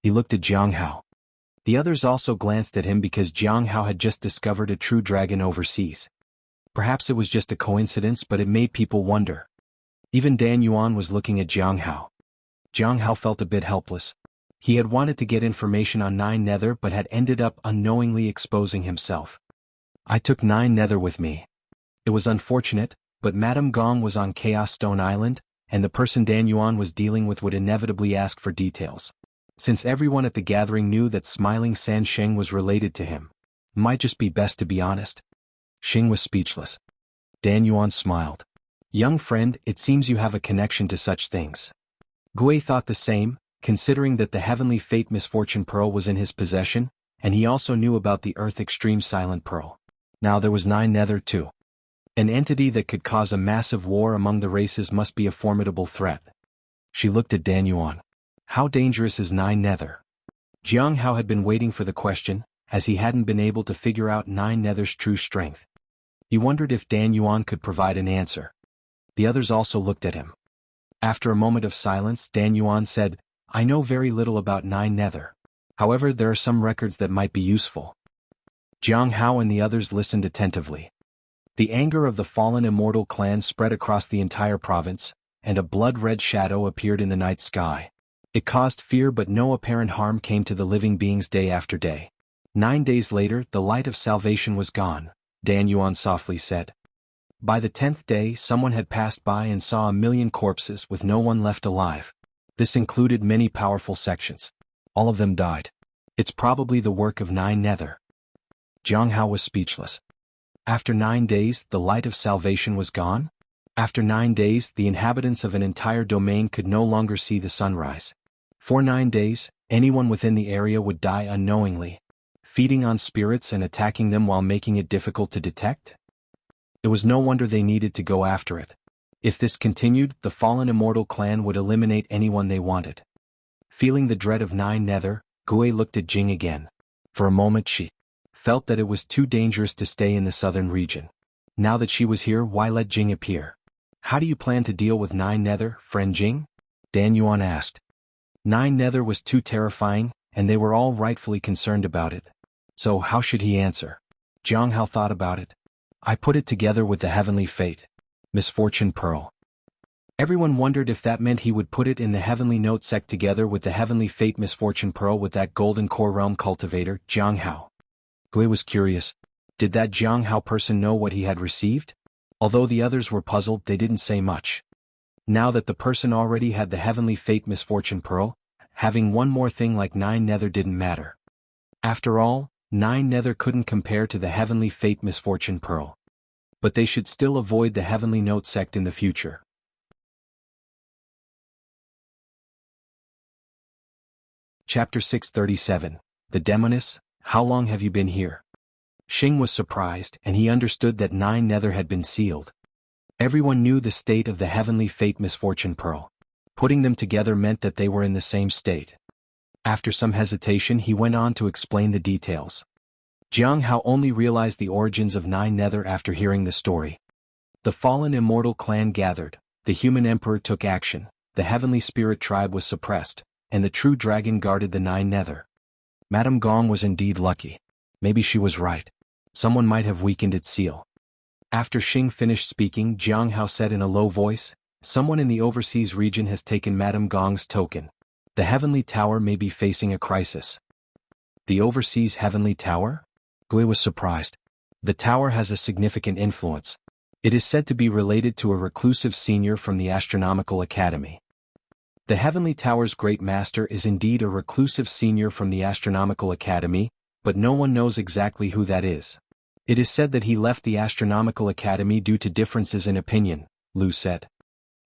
He looked at Jianghu. The others also glanced at him because Jianghu had just discovered a true dragon overseas. Perhaps it was just a coincidence, but it made people wonder. Even Dan Yuan was looking at Jianghu. Jianghu felt a bit helpless. He had wanted to get information on Nine Nether but had ended up unknowingly exposing himself. I took Nine Nether with me. It was unfortunate, but Madame Gong was on Chaos Stone Island, and the person Dan Yuan was dealing with would inevitably ask for details. Since everyone at the gathering knew that Smiling San Sheng was related to him, it might just be best to be honest. Xing was speechless. Dan Yuan smiled. Young friend, it seems you have a connection to such things. Gui thought the same, considering that the Heavenly Fate Misfortune Pearl was in his possession, and he also knew about the Earth Extreme Silent Pearl. Now there was Nine Nether too. An entity that could cause a massive war among the races must be a formidable threat. She looked at Dan Yuan. How dangerous is Nine Nether? Jianghu had been waiting for the question, as he hadn't been able to figure out Nine Nether's true strength. He wondered if Dan Yuan could provide an answer. The others also looked at him. After a moment of silence, Dan Yuan said, I know very little about Nine Nether. However, there are some records that might be useful. Jianghu and the others listened attentively. The anger of the fallen immortal clan spread across the entire province, and a blood-red shadow appeared in the night sky. It caused fear, but no apparent harm came to the living beings day after day. 9 days later, the light of salvation was gone, Dan Yuan softly said. By the 10th day, someone had passed by and saw 1,000,000 corpses with no one left alive. This included many powerful sections. All of them died. It's probably the work of Nine Nether. Jianghu was speechless. After 9 days, the light of salvation was gone? After 9 days, the inhabitants of an entire domain could no longer see the sunrise. For 9 days, anyone within the area would die unknowingly, feeding on spirits and attacking them while making it difficult to detect? It was no wonder they needed to go after it. If this continued, the fallen immortal clan would eliminate anyone they wanted. Feeling the dread of Nine Nether, Gui looked at Jing again. For a moment she felt that it was too dangerous to stay in the southern region. Now that she was here, why let Jing appear? How do you plan to deal with Nine Nether, friend Jing? Dan Yuan asked. Nine Nether was too terrifying, and they were all rightfully concerned about it. So how should he answer? Jianghu thought about it. I put it together with the Heavenly Fate Misfortune Pearl. Everyone wondered if that meant he would put it in the Heavenly Note sect together with the Heavenly Fate Misfortune Pearl with that Golden Core Realm Cultivator, Jianghu. Gui was curious. Did that Jianghu person know what he had received? Although the others were puzzled, they didn't say much. Now that the person already had the Heavenly Fate Misfortune Pearl, having one more thing like 9 Nether didn't matter. After all, 9 Nether couldn't compare to the Heavenly Fate Misfortune Pearl. But they should still avoid the Heavenly Note sect in the future. Chapter 637, The Demoness, How long have you been here? Xing was surprised, and he understood that 9 Nether had been sealed. Everyone knew the state of the Heavenly Fate Misfortune Pearl. Putting them together meant that they were in the same state. After some hesitation, he went on to explain the details. Jianghu only realized the origins of 9 Nether after hearing the story. The fallen immortal clan gathered, the human emperor took action, the heavenly spirit tribe was suppressed, and the true dragon guarded the 9 Nether. Madame Gong was indeed lucky. Maybe she was right. Someone might have weakened its seal. After Xing finished speaking, Jianghu said in a low voice, "Someone in the overseas region has taken Madame Gong's token. The Heavenly Tower may be facing a crisis." The overseas Heavenly Tower? Gui was surprised. The tower has a significant influence. It is said to be related to a reclusive senior from the Astronomical Academy. The Heavenly Tower's Great Master is indeed a reclusive senior from the Astronomical Academy, but no one knows exactly who that is. It is said that he left the Astronomical Academy due to differences in opinion, Lu said.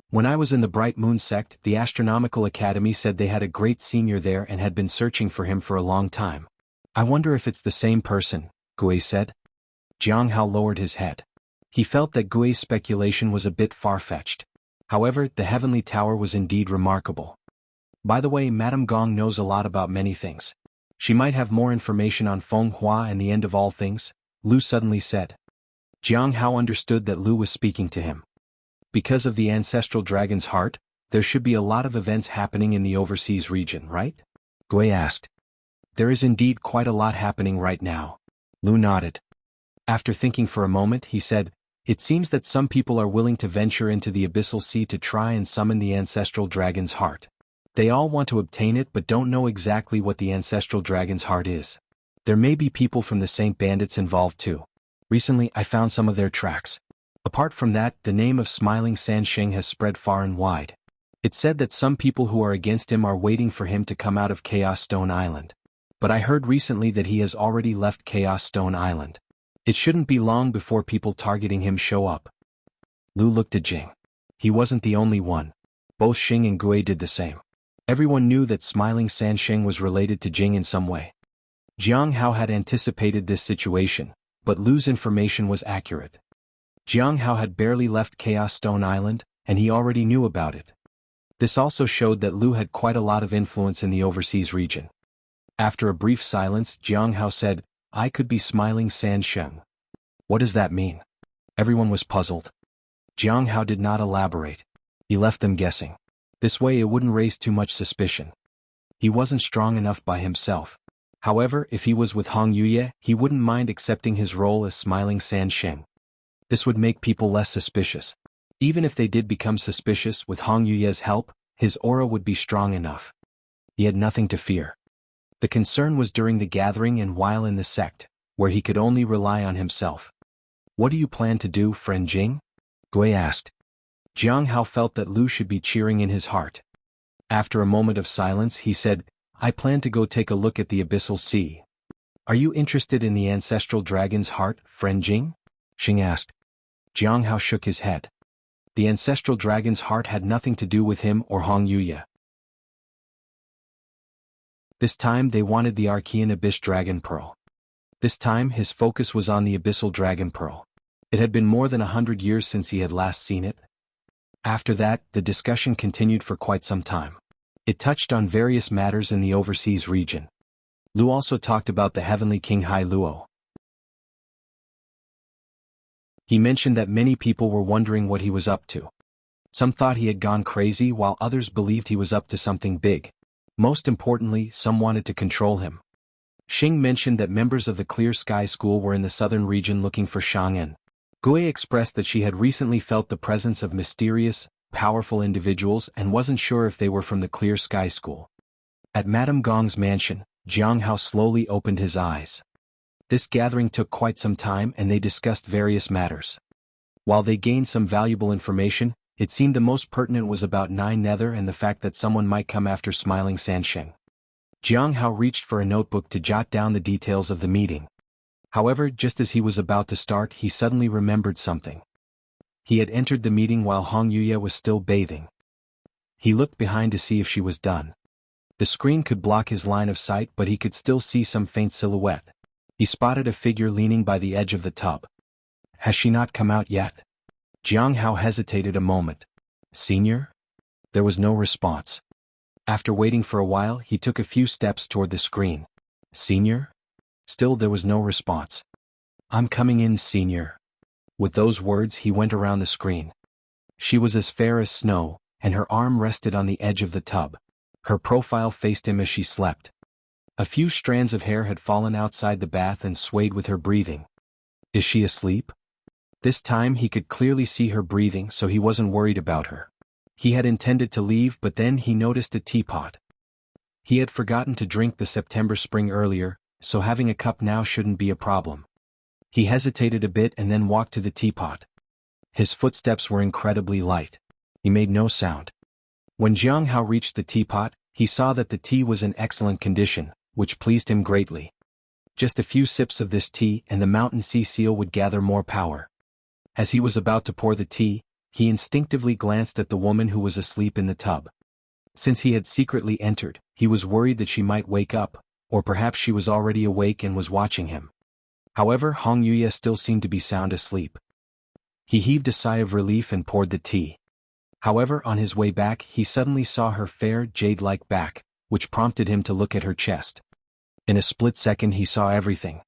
When I was in the Bright Moon sect, the Astronomical Academy said they had a great senior there and had been searching for him for a long time. I wonder if it's the same person, Gui said. Jianghu lowered his head. He felt that Gui's speculation was a bit far-fetched. However, the Heavenly Tower was indeed remarkable. By the way, Madame Gong knows a lot about many things. She might have more information on Feng Hua and the end of all things, Lu suddenly said. Jianghu understood that Lu was speaking to him. Because of the ancestral dragon's heart, there should be a lot of events happening in the overseas region, right? Gui asked. There is indeed quite a lot happening right now. Lu nodded. After thinking for a moment, he said, "It seems that some people are willing to venture into the abyssal sea to try and summon the ancestral dragon's heart. They all want to obtain it but don't know exactly what the ancestral dragon's heart is. There may be people from the Saint Bandits involved too. Recently I found some of their tracks. Apart from that, the name of Smiling Sansheng has spread far and wide. It's said that some people who are against him are waiting for him to come out of Chaos Stone Island. But I heard recently that he has already left Chaos Stone Island. It shouldn't be long before people targeting him show up." Lu looked at Jing. He wasn't the only one. Both Xing and Gui did the same. Everyone knew that Smiling Sansheng was related to Jing in some way. Jianghu had anticipated this situation, but Lu's information was accurate. Jianghu had barely left Chaos Stone Island, and he already knew about it. This also showed that Lu had quite a lot of influence in the overseas region. After a brief silence, Jianghu said, "I could be Smiling Sansheng." What does that mean? Everyone was puzzled. Jianghu did not elaborate. He left them guessing. This way it wouldn't raise too much suspicion. He wasn't strong enough by himself. However, if he was with Hong Yuye, he wouldn't mind accepting his role as Smiling Sansheng. This would make people less suspicious. Even if they did become suspicious with Hong Yuye's help, his aura would be strong enough. He had nothing to fear. The concern was during the gathering and while in the sect, where he could only rely on himself. "What do you plan to do, friend Jing?" Gui asked. Jianghu felt that Lu should be cheering in his heart. After a moment of silence, he said, "I plan to go take a look at the abyssal sea." "Are you interested in the ancestral dragon's heart, friend Jing?" Xing asked. Jianghu shook his head. The ancestral dragon's heart had nothing to do with him or Hong Yuye. This time they wanted the Archean Abyss Dragon Pearl. This time his focus was on the Abyssal Dragon Pearl. It had been more than 100 years since he had last seen it. After that, the discussion continued for quite some time. It touched on various matters in the overseas region. Lu also talked about the Heavenly King Hai Luo. He mentioned that many people were wondering what he was up to. Some thought he had gone crazy while others believed he was up to something big. Most importantly, some wanted to control him. Xing mentioned that members of the Clear Sky School were in the southern region looking for Shang'an. Gui expressed that she had recently felt the presence of mysterious, powerful individuals and wasn't sure if they were from the Clear Sky School. At Madame Gong's mansion, Jianghu slowly opened his eyes. This gathering took quite some time and they discussed various matters. While they gained some valuable information, it seemed the most pertinent was about Nine Nether and the fact that someone might come after Smiling Sansheng. Jianghu reached for a notebook to jot down the details of the meeting. However, just as he was about to start, he suddenly remembered something. He had entered the meeting while Hong Yuya was still bathing. He looked behind to see if she was done. The screen could block his line of sight, but he could still see some faint silhouette. He spotted a figure leaning by the edge of the tub. Has she not come out yet? Jianghu hesitated a moment. Senior? There was no response. After waiting for a while, he took a few steps toward the screen. Senior? Still there was no response. I'm coming in, Senior. With those words he went around the screen. She was as fair as snow, and her arm rested on the edge of the tub. Her profile faced him as she slept. A few strands of hair had fallen outside the bath and swayed with her breathing. Is she asleep? This time he could clearly see her breathing, so he wasn't worried about her. He had intended to leave, but then he noticed a teapot. He had forgotten to drink the September spring earlier, so having a cup now shouldn't be a problem. He hesitated a bit and then walked to the teapot. His footsteps were incredibly light. He made no sound. When Jianghu reached the teapot, he saw that the tea was in excellent condition, which pleased him greatly. Just a few sips of this tea and the mountain sea seal would gather more power. As he was about to pour the tea, he instinctively glanced at the woman who was asleep in the tub. Since he had secretly entered, he was worried that she might wake up, or perhaps she was already awake and was watching him. However, Hong Yuya still seemed to be sound asleep. He heaved a sigh of relief and poured the tea. However, on his way back he suddenly saw her fair, jade-like back, which prompted him to look at her chest. In a split second he saw everything.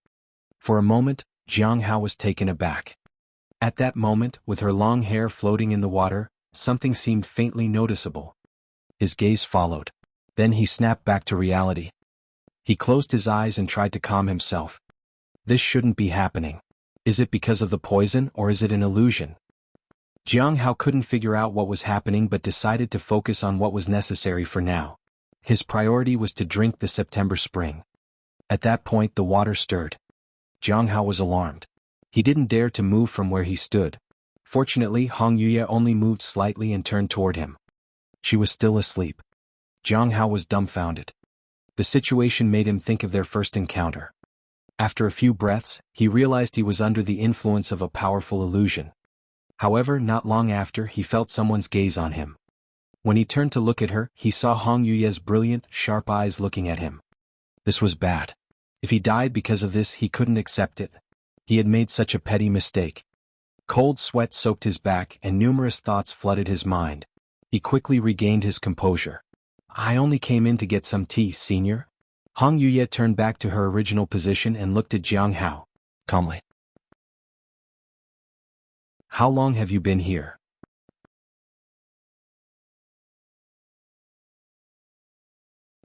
For a moment, Jianghu was taken aback. At that moment, with her long hair floating in the water, something seemed faintly noticeable. His gaze followed. Then he snapped back to reality. He closed his eyes and tried to calm himself. This shouldn't be happening. Is it because of the poison or is it an illusion? Jianghu couldn't figure out what was happening but decided to focus on what was necessary for now. His priority was to drink the September spring. At that point the water stirred. Jianghu was alarmed. He didn't dare to move from where he stood. Fortunately, Hong Yuya only moved slightly and turned toward him. She was still asleep. Jianghu was dumbfounded. The situation made him think of their first encounter. After a few breaths, he realized he was under the influence of a powerful illusion. However, not long after, he felt someone's gaze on him. When he turned to look at her, he saw Hong Yuya's brilliant, sharp eyes looking at him. This was bad. If he died because of this, he couldn't accept it. He had made such a petty mistake. Cold sweat soaked his back and numerous thoughts flooded his mind. He quickly regained his composure. I only came in to get some tea, Senior. Hong Yuya turned back to her original position and looked at Jianghu calmly. How long have you been here?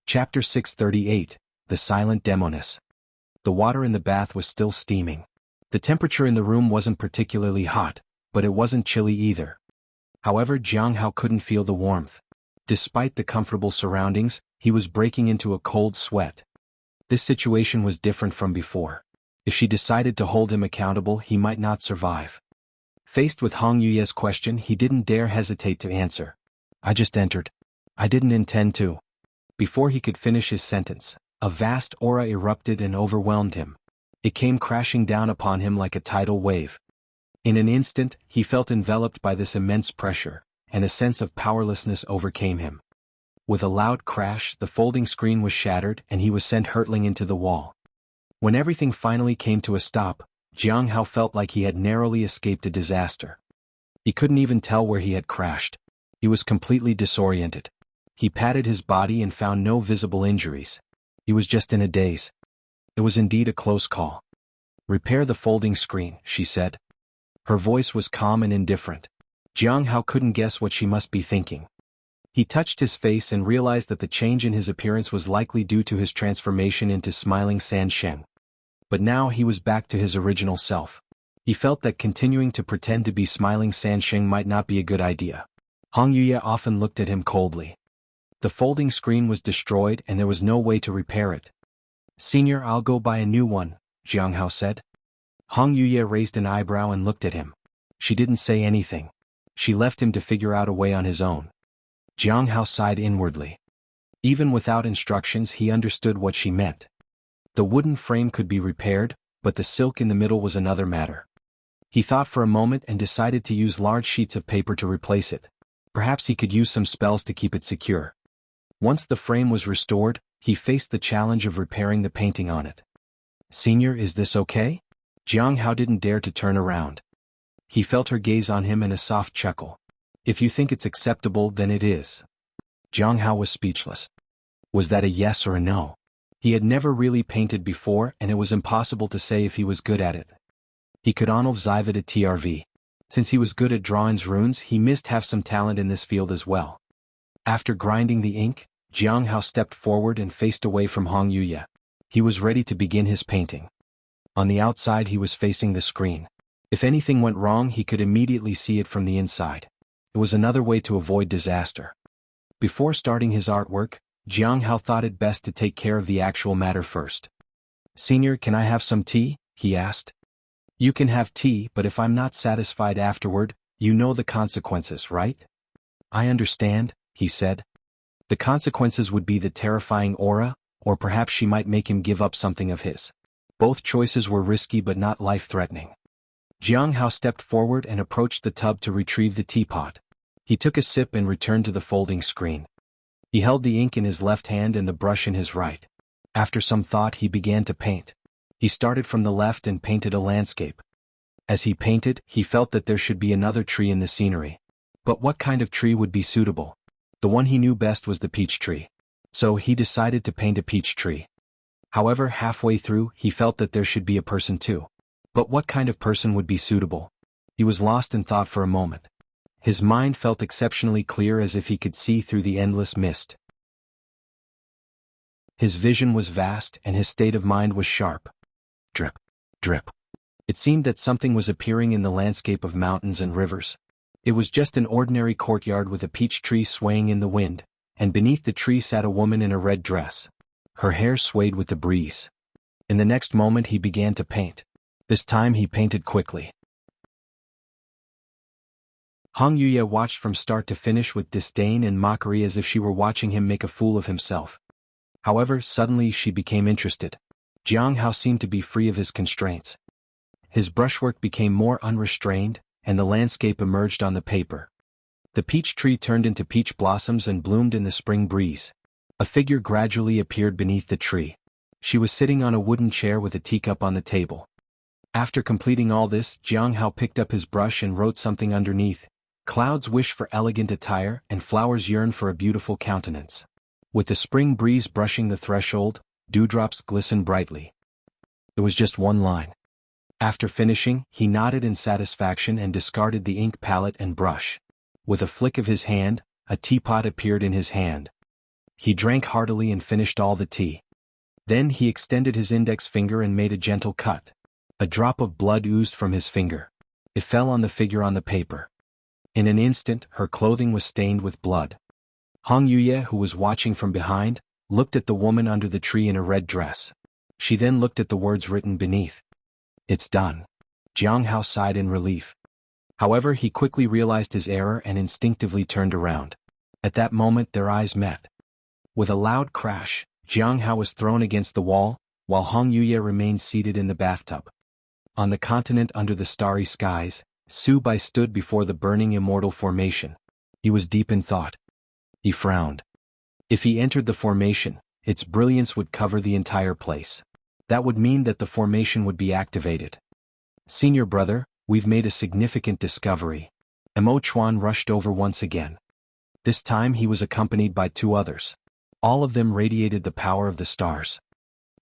Chapter 638, The Silent Demoness. The water in the bath was still steaming. The temperature in the room wasn't particularly hot, but it wasn't chilly either. However, Jianghu couldn't feel the warmth. Despite the comfortable surroundings, he was breaking into a cold sweat. This situation was different from before. If she decided to hold him accountable, he might not survive. Faced with Hong Yuya's question, he didn't dare hesitate to answer. I just entered. I didn't intend to. Before he could finish his sentence, a vast aura erupted and overwhelmed him. It came crashing down upon him like a tidal wave. In an instant, he felt enveloped by this immense pressure, and a sense of powerlessness overcame him. With a loud crash, the folding screen was shattered and he was sent hurtling into the wall. When everything finally came to a stop, Jianghu felt like he had narrowly escaped a disaster. He couldn't even tell where he had crashed. He was completely disoriented. He patted his body and found no visible injuries. He was just in a daze. It was indeed a close call. Repair the folding screen, she said. Her voice was calm and indifferent. Jianghu couldn't guess what she must be thinking. He touched his face and realized that the change in his appearance was likely due to his transformation into Smiling Sansheng. But now he was back to his original self. He felt that continuing to pretend to be Smiling Sansheng might not be a good idea. Hong Yuya often looked at him coldly. The folding screen was destroyed and there was no way to repair it. Senior, I'll go buy a new one, Jianghu said. Hong Yuye raised an eyebrow and looked at him. She didn't say anything. She left him to figure out a way on his own. Jianghu sighed inwardly. Even without instructions, he understood what she meant. The wooden frame could be repaired, but the silk in the middle was another matter. He thought for a moment and decided to use large sheets of paper to replace it. Perhaps he could use some spells to keep it secure. Once the frame was restored, he faced the challenge of repairing the painting on it. Senior, is this okay? Jianghu didn't dare to turn around. He felt her gaze on him and a soft chuckle. If you think it's acceptable, then it is. Jianghu was speechless. Was that a yes or a no? He had never really painted before, and it was impossible to say if he was good at it. He could only it at TRV. Since he was good at drawings runes, he must have some talent in this field as well. After grinding the ink, Jianghu stepped forward and faced away from Hong Yuye. He was ready to begin his painting. On the outside he was facing the screen. If anything went wrong, he could immediately see it from the inside. It was another way to avoid disaster. Before starting his artwork, Jianghu thought it best to take care of the actual matter first. Senior, can I have some tea? He asked. You can have tea, but if I'm not satisfied afterward, you know the consequences, right? I understand, he said. The consequences would be the terrifying aura, or perhaps she might make him give up something of his. Both choices were risky but not life-threatening. Jianghu stepped forward and approached the tub to retrieve the teapot. He took a sip and returned to the folding screen. He held the ink in his left hand and the brush in his right. After some thought, he began to paint. He started from the left and painted a landscape. As he painted, he felt that there should be another tree in the scenery. But what kind of tree would be suitable? The one he knew best was the peach tree. So he decided to paint a peach tree. However, halfway through, he felt that there should be a person too. But what kind of person would be suitable? He was lost in thought for a moment. His mind felt exceptionally clear, as if he could see through the endless mist. His vision was vast and his state of mind was sharp. Drip, drip. It seemed that something was appearing in the landscape of mountains and rivers. It was just an ordinary courtyard with a peach tree swaying in the wind, and beneath the tree sat a woman in a red dress. Her hair swayed with the breeze. In the next moment he began to paint. This time he painted quickly. Hong Yuye watched from start to finish with disdain and mockery, as if she were watching him make a fool of himself. However, suddenly she became interested. Jianghu seemed to be free of his constraints. His brushwork became more unrestrained, and the landscape emerged on the paper. The peach tree turned into peach blossoms and bloomed in the spring breeze. A figure gradually appeared beneath the tree. She was sitting on a wooden chair with a teacup on the table. After completing all this, Jianghu picked up his brush and wrote something underneath. Clouds wish for elegant attire, and flowers yearn for a beautiful countenance. With the spring breeze brushing the threshold, dewdrops glisten brightly. It was just one line. After finishing, he nodded in satisfaction and discarded the ink palette and brush. With a flick of his hand, a teapot appeared in his hand. He drank heartily and finished all the tea. Then he extended his index finger and made a gentle cut. A drop of blood oozed from his finger. It fell on the figure on the paper. In an instant, her clothing was stained with blood. Hong Yuye, who was watching from behind, looked at the woman under the tree in a red dress. She then looked at the words written beneath. It's done. Jianghu sighed in relief. However, he quickly realized his error and instinctively turned around. At that moment their eyes met. With a loud crash, Jianghu was thrown against the wall, while Hong Yuye remained seated in the bathtub. On the continent under the starry skies, Su Bai stood before the burning immortal formation. He was deep in thought. He frowned. If he entered the formation, its brilliance would cover the entire place. That would mean that the formation would be activated. Senior brother, we've made a significant discovery. Mo Chuan rushed over once again. This time he was accompanied by two others. All of them radiated the power of the stars.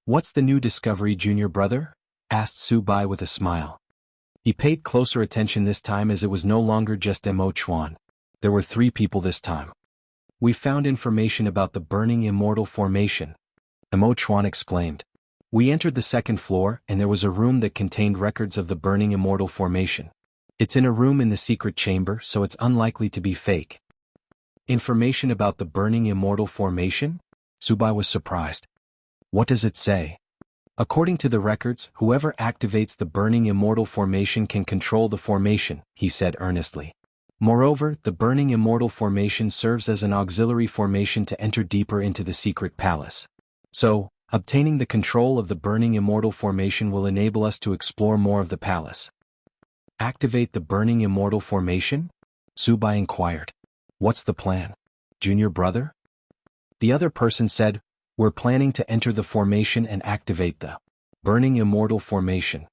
What's the new discovery, junior brother? Asked Su Bai with a smile. He paid closer attention this time, as it was no longer just Mo Chuan. There were three people this time. We found information about the burning immortal formation. Mo Chuan exclaimed. We entered the second floor and there was a room that contained records of the burning immortal formation. It's in a room in the secret chamber, so it's unlikely to be fake. Information about the burning immortal formation? Su Bai was surprised. What does it say? According to the records, whoever activates the burning immortal formation can control the formation, he said earnestly. Moreover, the burning immortal formation serves as an auxiliary formation to enter deeper into the secret palace. So, obtaining the control of the burning immortal formation will enable us to explore more of the palace. Activate the burning immortal formation? Subai inquired. What's the plan? Junior brother? The other person said, we're planning to enter the formation and activate the burning immortal formation.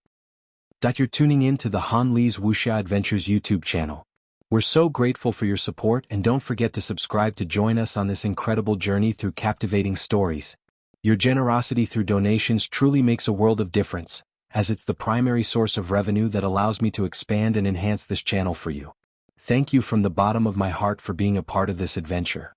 You're tuning in to the Han Li's Wuxia Adventures YouTube channel. We're so grateful for your support, and don't forget to subscribe to join us on this incredible journey through captivating stories. Your generosity through donations truly makes a world of difference, as it's the primary source of revenue that allows me to expand and enhance this channel for you. Thank you from the bottom of my heart for being a part of this adventure.